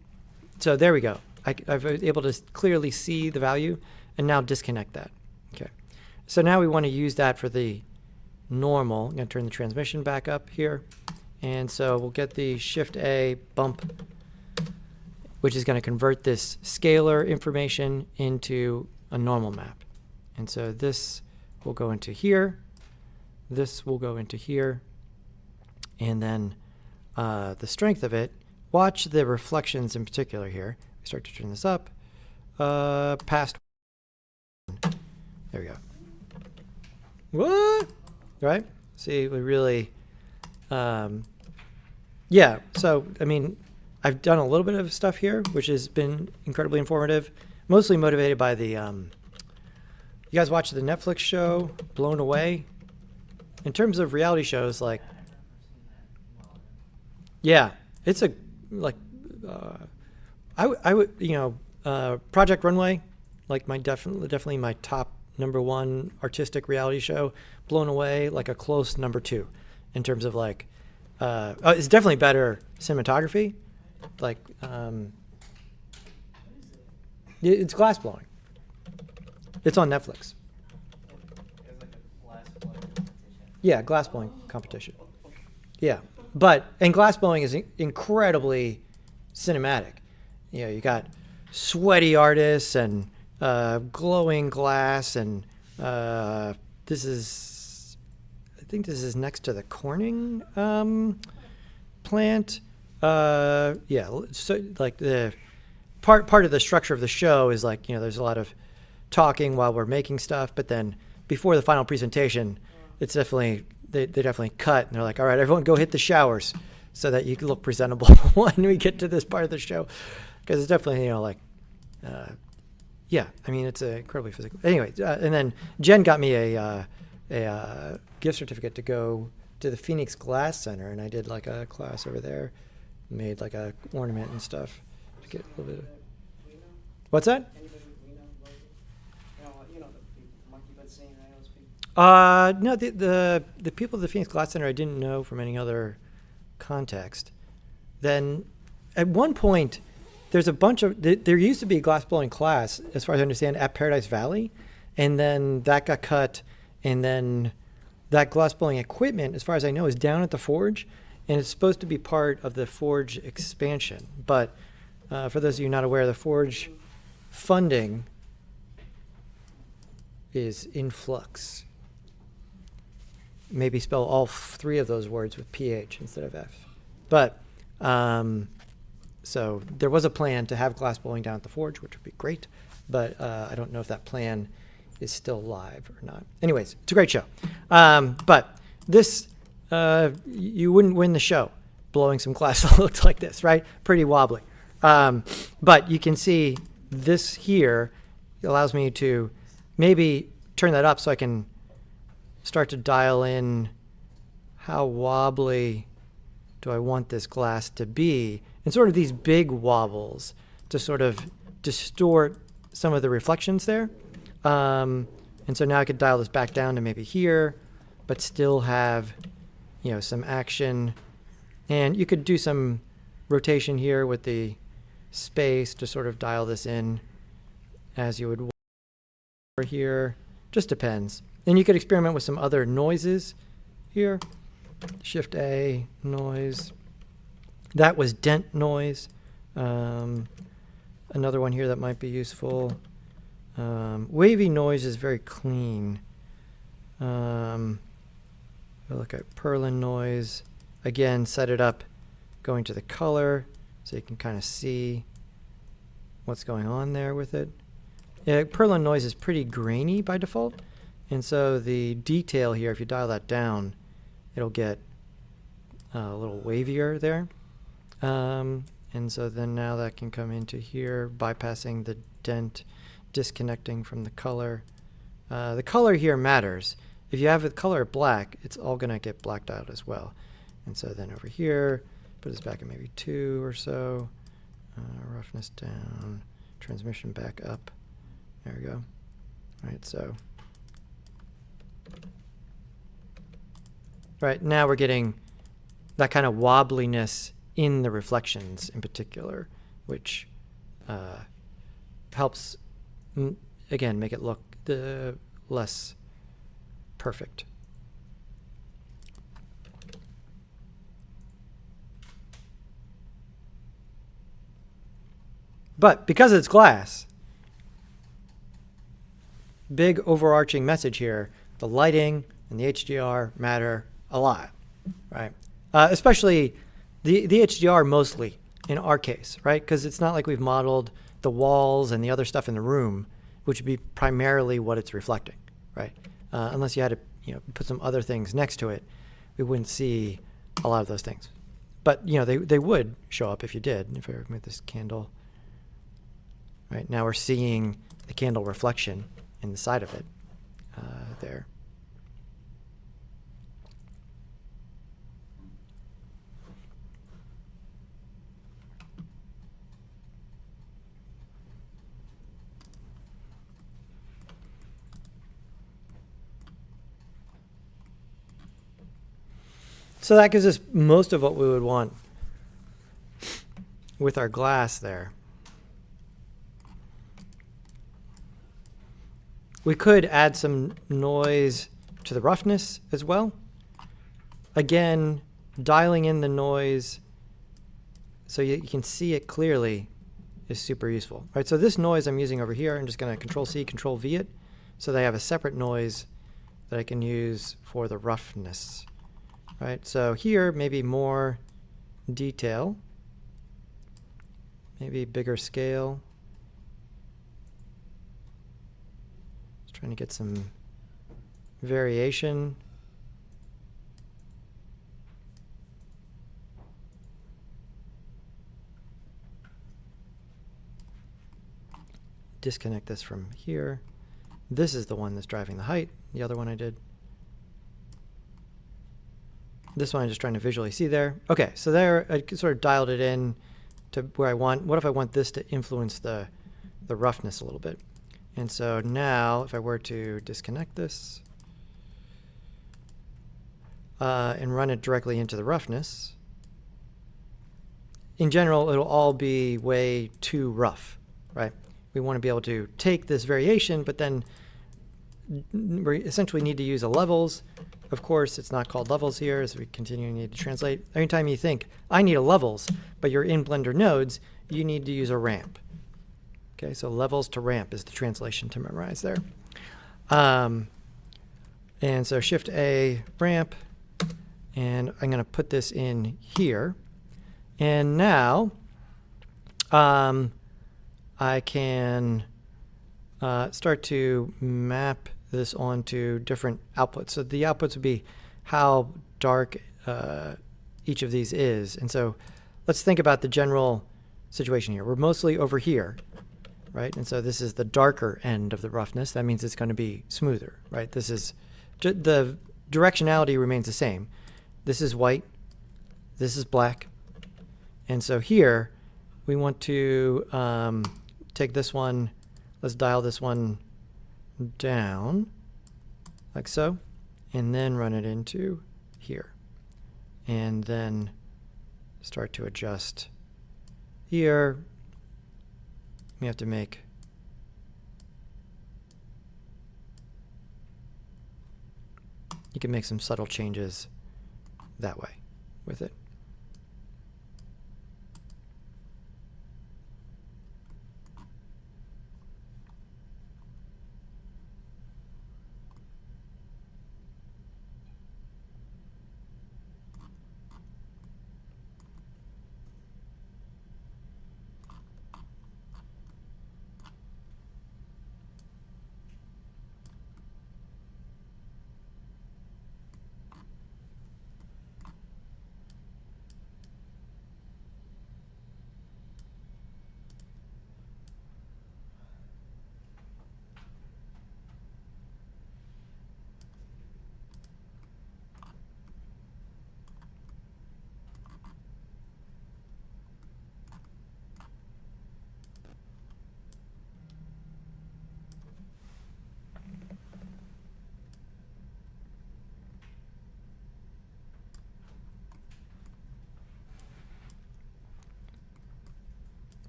So there we go. I've been able to clearly see the value, and now disconnect that. Okay. So now we want to use that for the normal. I'm going to turn the transmission back up here. And so we'll get the Shift A bump, which is going to convert this scalar information into a normal map. And so this will go into here. This will go into here. And then the strength of it, watch the reflections in particular here. We start to turn this up past. There we go. What? Right? See, we really, yeah. So, I mean, I've done a little bit of stuff here, which has been incredibly informative, mostly motivated by the, you guys watch the Netflix show, Blown Away? In terms of reality shows, like, yeah, it's a, like, I would, you know, Project Runway, like my definitely my top #1 artistic reality show. Blown Away, like a close #2 in terms of like, it's definitely better cinematography. Like, it's glass blowing. It's on Netflix. It was like a glass blowing competition. Yeah, glass blowing competition. Yeah, and glass blowing is incredibly cinematic. You know, you got sweaty artists and glowing glass, and this is, I think this is next to the Corning plant. Yeah, so like the part of the structure of the show is like, you know, there's a lot of talking while we're making stuff, but then before the final presentation, it's definitely, they definitely cut, and they're like, all right, everyone go hit the showers so that you can look presentable when we get to this part of the show. Because it's definitely, you know, like, yeah, I mean, it's incredibly physical. Anyway, and then Jen got me a gift certificate to go to the Phoenix Glass Center, and I did like a class over there, made like a ornament and stuff to get a little bit of. What's that? Anybody we know local? You know the people, Monkey Bud Scene, I know those people. No, the people at the Phoenix Glass Center I didn't know from any other context. Then at one point, there's a bunch of, there used to be a glass blowing class, as far as I understand, at Paradise Valley, and then that got cut, and then that glass blowing equipment, as far as I know, is down at the Forge, and it's supposed to be part of the Forge expansion. But for those of you not aware, the Forge funding is in flux. Maybe spell all 3 of those words with PH instead of F. But, so there was a plan to have glass blowing down at the Forge, which would be great, but I don't know if that plan is still live or not. Anyways, it's a great show. But this, you wouldn't win the show blowing some glass that looks like this, right? Pretty wobbly. But you can see this here allows me to maybe turn that up so I can start to dial in how wobbly do I want this glass to be, and sort of these big wobbles to sort of distort some of the reflections there. And so now I could dial this back down to maybe here, but still have, some action. And you could do some rotation here with the space to sort of dial this in as you would over here. Just depends. And you could experiment with some other noises here. Shift A, noise. That was dent noise. Another one here that might be useful. Wavy noise is very clean. We'll look at Perlin noise. Again, set it up going to the color so you can kind of see what's going on there with it. Yeah, Perlin noise is pretty grainy by default. And so the detail here, if you dial that down, it'll get a little wavier there. And so then now that can come into here, bypassing the dent, disconnecting from the color. The color here matters. If you have the color black, it's all going to get blacked out as well. And so then over here, put this back at maybe 2 or so. Roughness down, transmission back up. There we go. All right, so. Right, now we're getting that kind of wobbliness in the reflections in particular, which helps, again, make it look less perfect. But because it's glass, big overarching message here, the lighting and the HDR matter a lot, right? Especially the HDR mostly in our case, right? Because it's not like we've modeled the walls and the other stuff in the room, which would be primarily what it's reflecting, right? Unless you had to put some other things next to it, we wouldn't see a lot of those things. But they would show up if you did. If I remove this candle, right now we're seeing the candle reflection in the side of it there. So that gives us most of what we would want with our glass there. We could add some noise to the roughness as well. Again, dialing in the noise so you can see it clearly is super useful. Right, so this noise I'm using over here, I'm just going to Control-C, Control-V it, so they have a separate noise that I can use for the roughness. Right, so here maybe more detail, maybe bigger scale. Just trying to get some variation. Disconnect this from here. This is the one that's driving the height. The other one I did. This one I'm just trying to visually see there. Okay, so there I sort of dialed it in to where I want. What if I want this to influence the roughness a little bit? And so now if I were to disconnect this and run it directly into the roughness, in general it'll all be way too rough, right? We want to be able to take this variation, but then we essentially need to use a levels. Of course, it's not called levels here, as we continue to need to translate. Anytime you think, I need a levels, but you're in Blender nodes, you need to use a ramp. Okay, so levels to ramp is the translation to memorize there. And so Shift A, ramp, and I'm going to put this in here. And now I can start to map this onto different outputs. So the outputs would be how dark each of these is. And so let's think about the general situation here. We're mostly over here, right? And so this is the darker end of the roughness. That means it's going to be smoother, right? This is the directionality remains the same. This is white. This is black. And so here we want to take this one. Let's dial this one down like so, and then run it into here. And then start to adjust here. We have to make you can make some subtle changes that way with it.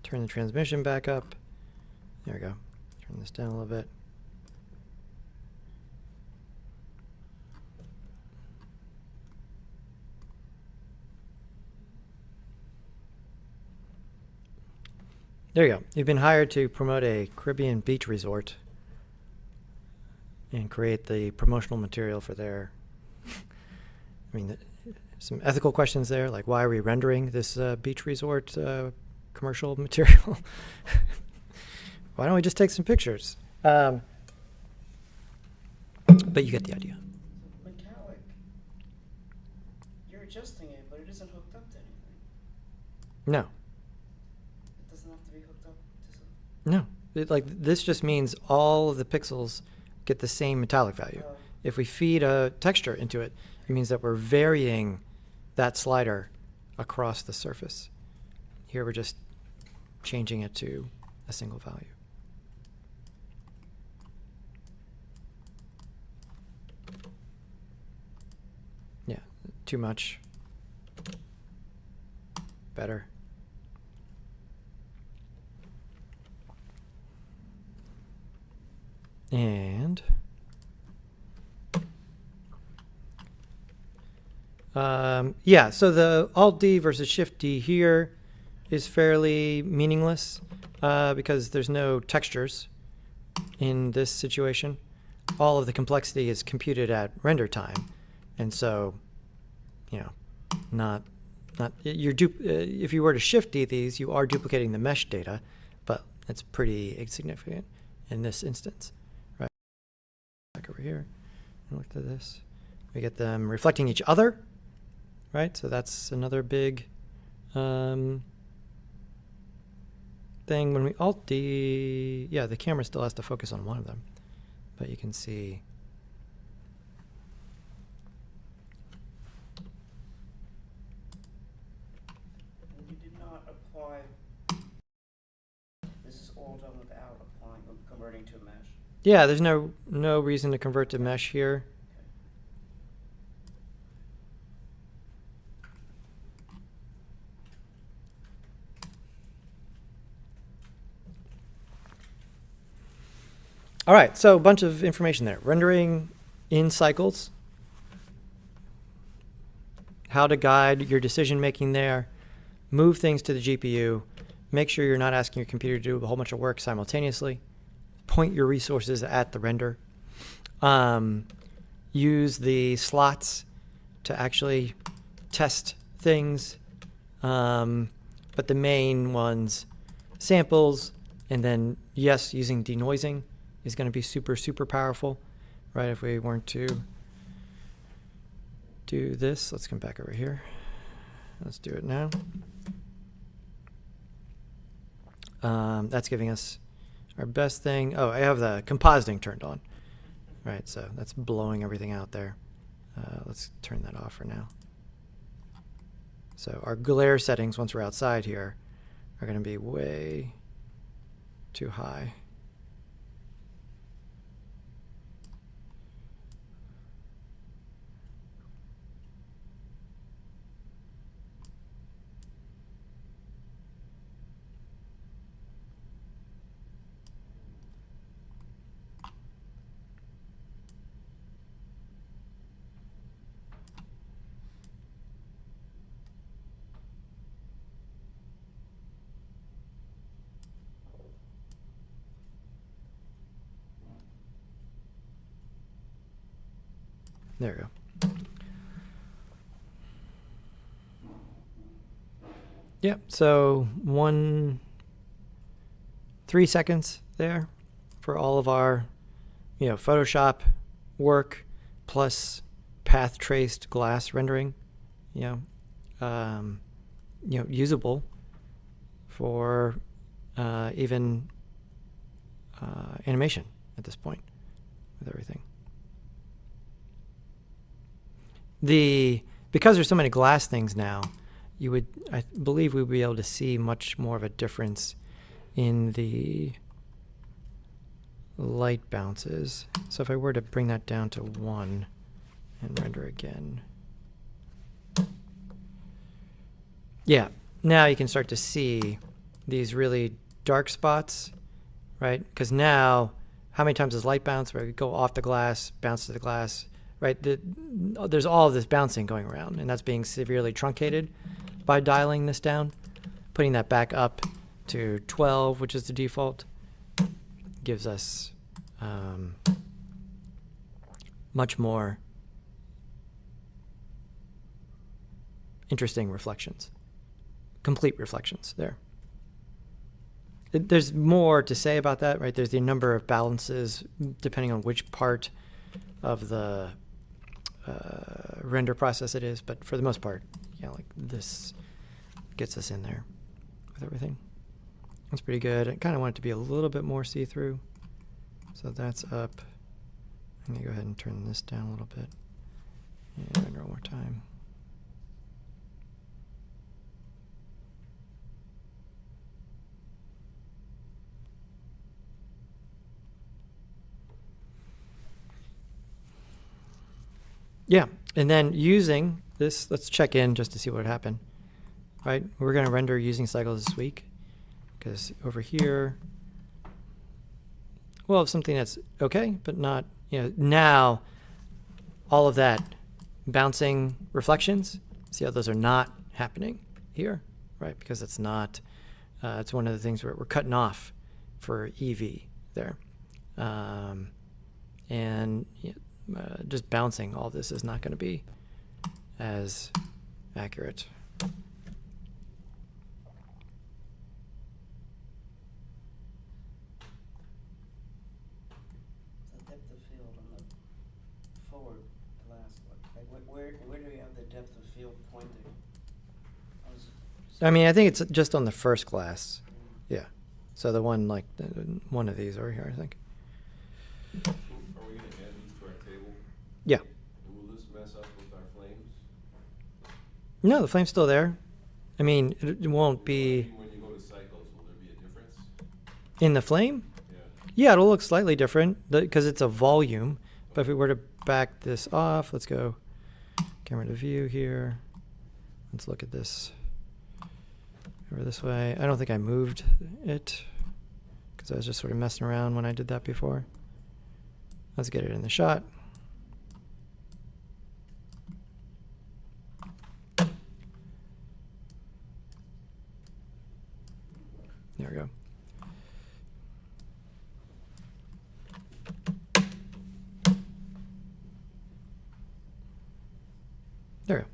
Turn the transmission back up. There we go. Turn this down a little bit. There you go. You've been hired to promote a Caribbean beach resort and create the promotional material for their. I mean, some ethical questions there, like why are we rendering this beach resort commercial material? Why don't we just take some pictures? But you get the idea. Metallic. You're adjusting it, but it isn't hooked up to anything. No, It doesn't have to be hooked up to some. no. Like this just means all of the pixels get the same metallic value. If we feed a texture into it, it means that we're varying that slider across the surface. Here we're just changing it to a single value. Yeah, too much. Better. And yeah, so the Alt-D versus Shift-D here is fairly meaningless because there's no textures in this situation. All of the complexity is computed at render time, and so, you know, not if you were to Shift-D these, you are duplicating the mesh data, but it's pretty insignificant in this instance. Right, back over here and look at this. We get them reflecting each other. Right, so that's another big thing. When we Alt-D, yeah, the camera still has to focus on one of them, but you can see. You did not apply. This is all done without applying or converting to a mesh. Yeah, there's no reason to convert to mesh here. All right, so a bunch of information there. Rendering in cycles, how to guide your decision making there, move things to the GPU, make sure you're not asking your computer to do a whole bunch of work simultaneously, point your resources at the render, use the slots to actually test things, but the main ones, samples, and then yes, using denoising is going to be super, super powerful, right? If we weren't to do this, let's come back over here. Let's do it now. That's giving us our best thing. Oh, I have the compositing turned on, right? So that's blowing everything out there. Let's turn that off for now. So our glare settings, once we're outside here, are going to be way too high. There we go. Yep, so 3 seconds there for all of our, Photoshop work plus path traced glass rendering, usable for even animation at this point with everything. Because there's so many glass things now, I believe we would be able to see much more of a difference in the light bounces. So if I were to bring that down to 1 and render again. Yeah, now you can start to see these really dark spots, right? Because now, how many times does light bounce? Where we go off the glass, bounce to the glass, right? There's all of this bouncing going around, and that's being severely truncated by dialing this down. Putting that back up to 12, which is the default, gives us much more interesting reflections, complete reflections there. There's more to say about that, right? There's the number of balances depending on which part of the render process it is, but for the most part, like this gets us in there with everything. That's pretty good. I kind of want it to be a little bit more see-through, so that's up. I'm gonna go ahead and turn this down a little bit and render one more time. Yeah, and then using this, let's check in just to see what would happen. Right, we're going to render using cycles this week because over here, we'll have something that's okay, but not, now all of that bouncing reflections, see how those are not happening here, right? Because it's not, it's one of the things we're cutting off for EV there. And just bouncing all this is not going to be as accurate. The depth of field on the forward glass, like where do you have the depth of field pointing? I think it's just on the first glass. Yeah. So the one, like, one of these over here, I think. Are we gonna add these to our table? Yeah. And will this mess up with our flames? No, the flame's still there. It won't be When you go to cycles, will there be a difference? in the flame. Yeah. Yeah, it'll look slightly different because it's a volume. But if we were to back this off, let's go camera to view here. Let's look at this over this way. I don't think I moved it because I was just sort of messing around when I did that before. Let's get it in the shot. There we go. There we go.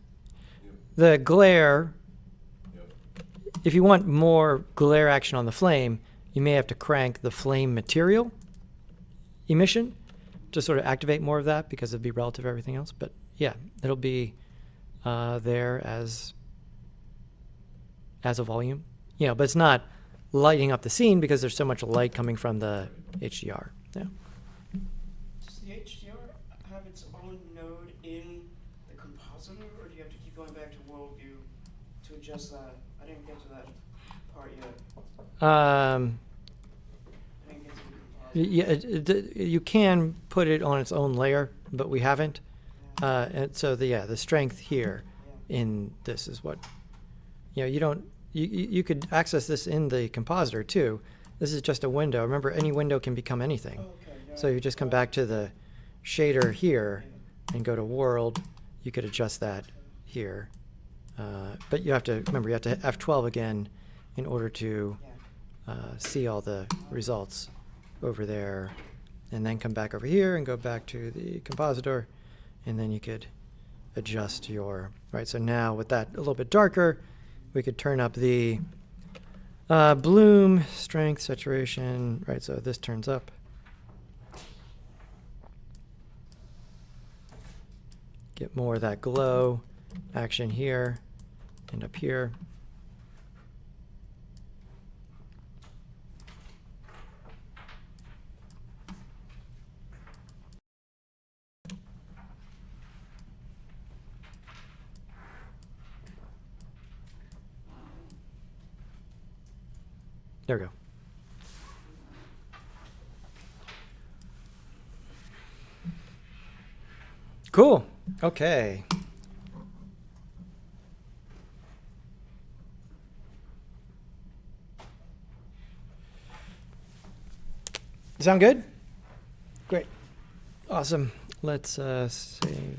Yep. The glare, Yep. if you want more glare action on the flame, you may have to crank the flame material emission to sort of activate more of that because it'd be relative to everything else. But yeah, it'll be there as a volume. But it's not lighting up the scene because there's so much light coming from the HDR. Yeah. Does the HDR have its own node in the compositor, or do you have to keep going back to world view to adjust that? I didn't get to that part yet. I didn't get to the compositor. Yeah, you can put it on its own layer, but we haven't. And so the strength here in this is what, you don't, you could access this in the compositor too. This is just a window. Remember, any window can become anything. Okay, yeah. So you just come back to the shader here and go to world. You could adjust that here. But you have to, remember, you have to F12 again in order to see all the results over there, and then come back over here and go back to the compositor and then you could adjust your, right, so now with that a little bit darker, we could turn up the bloom, strength, saturation, right, so this turns up. Get more of that glow action here and up here. There we go. Cool. Okay. Sound good? Great. Awesome. Let's save